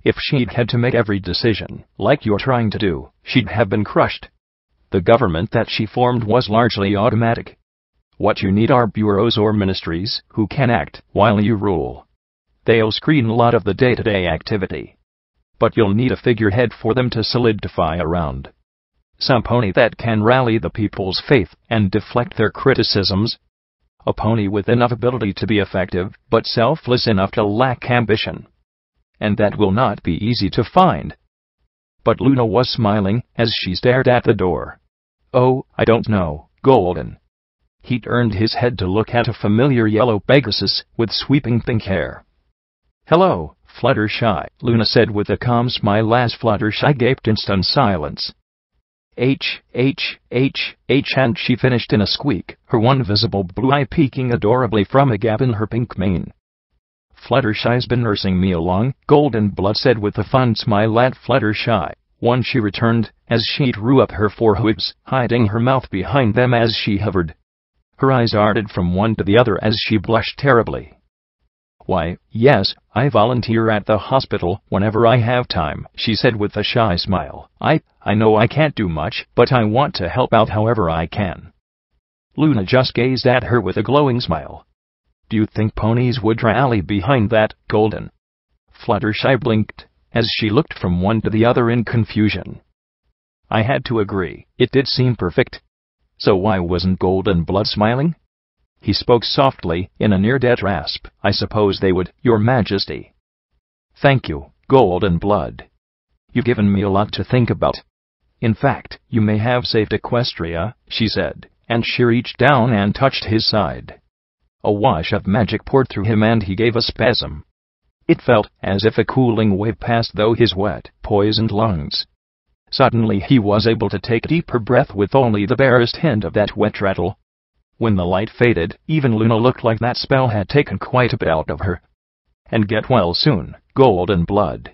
If she'd had to make every decision, like you're trying to do, she'd have been crushed. The government that she formed was largely automatic. What you need are bureaus or ministries who can act while you rule. They'll screen a lot of the day-to-day activity. But you'll need a figurehead for them to solidify around. Some pony that can rally the people's faith and deflect their criticisms. A pony with enough ability to be effective, but selfless enough to lack ambition. And that will not be easy to find. But Luna was smiling as she stared at the door. Oh, I don't know, Golden. He turned his head to look at a familiar yellow Pegasus with sweeping pink hair. Hello, Fluttershy, Luna said with a calm smile as Fluttershy gaped in stunned silence. H, and she finished in a squeak, her one visible blue eye peeking adorably from a gap in her pink mane. Fluttershy's been nursing me along, Golden Blood said with a fond smile at Fluttershy, one she returned, as she drew up her forehooves, hiding her mouth behind them as she hovered. Her eyes darted from one to the other as she blushed terribly. "Why, yes, I volunteer at the hospital whenever I have time," she said with a shy smile. I know I can't do much, but I want to help out however I can." Luna just gazed at her with a glowing smile. "Do you think ponies would rally behind that, Golden?" Fluttershy blinked as she looked from one to the other in confusion. I had to agree, it did seem perfect. So why wasn't Golden Blood smiling? He spoke softly, in a near-dead rasp. "I suppose they would, Your Majesty." "Thank you, Golden Blood. You've given me a lot to think about. In fact, you may have saved Equestria," she said, and she reached down and touched his side. A wash of magic poured through him and he gave a spasm. It felt as if a cooling wave passed through his wet, poisoned lungs. Suddenly he was able to take a deeper breath with only the barest hint of that wet rattle. When the light faded, even Luna looked like that spell had taken quite a bit out of her. "And get well soon, Golden Blood.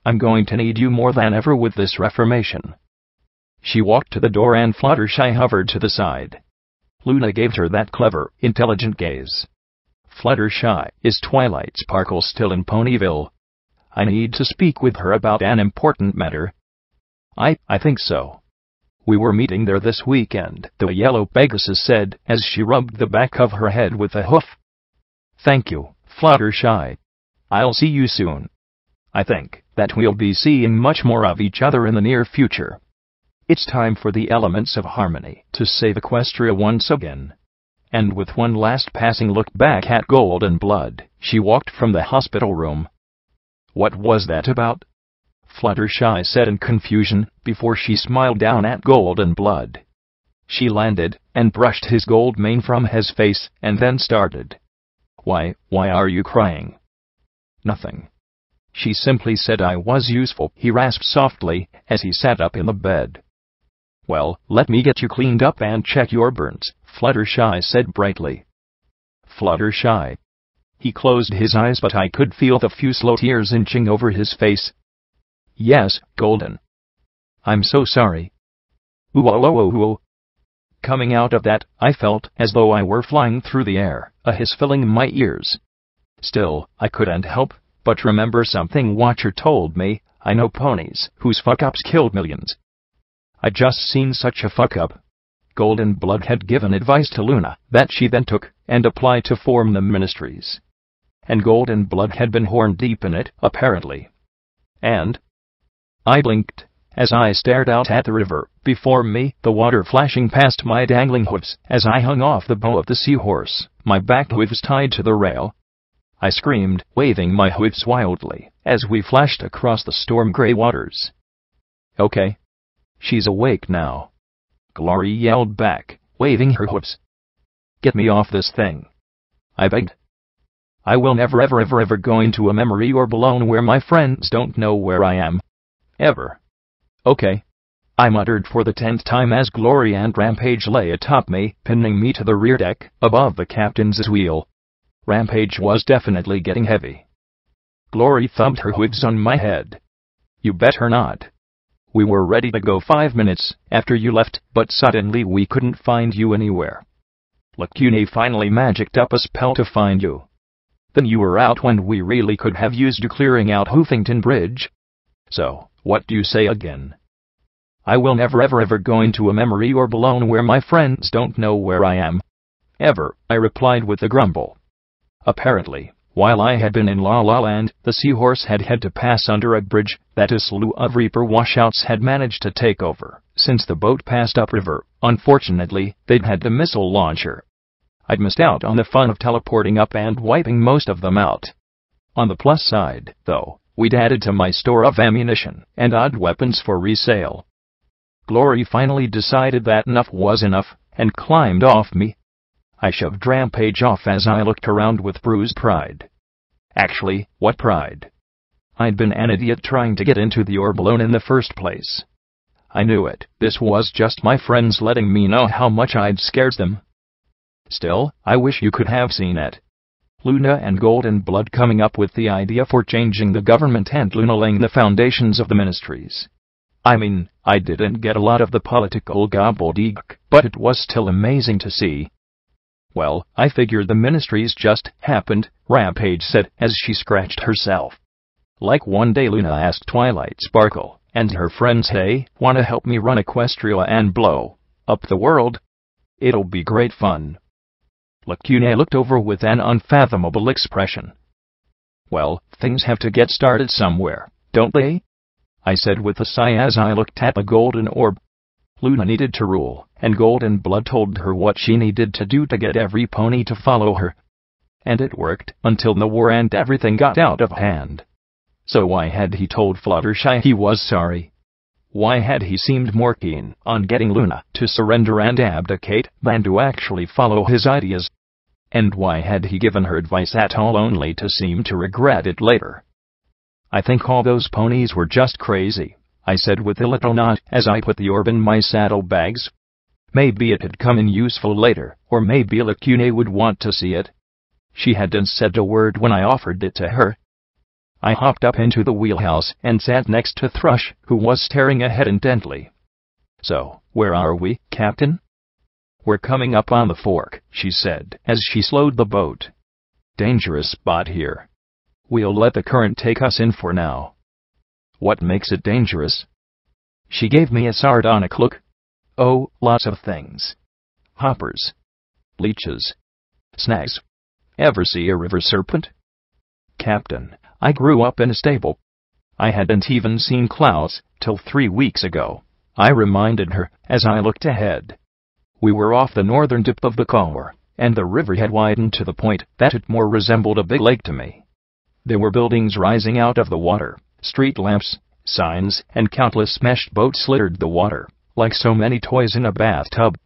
I'm going to need you more than ever with this reformation." She walked to the door and Fluttershy hovered to the side. Luna gave her that clever, intelligent gaze. "Fluttershy, is Twilight Sparkle still in Ponyville? I need to speak with her about an important matter." I think so. We were meeting there this weekend," the yellow Pegasus said as she rubbed the back of her head with a hoof. "Thank you, Fluttershy. I'll see you soon. I think that we'll be seeing much more of each other in the near future. It's time for the elements of harmony to save Equestria once again." And with one last passing look back at Golden Blood, she walked from the hospital room. "What was that about?" Fluttershy said in confusion, before she smiled down at Golden Blood. She landed, and brushed his gold mane from his face, and then started. Why are you crying?" "Nothing. She simply said I was useful," he rasped softly, as he sat up in the bed. "Well, let me get you cleaned up and check your burns," Fluttershy said brightly. "Fluttershy." He closed his eyes, but I could feel the few slow tears inching over his face. "Yes, Golden. I'm so sorry." Ooh. Coming out of that, I felt as though I were flying through the air, a hiss filling my ears. Still, I couldn't help but remember something Watcher told me. I know ponies whose fuck-ups killed millions. I'd just seen such a fuck-up. Golden Blood had given advice to Luna that she then took and applied to form the ministries. And Golden Blood had been horn deep in it, apparently. And I blinked as I stared out at the river before me, the water flashing past my dangling hooves as I hung off the bow of the seahorse, my back hooves tied to the rail. I screamed, waving my hooves wildly, as we flashed across the storm-gray waters. "Okay. She's awake now," Glory yelled back, waving her hooves. "Get me off this thing," I begged. "I will never ever go into a memory orb alone where my friends don't know where I am. Ever." "Okay," I muttered for the 10th time as Glory and Rampage lay atop me, pinning me to the rear deck, above the captain's wheel. Rampage was definitely getting heavy. Glory thumped her hooves on my head. "You better not. We were ready to go 5 minutes after you left, but suddenly we couldn't find you anywhere. Lacune finally magicked up a spell to find you. Then you were out when we really could have used you clearing out Hoofington Bridge. So, what do you say again?" "I will never ever go into a memory orb alone where my friends don't know where I am. Ever," I replied with a grumble. Apparently, while I had been in La La Land, the Seahorse had had to pass under a bridge that a slew of Reaper washouts had managed to take over. Since the boat passed upriver, unfortunately, they'd had the missile launcher. I'd missed out on the fun of teleporting up and wiping most of them out. On the plus side, though, we'd added to my store of ammunition and odd weapons for resale. Glory finally decided that enough was enough, and climbed off me. I shoved Rampage off as I looked around with bruised pride. Actually, what pride? I'd been an idiot trying to get into the orb alone in the first place. I knew it. This was just my friends letting me know how much I'd scared them. Still, I wish you could have seen it. Luna and Golden Blood coming up with the idea for changing the government and Luna laying the foundations of the ministries. I mean, I didn't get a lot of the political gobbledygook, but it was still amazing to see. Well, I figured the ministries just happened, Rampage said as she scratched herself. Like one day Luna asked Twilight Sparkle and her friends, hey, wanna help me run Equestria and blow up the world? It'll be great fun. Lacuna looked over with an unfathomable expression. Well, things have to get started somewhere, don't they? I said with a sigh as I looked at the golden orb. Luna needed to rule, and Golden Blood told her what she needed to do to get every pony to follow her. And it worked, until the war and everything got out of hand. So why had he told Fluttershy he was sorry? Why had he seemed more keen on getting Luna to surrender and abdicate than to actually follow his ideas? And why had he given her advice at all only to seem to regret it later? I think all those ponies were just crazy, I said with a little nod as I put the orb in my saddlebags. Maybe it had come in useful later, or maybe Lacuna would want to see it. She hadn't said a word when I offered it to her. I hopped up into the wheelhouse and sat next to Thrush, who was staring ahead intently. So, where are we, Captain? We're coming up on the fork, she said as she slowed the boat. Dangerous spot here. We'll let the current take us in for now. What makes it dangerous? She gave me a sardonic look. Oh, lots of things. Hoppers. Leeches. Snags. Ever see a river serpent? Captain, I grew up in a stable. I hadn't even seen clouds till 3 weeks ago, I reminded her as I looked ahead. We were off the northern tip of the Color, and the river had widened to the point that it more resembled a big lake to me. There were buildings rising out of the water, street lamps, signs, and countless meshed boats littered the water, like so many toys in a bathtub.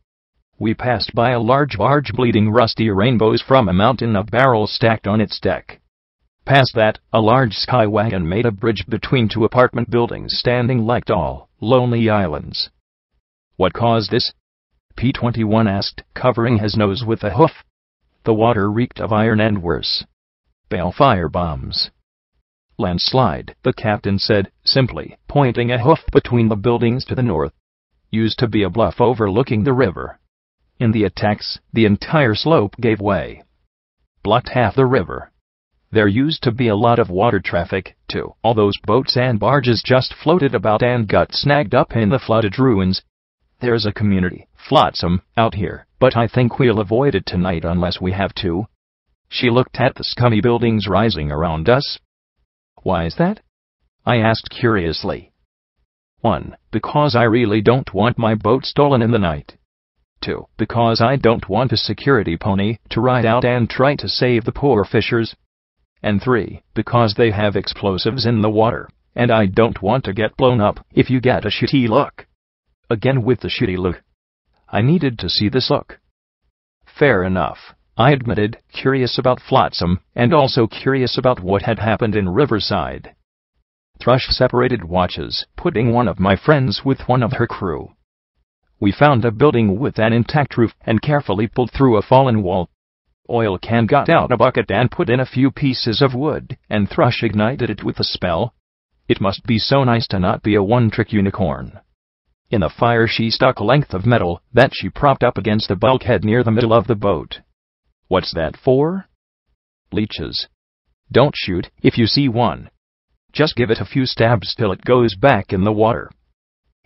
We passed by a large barge bleeding rusty rainbows from a mountain of barrels stacked on its deck. Past that, a large sky wagon made a bridge between two apartment buildings standing like tall, lonely islands. What caused this? P-21 asked, covering his nose with a hoof. The water reeked of iron and worse. Balefire bombs. Landslide, the captain said, simply, pointing a hoof between the buildings to the north. Used to be a bluff overlooking the river. In the attacks, the entire slope gave way. Blocked half the river. There used to be a lot of water traffic, too. All those boats and barges just floated about and got snagged up in the flooded ruins. There's a community, flotsam, out here, but I think we'll avoid it tonight unless we have to. She looked at the scummy buildings rising around us. Why is that? I asked curiously. 1. Because I really don't want my boat stolen in the night. 2. Because I don't want a security pony to ride out and try to save the poor fishers. And 3. Because they have explosives in the water, and I don't want to get blown up if you get a shitty look. Again with the shitty look. I needed to see this look. Fair enough, I admitted, curious about Flotsam, and also curious about what had happened in Riverside. Thrush separated watches, putting one of my friends with one of her crew. We found a building with an intact roof and carefully pulled through a fallen wall. Oil can got out a bucket and put in a few pieces of wood, and Thrush ignited it with a spell. It must be so nice to not be a one-trick unicorn. In the fire she stuck a length of metal that she propped up against the bulkhead near the middle of the boat. What's that for? Leeches. Don't shoot if you see one. Just give it a few stabs till it goes back in the water.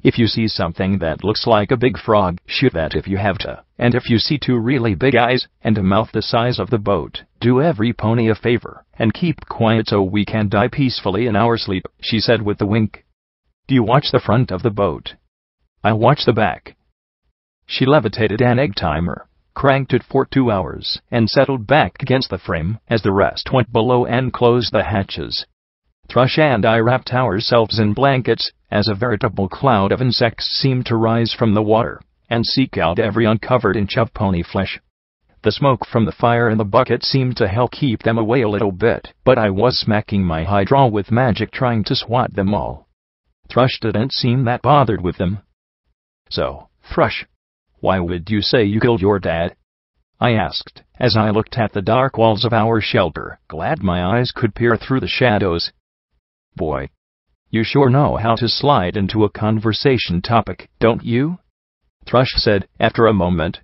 If you see something that looks like a big frog, shoot that if you have to. And if you see two really big eyes and a mouth the size of the boat, do every pony a favor and keep quiet so we can die peacefully in our sleep, she said with a wink. Do you watch the front of the boat? I watch the back. She levitated an egg timer, cranked it for 2 hours, and settled back against the frame as the rest went below and closed the hatches. Thrush and I wrapped ourselves in blankets as a veritable cloud of insects seemed to rise from the water and seek out every uncovered inch of pony flesh. The smoke from the fire in the bucket seemed to help keep them away a little bit, but I was smacking my hydra with magic trying to swat them all. Thrush didn't seem that bothered with them. So, Thrush, why would you say you killed your dad? I asked, as I looked at the dark walls of our shelter, glad my eyes could peer through the shadows. Boy, you sure know how to slide into a conversation topic, don't you? Thrush said, after a moment.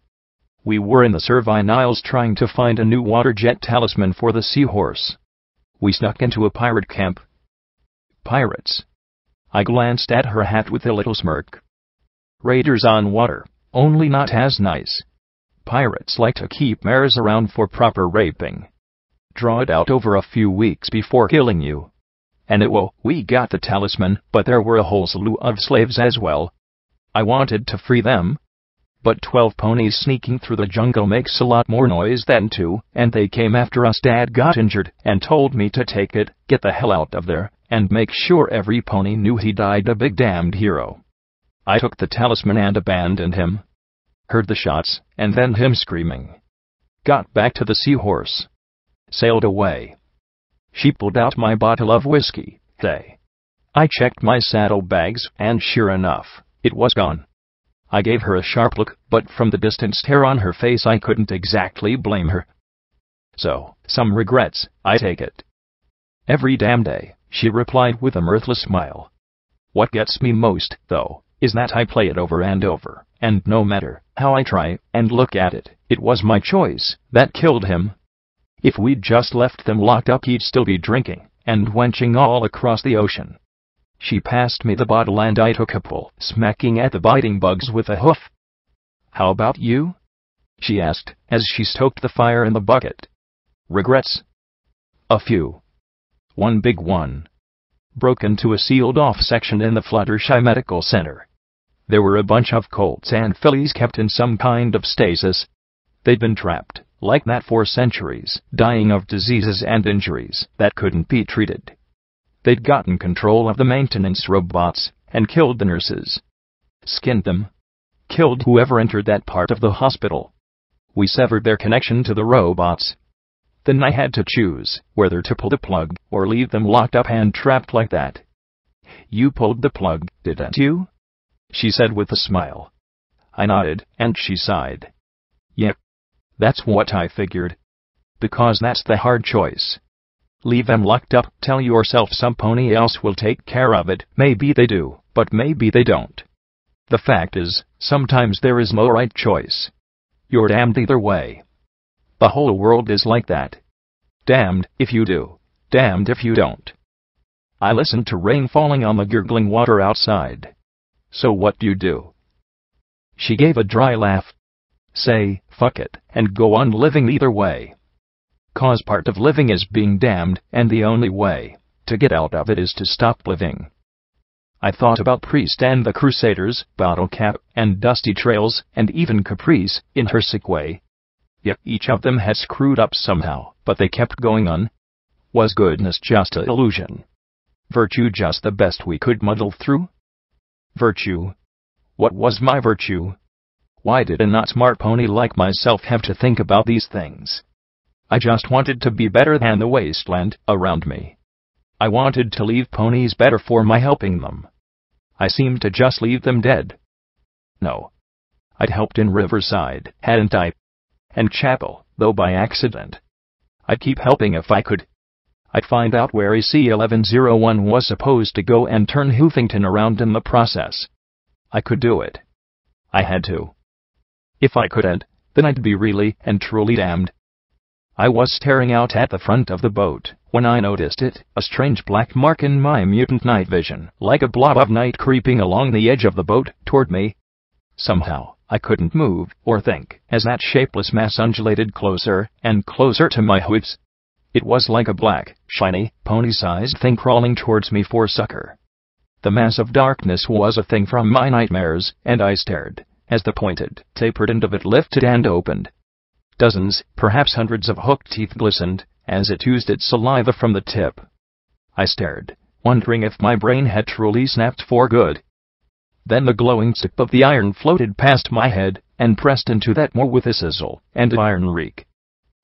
We were in the Servine Isles trying to find a new water jet talisman for the seahorse. We snuck into a pirate camp. Pirates. I glanced at her hat with a little smirk. Raiders on water, only not as nice. Pirates like to keep mares around for proper raping. Draw it out over a few weeks before killing you. And we got the talisman, but there were a whole slew of slaves as well. I wanted to free them. But 12 ponies sneaking through the jungle makes a lot more noise than 2, and they came after us. Dad got injured and told me to take it, get the hell out of there, and make sure every pony knew he died a big damned hero. I took the talisman and abandoned him. Heard the shots, and then him screaming. Got back to the seahorse. Sailed away. She pulled out my bottle of whiskey. I checked my saddlebags, and sure enough, it was gone. I gave her a sharp look, but from the distant stare on her face I couldn't exactly blame her. So, some regrets, I take it. Every damn day, she replied with a mirthless smile. What gets me most, though, is that I play it over and over, and no matter how I try and look at it, it was my choice that killed him. If we'd just left them locked up, he'd still be drinking and wenching all across the ocean. She passed me the bottle and I took a pull, smacking at the biting bugs with a hoof. How about you? She asked, as she stoked the fire in the bucket. Regrets? A few. One big one. Broke into a sealed-off section in the Fluttershy Medical Center. There were a bunch of colts and fillies kept in some kind of stasis. They'd been trapped, like that for centuries, dying of diseases and injuries that couldn't be treated. They'd gotten control of the maintenance robots and killed the nurses. Skinned them. Killed whoever entered that part of the hospital. We severed their connection to the robots. Then I had to choose whether to pull the plug or leave them locked up and trapped like that. You pulled the plug, didn't you? She said with a smile. I nodded, and she sighed. Yep. That's what I figured. Because that's the hard choice. Leave them locked up, tell yourself some pony else will take care of it. Maybe they do, but maybe they don't. The fact is, sometimes there is no right choice. You're damned either way. The whole world is like that. Damned if you do, damned if you don't. I listened to rain falling on the gurgling water outside. So what do you do? She gave a dry laugh. Say, fuck it, and go on living either way. 'Cause part of living is being damned, and the only way to get out of it is to stop living. I thought about Priest and the Crusaders, Bottle Cap, and Dusty Trails, and even Caprice, in her sick way. Yet each of them had screwed up somehow, but they kept going on. Was goodness just an illusion? Virtue just the best we could muddle through? Virtue? What was my virtue? Why did a not smart pony like myself have to think about these things? I just wanted to be better than the wasteland around me. I wanted to leave ponies better for my helping them. I seemed to just leave them dead. No. I'd helped in Riverside, hadn't I? And Chapel, though by accident. I'd keep helping if I could. I'd find out where AC-1101 was supposed to go and turn Hoofington around in the process. I could do it. I had to. If I couldn't, then I'd be really and truly damned. I was staring out at the front of the boat when I noticed it, a strange black mark in my mutant night vision, like a blob of night creeping along the edge of the boat toward me. Somehow, I couldn't move or think as that shapeless mass undulated closer and closer to my hooves. It was like a black, shiny, pony-sized thing crawling towards me for succor. The mass of darkness was a thing from my nightmares, and I stared as the pointed, tapered end of it lifted and opened. Dozens, perhaps hundreds of hooked teeth glistened as it oozed its saliva from the tip. I stared, wondering if my brain had truly snapped for good. Then the glowing tip of the iron floated past my head and pressed into that more with a sizzle and iron reek.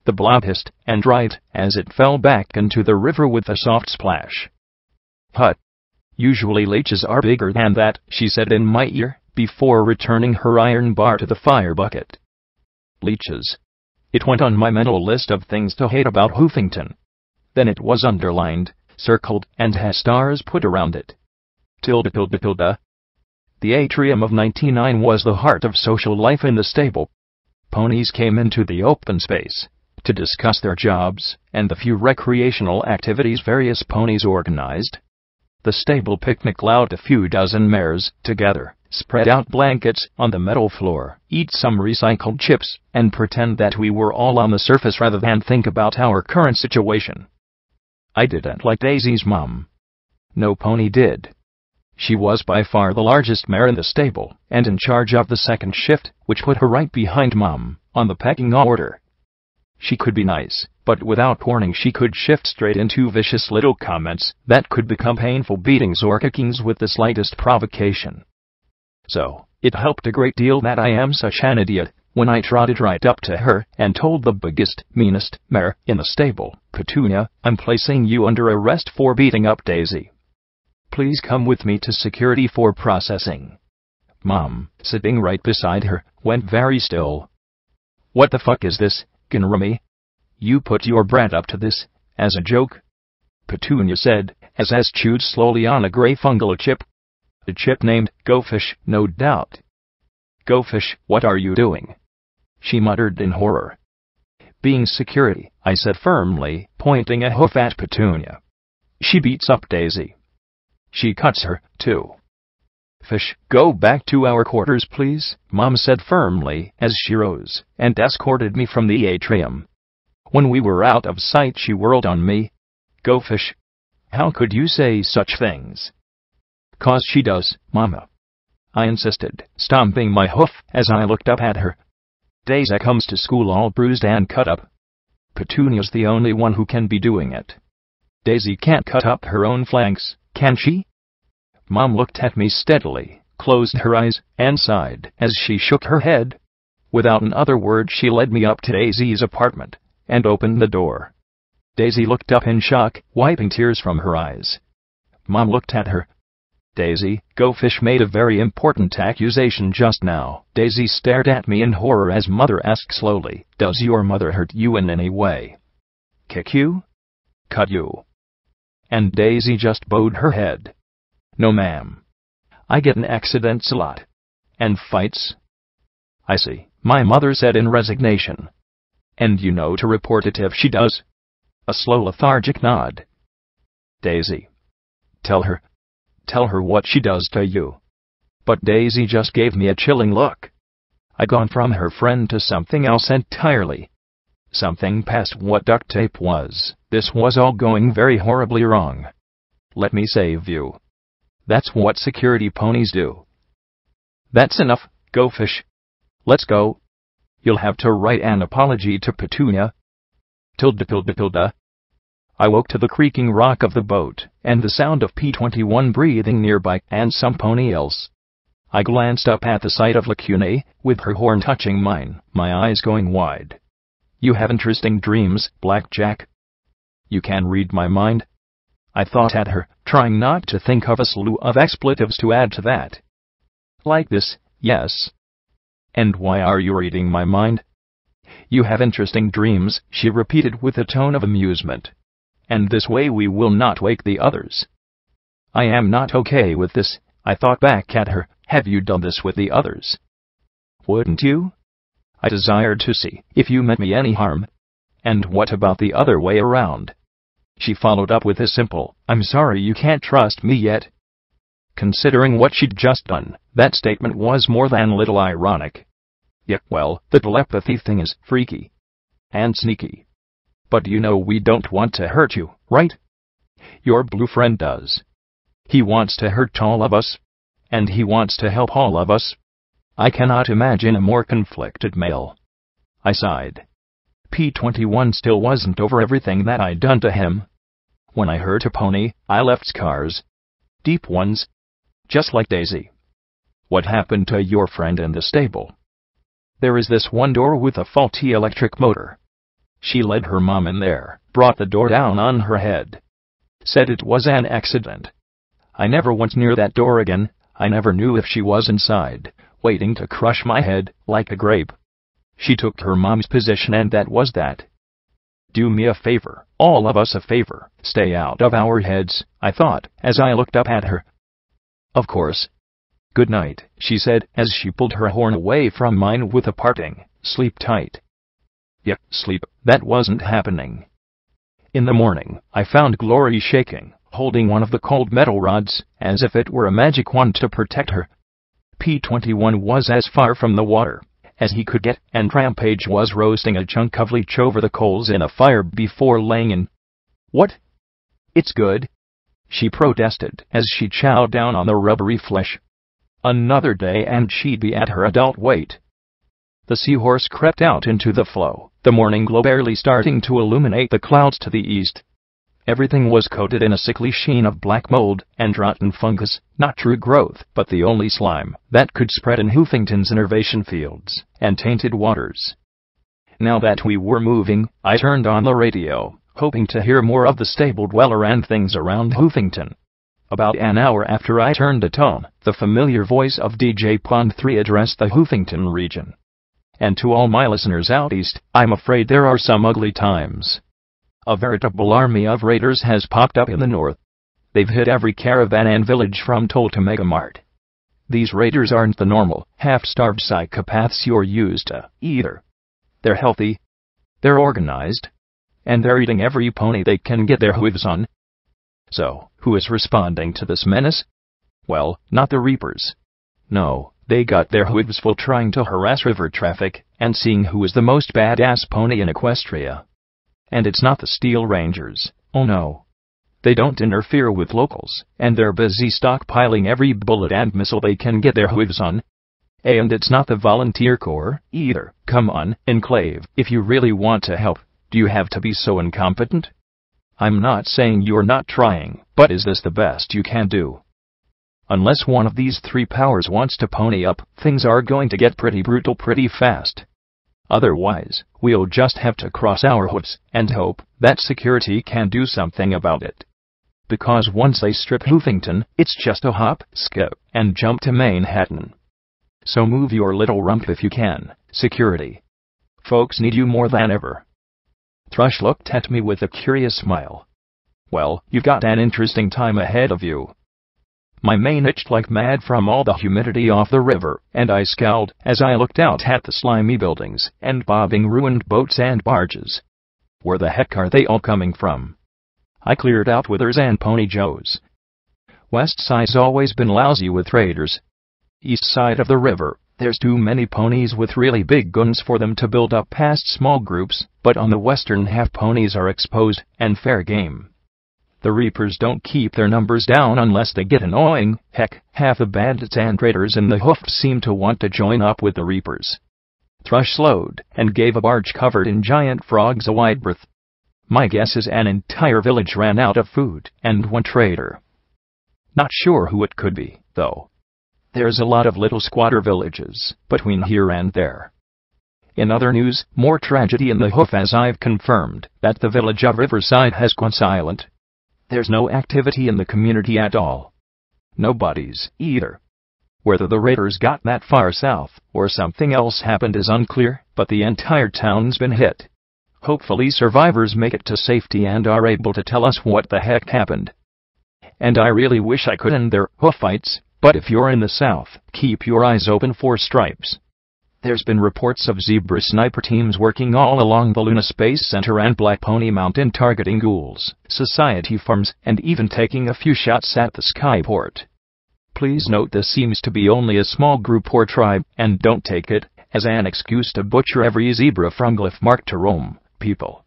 The blob hissed and writhed as it fell back into the river with a soft splash. Hut. Usually leeches are bigger than that, she said in my ear, before returning her iron bar to the fire bucket. Leeches. It went on my mental list of things to hate about Hoofington. Then it was underlined, circled, and had stars put around it. Tilde. The atrium of 99 was the heart of social life in the stable. Ponies came into the open space to discuss their jobs and the few recreational activities various ponies organized. The stable picnic allowed a few dozen mares together, spread out blankets on the metal floor, eat some recycled chips, and pretend that we were all on the surface rather than think about our current situation. I didn't like Daisy's mom. No pony did. She was by far the largest mare in the stable, and in charge of the second shift, which put her right behind Mom on the pecking order. She could be nice, but without warning she could shift straight into vicious little comments that could become painful beatings or kickings with the slightest provocation. So, it helped a great deal that I am such an idiot when I trotted right up to her and told the biggest, meanest mare in the stable, "Petunia, I'm placing you under arrest for beating up Daisy. Please come with me to security for processing." Mom, sitting right beside her, went very still. "What the fuck is this, Ginrami? You put your brat up to this, as a joke?" Petunia said, as chewed slowly on a gray fungal chip. A chip named Go Fish, no doubt. "Go Fish, what are you doing?" she muttered in horror. "Being security," I said firmly, pointing a hoof at Petunia. "She beats up Daisy. She cuts her, too." "Fish, go back to our quarters, please," Mom said firmly as she rose and escorted me from the atrium. When we were out of sight she whirled on me. "Go Fish. How could you say such things?" "'Cause she does, Mama," I insisted, stomping my hoof as I looked up at her. "Daisy comes to school all bruised and cut up. Petunia's the only one who can be doing it. Daisy can't cut up her own flanks, can she?" Mom looked at me steadily, closed her eyes, and sighed as she shook her head. Without another word she led me up to Daisy's apartment and opened the door. Daisy looked up in shock, wiping tears from her eyes. Mom looked at her. "Daisy, Go Fish made a very important accusation just now." Daisy stared at me in horror as Mother asked slowly, "Does your mother hurt you in any way? Kick you? Cut you?" And Daisy just bowed her head. "No, ma'am. I get in accidents a lot. And fights." "I see," my mother said in resignation. "And you know to report it if she does?" A slow lethargic nod. "Daisy. Tell her what she does to you." But Daisy just gave me a chilling look. I'd gone from her friend to something else entirely. Something past what duct tape was. This was all going very horribly wrong. "Let me save you." That's what security ponies do. "That's enough, Go Fish. Let's go. You'll have to write an apology to Petunia." Tilde. I woke to the creaking rock of the boat, and the sound of P-21 breathing nearby, and some pony else. I glanced up at the sight of Lacune, with her horn touching mine, my eyes going wide. "You have interesting dreams, Blackjack. You can read my mind?" I thought at her, trying not to think of a slew of expletives to add to that. "Like this, yes." "And why are you reading my mind?" "You have interesting dreams," she repeated with a tone of amusement. "And this way we will not wake the others." "I am not okay with this," I thought back at her. "Have you done this with the others?" "Wouldn't you?" I desired to see if you meant me any harm. "And what about the other way around?" She followed up with a simple, "I'm sorry you can't trust me yet." Considering what she'd just done, that statement was more than a little ironic. Yeah, well, the telepathy thing is freaky. And sneaky. But you know we don't want to hurt you, right? Your blue friend does. He wants to hurt all of us. And he wants to help all of us. I cannot imagine a more conflicted male. I sighed. P-21 still wasn't over everything that I'd done to him. When I hurt a pony, I left scars. Deep ones. Just like Daisy. "What happened to your friend in the stable?" "There is this one door with a faulty electric motor. She led her mom in there, brought the door down on her head. Said it was an accident. I never went near that door again. I never knew if she was inside, waiting to crush my head like a grape. She took her mom's position and that was that. Do me a favor, all of us a favor, stay out of our heads," I thought, as I looked up at her. "Of course. Good night," she said, as she pulled her horn away from mine with a parting, sleep tight. Yep, sleep. That wasn't happening. In the morning, I found Glory shaking, holding one of the cold metal rods, as if it were a magic wand to protect her. P-21 was as far from the water as he could get, and Rampage was roasting a chunk of leech over the coals in a fire before laying in. What? It's good, she protested as she chowed down on the rubbery flesh. Another day and she'd be at her adult weight. The seahorse crept out into the flow, the morning glow barely starting to illuminate the clouds to the east. Everything was coated in a sickly sheen of black mold and rotten fungus, not true growth, but the only slime that could spread in Hoofington's innervation fields and tainted waters. Now that we were moving, I turned on the radio, hoping to hear more of the stable dweller and things around Hoofington. About an hour after I turned it on, the familiar voice of DJ Pond 3 addressed the Hoofington region. And to all my listeners out east, I'm afraid there are some ugly times. A veritable army of raiders has popped up in the north. They've hit every caravan and village from Toll to Megamart. These raiders aren't the normal, half-starved psychopaths you're used to, either. They're healthy, they're organized, and they're eating every pony they can get their hooves on. So, who is responding to this menace? Well, not the Reapers. No, they got their hooves full trying to harass river traffic and seeing who is the most badass pony in Equestria. And it's not the Steel Rangers, oh no. They don't interfere with locals, and they're busy stockpiling every bullet and missile they can get their hooves on. And it's not the Volunteer Corps, either. Come on, Enclave, if you really want to help, do you have to be so incompetent? I'm not saying you're not trying, but is this the best you can do? Unless one of these three powers wants to pony up, things are going to get pretty brutal pretty fast. Otherwise, we'll just have to cross our hooves and hope that security can do something about it. Because once they strip Hoofington, it's just a hop, skip, and jump to Manhattan. So move your little rump if you can, security. Folks need you more than ever. Thrush looked at me with a curious smile. Well, you've got an interesting time ahead of you. My mane itched like mad from all the humidity off the river, and I scowled as I looked out at the slimy buildings and bobbing ruined boats and barges. Where the heck are they all coming from? I cleared out Withers and Pony Joe's. West Side's always been lousy with raiders. East side of the river, there's too many ponies with really big guns for them to build up past small groups, but on the western half ponies are exposed and fair game. The Reapers don't keep their numbers down unless they get annoying. Heck, half the bandits and raiders in the hoof seem to want to join up with the Reapers. Thrush slowed and gave a barge covered in giant frogs a wide berth. My guess is an entire village ran out of food and one trader. Not sure who it could be, though. There's a lot of little squatter villages between here and there. In other news, more tragedy in the hoof as I've confirmed that the village of Riverside has gone silent. There's no activity in the community at all. Nobody's, either. Whether the raiders got that far south, or something else happened is unclear, but the entire town's been hit. Hopefully survivors make it to safety and are able to tell us what the heck happened. And I really wish I could end their hoof fights, but if you're in the south, keep your eyes open for stripes. There's been reports of zebra sniper teams working all along the Luna Space Center and Black Pony Mountain targeting ghouls, society farms, and even taking a few shots at the skyport. Please note this seems to be only a small group or tribe, and don't take it as an excuse to butcher every zebra from Glyphmark to Rome, people.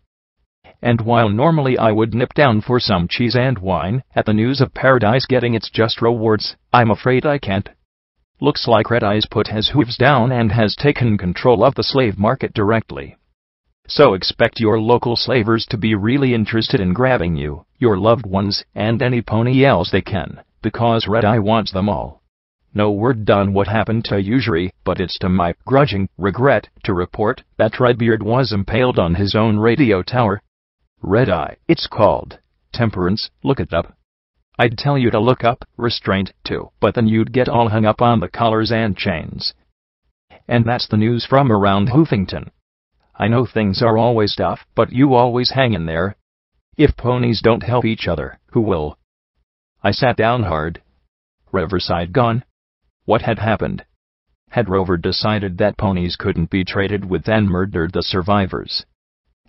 And while normally I would nip down for some cheese and wine at the news of Paradise getting its just rewards, I'm afraid I can't. Looks like Red Eyes put his hooves down and has taken control of the slave market directly. So expect your local slavers to be really interested in grabbing you, your loved ones, and any pony else they can, because Red Eye wants them all. No word on what happened to Usury, but it's to my grudging regret to report that Redbeard was impaled on his own radio tower. Red Eye, it's called. Temperance, look it up. I'd tell you to look up restraint too, but then you'd get all hung up on the collars and chains. And that's the news from around Hoofington. I know things are always tough, but you always hang in there. If ponies don't help each other, who will? I sat down hard. Riverside gone? What had happened? Had Rover decided that ponies couldn't be traded with and murdered the survivors?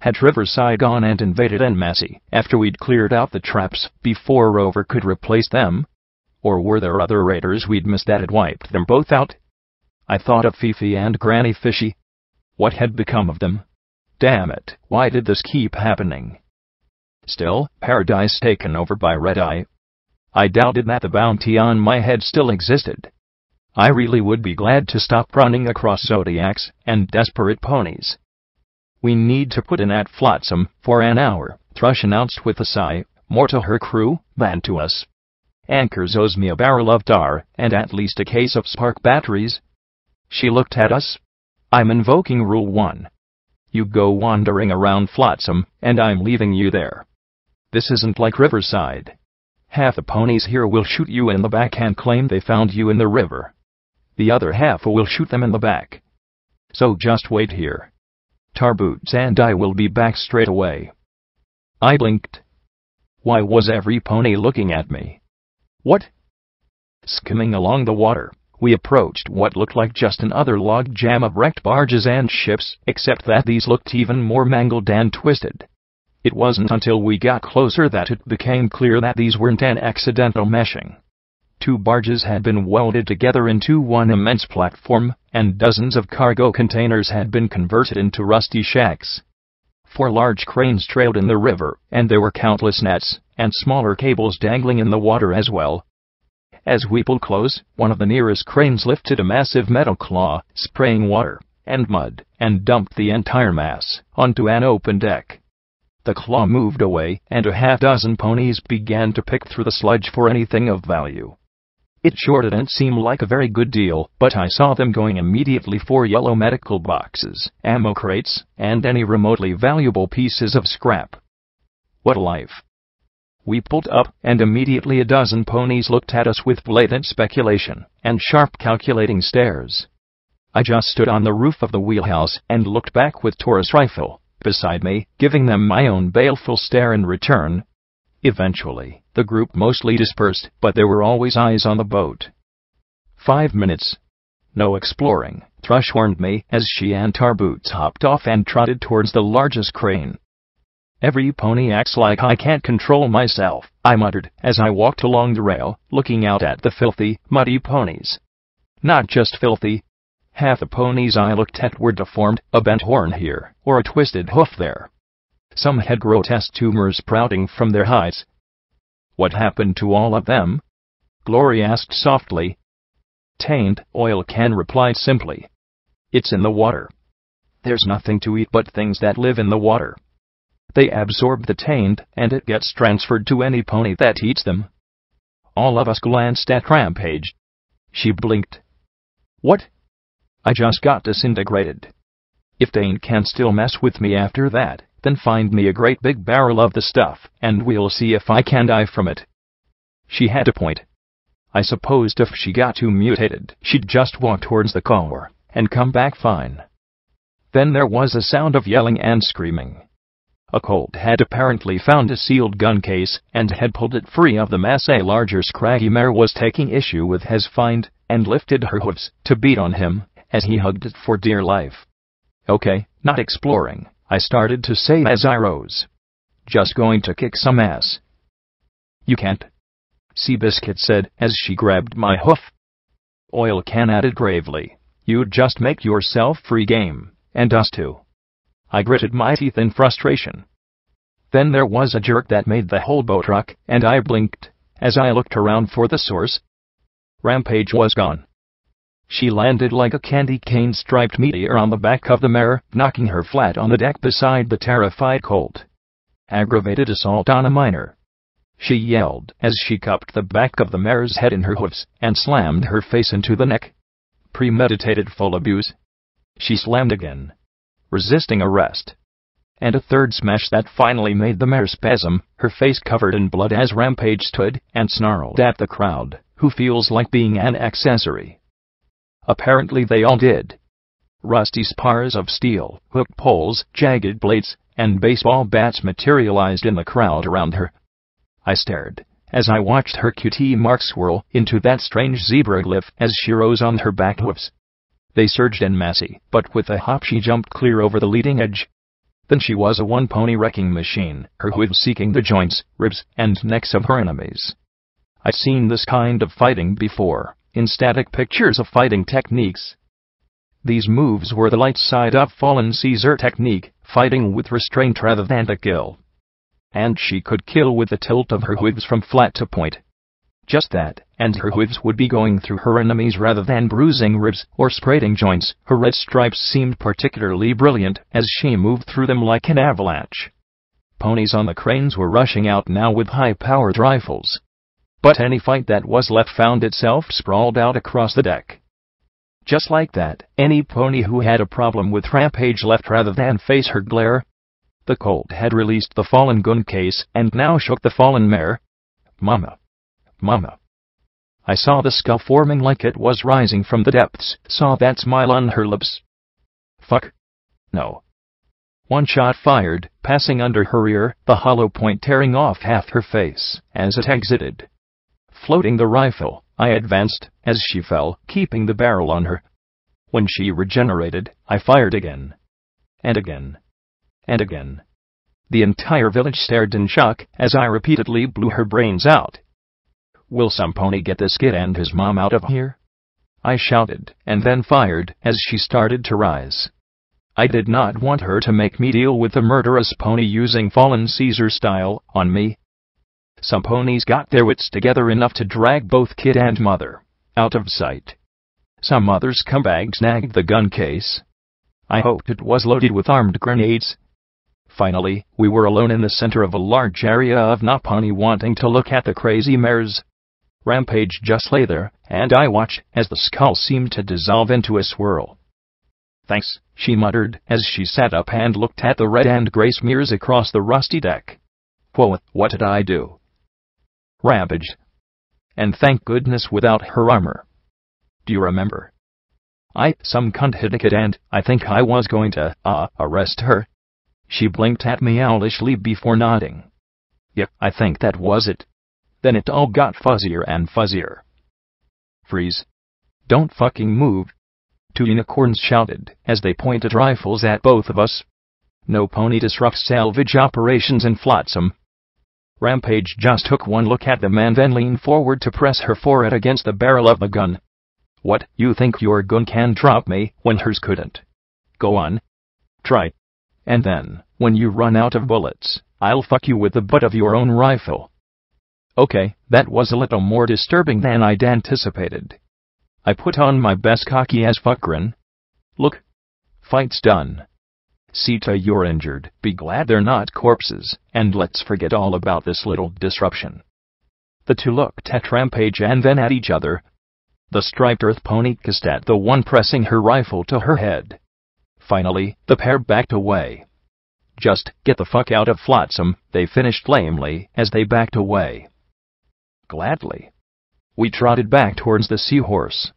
Had Riverside gone and invaded en masse after we'd cleared out the traps before Rover could replace them? Or were there other raiders we'd missed that had wiped them both out? I thought of Fifi and Granny Fishy. What had become of them? Damn it, why did this keep happening? Still, paradise taken over by Red-Eye. I doubted that the bounty on my head still existed. I really would be glad to stop running across zodiacs and desperate ponies. We need to put in at Flotsam for an hour, Thrush announced with a sigh, more to her crew than to us. Anchors owes me a barrel of tar and at least a case of spark batteries. She looked at us. I'm invoking Rule 1. You go wandering around Flotsam, and I'm leaving you there. This isn't like Riverside. Half the ponies here will shoot you in the back and claim they found you in the river. The other half will shoot them in the back. So just wait here. Tarboots and I will be back straight away. I blinked. Why was every pony looking at me? What? Skimming along the water, we approached what looked like just another log jam of wrecked barges and ships, except that these looked even more mangled and twisted. It wasn't until we got closer that it became clear that these weren't an accidental meshing. 2 barges had been welded together into one immense platform, and dozens of cargo containers had been converted into rusty shacks. 4 large cranes trailed in the river, and there were countless nets and smaller cables dangling in the water as well. As we pulled close, one of the nearest cranes lifted a massive metal claw, spraying water and mud, and dumped the entire mass onto an open deck. The claw moved away, and a half-dozen ponies began to pick through the sludge for anything of value. It sure didn't seem like a very good deal, but I saw them going immediately for yellow medical boxes, ammo crates, and any remotely valuable pieces of scrap. What a life! We pulled up, and immediately a dozen ponies looked at us with blatant speculation and sharp calculating stares. I just stood on the roof of the wheelhouse and looked back with Taurus rifle beside me, giving them my own baleful stare in return. Eventually, the group mostly dispersed, but there were always eyes on the boat. 5 minutes. No exploring, Thrush warned me as she and Tarboots hopped off and trotted towards the largest crane. Every pony acts like I can't control myself, I muttered as I walked along the rail, looking out at the filthy, muddy ponies. Not just filthy. Half the ponies I looked at were deformed, a bent horn here, or a twisted hoof there. Some had grotesque tumors sprouting from their hides. What happened to all of them? Glory asked softly. Tainted, Oil Can replied simply. It's in the water. There's nothing to eat but things that live in the water. They absorb the taint, and it gets transferred to any pony that eats them. All of us glanced at Rampage. She blinked. What? I just got disintegrated. If Taint can still mess with me after that, then find me a great big barrel of the stuff, and we'll see if I can die from it. She had a point. I supposed if she got too mutated, she'd just walk towards the car and come back fine. Then there was a sound of yelling and screaming. A Colt had apparently found a sealed gun case and had pulled it free of the mass. A larger scraggy mare was taking issue with his find and lifted her hooves to beat on him as he hugged it for dear life. Okay, not exploring, I started to say as I rose. Just going to kick some ass. You can't, Seabiscuit said as she grabbed my hoof. Oil Can added gravely. You'd just make yourself free game, and us too. I gritted my teeth in frustration. Then there was a jerk that made the whole boat rock, and I blinked as I looked around for the source. Rampage was gone. She landed like a candy cane-striped meteor on the back of the mare, knocking her flat on the deck beside the terrified Colt. Aggravated assault on a minor, she yelled as she cupped the back of the mare's head in her hoofs and slammed her face into the neck. Premeditated full abuse. She slammed again, resisting arrest. And a third smash that finally made the mare spasm, her face covered in blood as Rampage stood and snarled at the crowd, who feels like being an accessory. Apparently they all did. Rusty spars of steel, hooked poles, jagged blades, and baseball bats materialized in the crowd around her. I stared as I watched her QT mark swirl into that strange zebra glyph as she rose on her back hooves. They surged en masse, but with a hop she jumped clear over the leading edge. Then she was a one-pony wrecking machine, her hooves seeking the joints, ribs, and necks of her enemies. I'd seen this kind of fighting before, in static pictures of fighting techniques. These moves were the light-side-up fallen Caesar technique, fighting with restraint rather than to kill. And she could kill with the tilt of her hooves from flat to point. Just that, and her hooves would be going through her enemies rather than bruising ribs or spraiting joints. Her red stripes seemed particularly brilliant as she moved through them like an avalanche. Ponies on the cranes were rushing out now with high-powered rifles. But any fight that was left found itself sprawled out across the deck. Just like that, any pony who had a problem with Rampage left rather than face her glare. The Colt had released the fallen gun case and now shook the fallen mare. Mama. Mama. I saw the skull forming like it was rising from the depths, saw that smile on her lips. Fuck. No. One shot fired, passing under her ear, the hollow point tearing off half her face as it exited. Floating the rifle, I advanced as she fell, keeping the barrel on her. When she regenerated, I fired again. And again. And again. The entire village stared in shock as I repeatedly blew her brains out. Will some pony get this kid and his mom out of here? I shouted, and then fired as she started to rise. I did not want her to make me deal with the murderous pony using fallen Caesar style on me. Some ponies got their wits together enough to drag both kid and mother out of sight. Some others scumbags snagged the gun case. I hoped it was loaded with armed grenades. Finally, we were alone in the center of a large area of no pony wanting to look at the crazy mares. Rampage just lay there, and I watched as the skull seemed to dissolve into a swirl. Thanks, she muttered as she sat up and looked at the red and gray smears across the rusty deck. Whoa, what did I do? Rampage. And thank goodness without her armor. Do you remember? Some cunt hit a kid and I think I was going to, arrest her. She blinked at me owlishly before nodding. Yep, I think that was it. Then it all got fuzzier and fuzzier. Freeze. Don't fucking move. Two unicorns shouted as they pointed rifles at both of us. No pony disrupts salvage operations in Flotsam. Rampage just took one look at them and then leaned forward to press her forehead against the barrel of the gun. What, you think your gun can drop me when hers couldn't? Go on. Try. And then, when you run out of bullets, I'll fuck you with the butt of your own rifle. Okay, that was a little more disturbing than I'd anticipated. I put on my best cocky as fuck grin. Look. Fight's done. See to you're injured, be glad they're not corpses, and let's forget all about this little disruption. The two looked at Rampage and then at each other. The striped earth pony kissed at the one pressing her rifle to her head. Finally, the pair backed away. Just get the fuck out of Flotsam, they finished lamely as they backed away. Gladly. We trotted back towards the seahorse.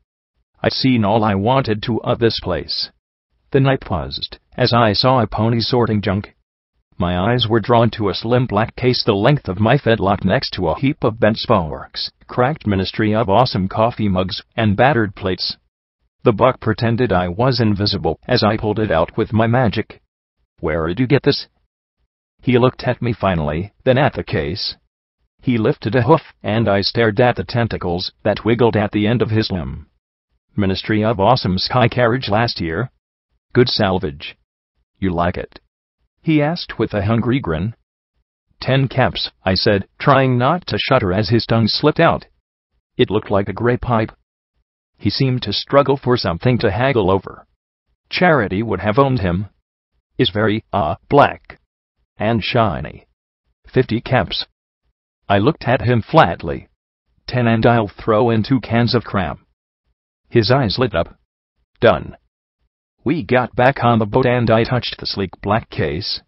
I'd seen all I wanted to of this place. Then I paused as I saw a pony sorting junk. My eyes were drawn to a slim black case the length of my fedlock next to a heap of bent forks, cracked Ministry of Awesome coffee mugs, and battered plates. The buck pretended I was invisible as I pulled it out with my magic. Where did you get this? He looked at me finally, then at the case. He lifted a hoof, and I stared at the tentacles that wiggled at the end of his limb. Ministry of Awesome sky carriage last year. Good salvage. You like it? He asked with a hungry grin. 10 caps, I said, trying not to shudder as his tongue slipped out. It looked like a grey pipe. He seemed to struggle for something to haggle over. Charity would have owned him. Is very, black. And shiny. 50 caps. I looked at him flatly. 10 and I'll throw in 2 cans of cram. His eyes lit up. Done. We got back on the boat and I touched the sleek black case.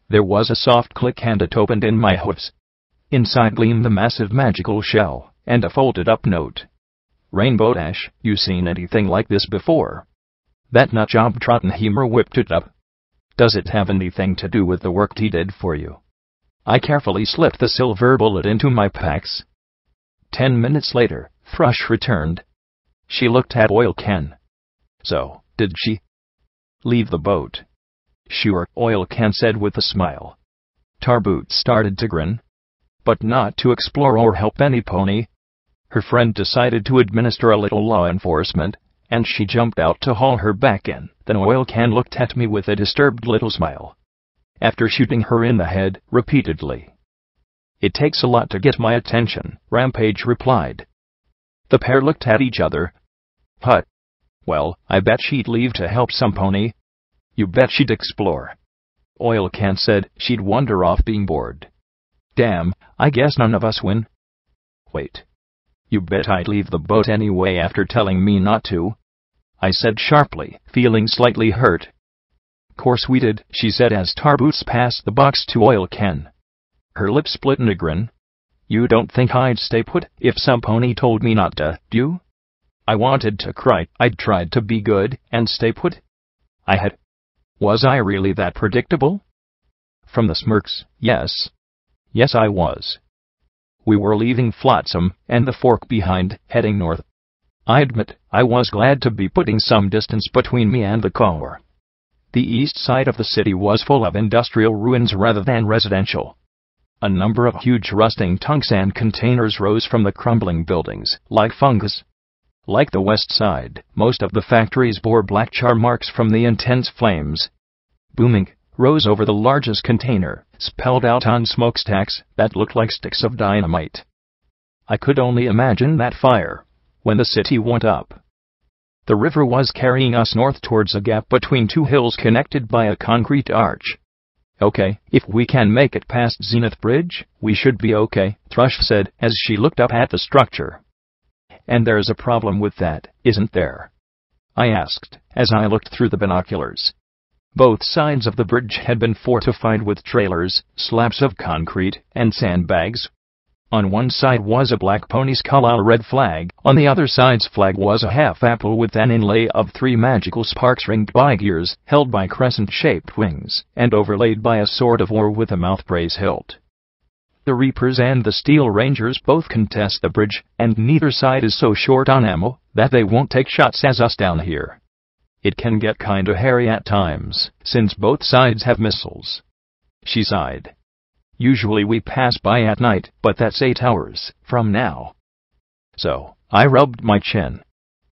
There was a soft click and it opened in my hooves. Inside gleamed the massive magical shell, and a folded-up note. Rainbow Dash, you seen anything like this before? That nutjob Trottenheimer whipped it up. Does it have anything to do with the work he did for you? I carefully slipped the silver bullet into my packs. 10 minutes later, Thrush returned. She looked at oil can. So, did she leave the boat? Sure, Oil Can said with a smile. Tarboot started to grin, but not to explore or help any pony. Her friend decided to administer a little law enforcement, and she jumped out to haul her back in. Then Oil Can looked at me with a disturbed little smile, after shooting her in the head repeatedly. It takes a lot to get my attention, Rampage replied. The pair looked at each other. Hut. Well, I bet she'd leave to help some pony. You bet she'd explore. Oil Can said she'd wander off being bored. Damn, I guess none of us win. Wait. You bet I'd leave the boat anyway after telling me not to, I said sharply, feeling slightly hurt. Course we did, she said as Tarboots passed the box to Oil Can. Her lips split in a grin. You don't think I'd stay put if some pony told me not to, do you? I wanted to cry. I'd tried to be good and stay put. I had. Was I really that predictable? From the smirks, yes. Yes, I was. We were leaving Flotsam and the Fork behind, heading north. I admit, I was glad to be putting some distance between me and the car. The east side of the city was full of industrial ruins rather than residential. A number of huge rusting tanks and containers rose from the crumbling buildings, like fungus. Like the west side, most of the factories bore black char marks from the intense flames. Booming rose over the largest container, spelled out on smokestacks that looked like sticks of dynamite. I could only imagine that fire when the city went up. The river was carrying us north towards a gap between two hills connected by a concrete arch. Okay, if we can make it past Zenith Bridge, we should be okay, Thrush said as she looked up at the structure. And there's a problem with that, isn't there? I asked, as I looked through the binoculars. Both sides of the bridge had been fortified with trailers, slabs of concrete, and sandbags. On one side was a black pony skull on a red flag, on the other side's flag was a half apple with an inlay of 3 magical sparks ringed by gears, held by crescent-shaped wings, and overlaid by a sword of war with a mouthbrace hilt. The Reapers and the Steel Rangers both contest the bridge, and neither side is so short on ammo that they won't take shots as us down here. It can get kinda hairy at times, since both sides have missiles. She sighed. Usually we pass by at night, but that's 8 hours from now. So, I rubbed my chin.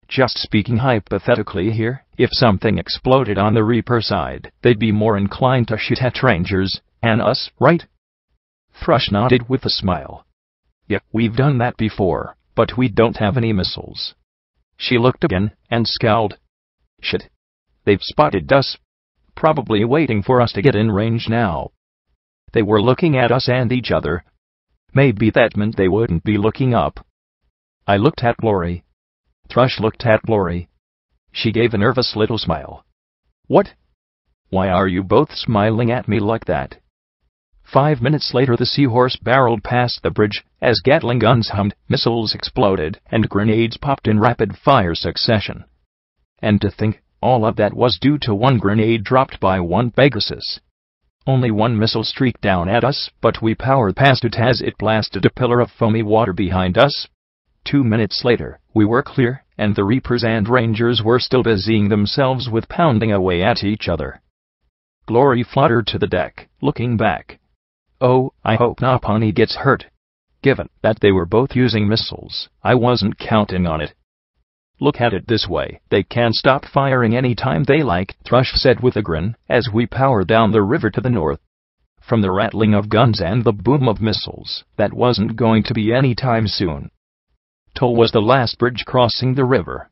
Just speaking hypothetically here, if something exploded on the Reaper side, they'd be more inclined to shoot at Rangers, and us, right? Thrush nodded with a smile. Yep, we've done that before, but we don't have any missiles. She looked again, and scowled. Shit. They've spotted us. Probably waiting for us to get in range now. They were looking at us and each other. Maybe that meant they wouldn't be looking up. I looked at Glory. Thrush looked at Glory. She gave a nervous little smile. What? Why are you both smiling at me like that? 5 minutes later the Seahorse barreled past the bridge, as Gatling guns hummed, missiles exploded, and grenades popped in rapid-fire succession. And to think, all of that was due to one grenade dropped by one Pegasus. Only one missile streaked down at us, but we powered past it as it blasted a pillar of foamy water behind us. 2 minutes later, we were clear, and the Reapers and Rangers were still busying themselves with pounding away at each other. Glory fluttered to the deck, looking back. Oh, I hope Napani gets hurt. Given that they were both using missiles, I wasn't counting on it. Look at it this way, they can stop firing any time they like, Thrush said with a grin, as we powered down the river to the north. From the rattling of guns and the boom of missiles, that wasn't going to be any time soon. Toll was the last bridge crossing the river.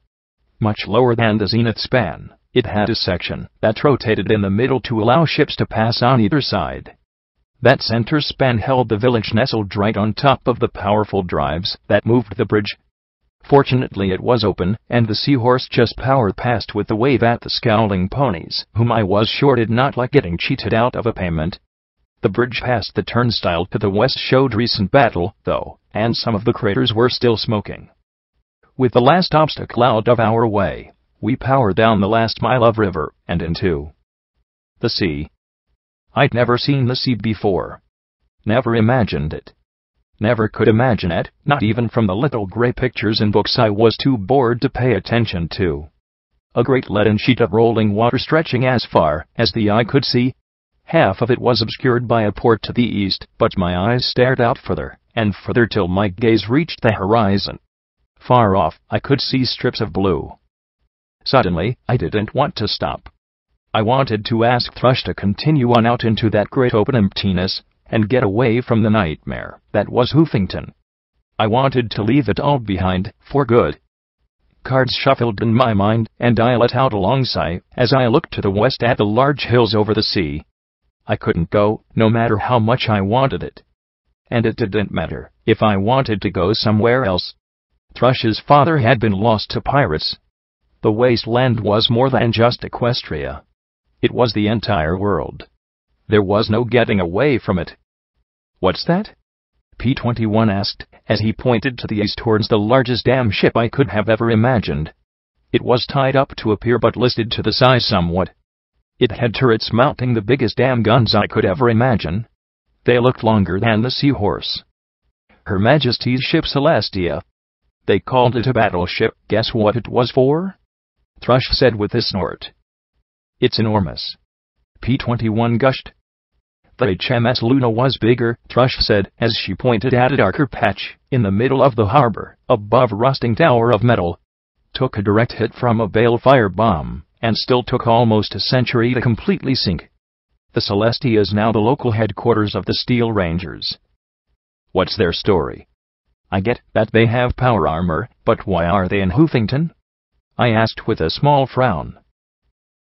Much lower than the Zenith span, it had a section that rotated in the middle to allow ships to pass on either side. That center span held the village nestled right on top of the powerful drives that moved the bridge. Fortunately it was open, and the Seahorse just powered past with a wave at the scowling ponies, whom I was sure did not like getting cheated out of a payment. The bridge past the turnstile to the west showed recent battle, though, and some of the craters were still smoking. With the last obstacle out of our way, we powered down the last mile of river, and into the sea. I'd never seen the sea before. Never imagined it. Never could imagine it, not even from the little gray pictures in books I was too bored to pay attention to. a great leaden sheet of rolling water stretching as far as the eye could see. Half of it was obscured by a port to the east, but my eyes stared out further and further till my gaze reached the horizon. Far off, I could see strips of blue. Suddenly, I didn't want to stop. I wanted to ask Thrush to continue on out into that great open emptiness and get away from the nightmare that was Hoofington. I wanted to leave it all behind, for good. Cards shuffled in my mind, and I let out a long sigh as I looked to the west at the large hills over the sea. I couldn't go, no matter how much I wanted it. And it didn't matter if I wanted to go somewhere else. Thrush's father had been lost to pirates. The wasteland was more than just Equestria. It was the entire world. There was no getting away from it. "What's that?" P-21 asked, as he pointed to the east towards the largest damn ship I could have ever imagined. It was tied up to a pier but listed to the size somewhat. It had turrets mounting the biggest damn guns I could ever imagine. They looked longer than the Seahorse. Her Majesty's ship Celestia. They called it a battleship. Guess what it was for? Thrush said with a snort. "It's enormous," P-21 gushed. "The HMS Luna was bigger," Thrush said, as she pointed at a darker patch in the middle of the harbor, above a rusting tower of metal. Took a direct hit from a balefire bomb, and still took almost a century to completely sink. The Celestia is now the local headquarters of the Steel Rangers. What's their story? I get that they have power armor, but why are they in Hoofington? I asked with a small frown.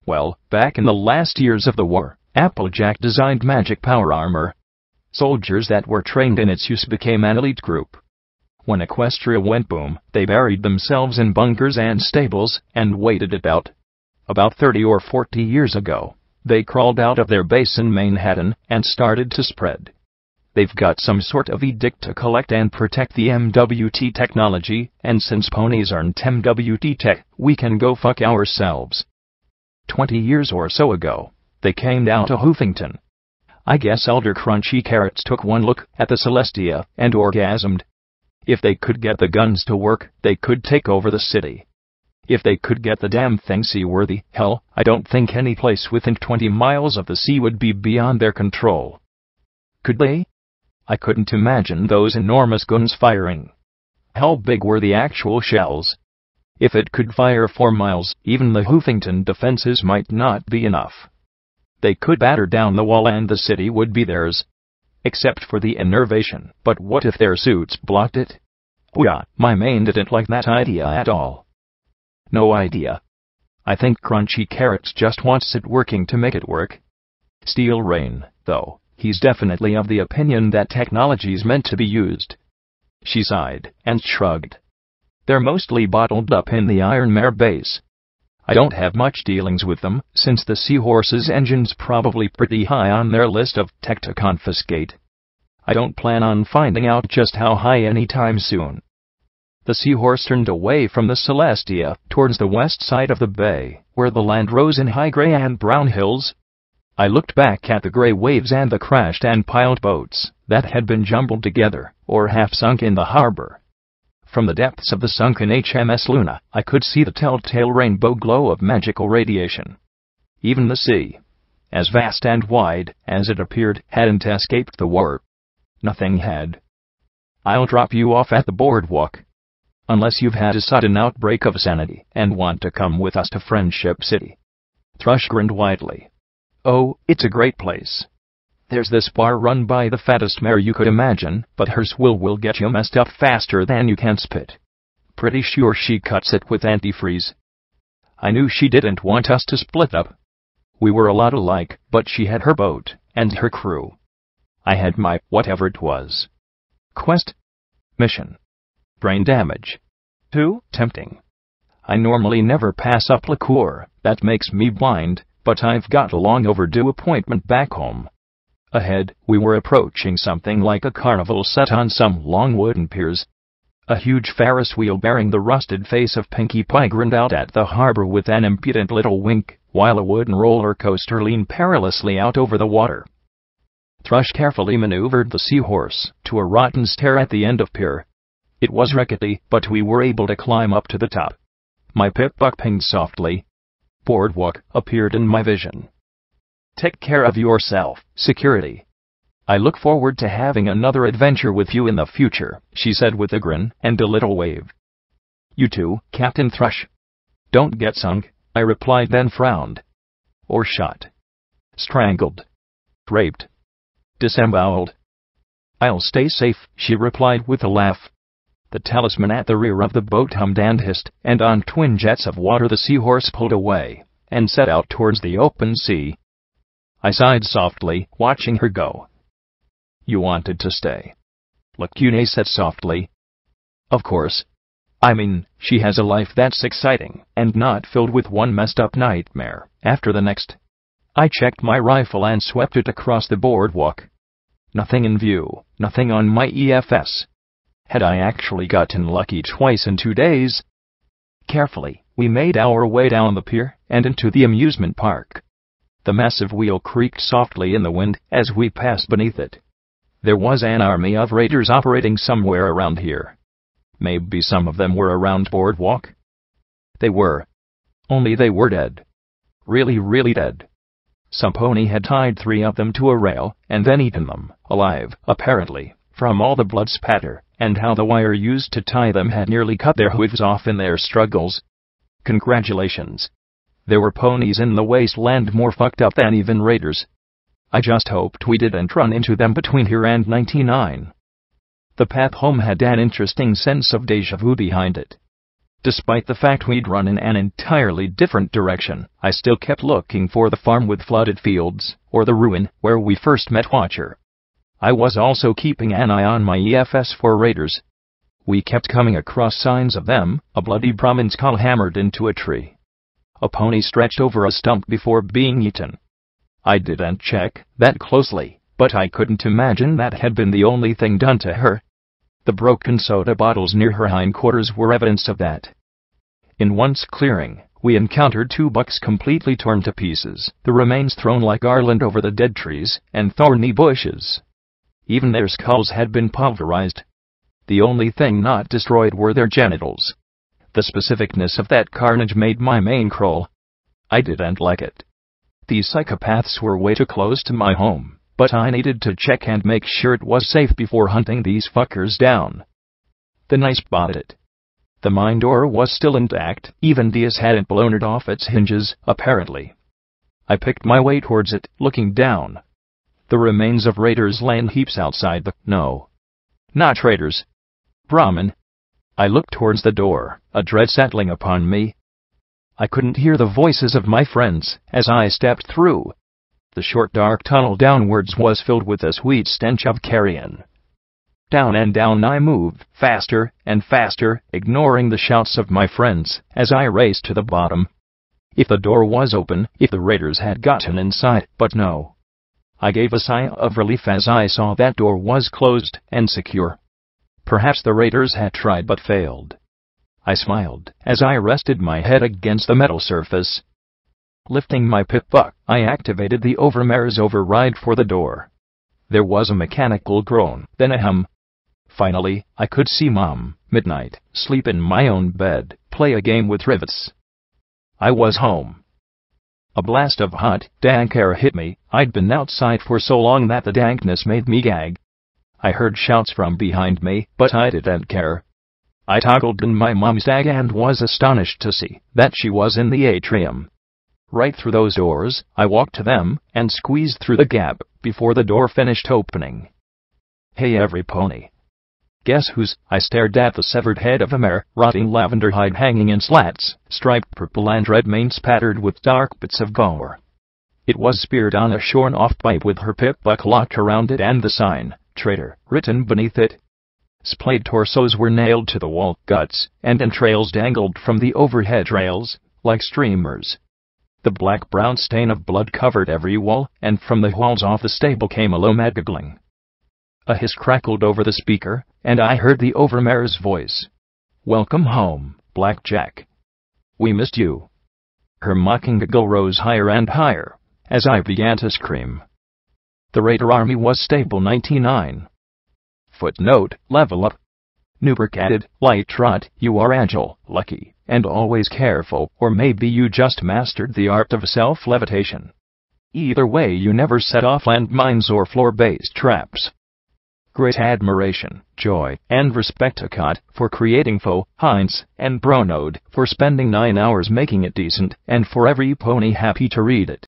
Well, back in the last years of the war, Blackjack designed magic power armor. Soldiers that were trained in its use became an elite group. When Equestria went boom, they buried themselves in bunkers and stables, and waited it out. About 30 or 40 years ago, they crawled out of their base in Manhattan, and started to spread. They've got some sort of edict to collect and protect the MWT technology, and since ponies aren't MWT tech, we can go fuck ourselves. 20 years or so ago, they came down to Hoofington. I guess Elder Crunchy Carrots took one look at the Celestia and orgasmed. If they could get the guns to work, they could take over the city. If they could get the damn thing seaworthy, hell, I don't think any place within 20 miles of the sea would be beyond their control. Could they? I couldn't imagine those enormous guns firing. How big were the actual shells? If it could fire 4 miles, even the Hoofington defenses might not be enough. They could batter down the wall and the city would be theirs. Except for the innervation. But what if their suits blocked it? Yeah, my main didn't like that idea at all. No idea. I think Crunchy Carrots just wants it working to make it work. Steel Rain, though, he's definitely of the opinion that technology's meant to be used. She sighed and shrugged. They're mostly bottled up in the Iron Mare base. I don't have much dealings with them, since the Seahorse's engine's probably pretty high on their list of tech to confiscate. I don't plan on finding out just how high anytime soon. The Seahorse turned away from the Celestia, towards the west side of the bay, where the land rose in high gray and brown hills. I looked back at the gray waves and the crashed and piled boats that had been jumbled together, or half sunk in the harbor. From the depths of the sunken HMS Luna, I could see the telltale rainbow glow of magical radiation. Even the sea, as vast and wide as it appeared, hadn't escaped the war. Nothing had. I'll drop you off at the boardwalk. Unless you've had a sudden outbreak of sanity and want to come with us to Friendship City. Thrush grinned widely. Oh, it's a great place. There's this bar run by the fattest mare you could imagine, but her swill will get you messed up faster than you can spit. Pretty sure she cuts it with antifreeze. I knew she didn't want us to split up. We were a lot alike, but she had her boat and her crew. I had my whatever it was. Quest? Mission. Brain damage. Too tempting. I normally never pass up liqueur, that makes me blind, but I've got a long overdue appointment back home. Ahead, we were approaching something like a carnival set on some long wooden piers. A huge Ferris wheel bearing the rusted face of Pinkie Pie grinned out at the harbor with an impudent little wink, while a wooden roller coaster leaned perilously out over the water. Thrush carefully maneuvered the Seahorse to a rotten stair at the end of pier. It was rickety, but we were able to climb up to the top. My pip-buck pinged softly. boardwalk appeared in my vision. Take care of yourself, Security. I look forward to having another adventure with you in the future, she said with a grin and a little wave. You too, Captain Thrush. Don't get sunk, I replied, then frowned. Or shot. Strangled. Raped. Disemboweled. I'll stay safe, she replied with a laugh. The talisman at the rear of the boat hummed and hissed, and on twin jets of water the seahorse pulled away, and set out towards the open sea. I sighed softly, watching her go. You wanted to stay. Lacune said softly. Of course. I mean, she has a life that's exciting, and not filled with one messed up nightmare after the next. I checked my rifle and swept it across the boardwalk. Nothing in view, nothing on my EFS. Had I actually gotten lucky twice in 2 days? Carefully, we made our way down the pier and into the amusement park. The massive wheel creaked softly in the wind as we passed beneath it. There was an army of raiders operating somewhere around here. Maybe some of them were around boardwalk. They were. Only they were dead. Really dead. Some pony had tied 3 of them to a rail and then eaten them, alive, apparently, from all the blood spatter, and how the wire used to tie them had nearly cut their hooves off in their struggles. Congratulations. There were ponies in the wasteland more fucked up than even raiders. I just hoped we didn't run into them between here and 99. The path home had an interesting sense of déjà vu behind it. Despite the fact we'd run in an entirely different direction, I still kept looking for the farm with flooded fields, or the ruin where we first met Watcher. I was also keeping an eye on my EFS for raiders. We kept coming across signs of them, a bloody Brahmin skull hammered into a tree. A pony stretched over a stump before being eaten. I didn't check that closely, but I couldn't imagine that had been the only thing done to her. The broken soda bottles near her hindquarters were evidence of that. In one's clearing, we encountered 2 bucks completely torn to pieces, the remains thrown like garland over the dead trees and thorny bushes. Even their skulls had been pulverized. The only thing not destroyed were their genitals. The specificness of that carnage made my mane crawl. I didn't like it. These psychopaths were way too close to my home, but I needed to check and make sure it was safe before hunting these fuckers down. Then I spotted it. The mine door was still intact, even Deus hadn't blown it off its hinges, apparently. I picked my way towards it, looking down. The remains of raiders lay in heaps outside the— No. Not raiders. Brahmin. I looked towards the door, a dread settling upon me. I couldn't hear the voices of my friends as I stepped through. The short dark tunnel downwards was filled with a sweet stench of carrion. Down and down I moved, faster and faster, ignoring the shouts of my friends as I raced to the bottom. If the door was open, if the raiders had gotten inside, but no. I gave a sigh of relief as I saw that door was closed and secure. Perhaps the raiders had tried but failed. I smiled as I rested my head against the metal surface. Lifting my pip-buck, I activated the Overmare's override for the door. There was a mechanical groan, then a hum. Finally, I could see Mom, midnight, sleep in my own bed, play a game with rivets. I was home. A blast of hot, dank air hit me. I'd been outside for so long that the dankness made me gag. I heard shouts from behind me, but I didn't care. I toggled in my mom's dag and was astonished to see that she was in the atrium. Right through those doors, I walked to them and squeezed through the gap before the door finished opening. Hey every pony. Guess who's— I stared at the severed head of a mare, rotting lavender hide hanging in slats, striped purple and red mane spattered with dark bits of gore. It was speared on a shorn-off pipe with her pip-buck locked around it and the sign, "Traitor," written beneath it. Splayed torsos were nailed to the wall, guts and entrails dangled from the overhead rails, like streamers. The black-brown stain of blood covered every wall, and from the walls off the stable came a low mad giggling. A hiss crackled over the speaker, and I heard the Overmare's voice. "Welcome home, Blackjack. We missed you." Her mocking giggle rose higher and higher as I began to scream. The Raider Army was stable 99. Footnote: level up. Newberg added, "Light trot, you are agile, lucky, and always careful, or maybe you just mastered the art of self-levitation. Either way, you never set off landmines or floor-based traps. Great admiration, joy, and respect to Cot for creating Faux, Heinz, and Bronode for spending 9 hours making it decent, and for every pony happy to read it.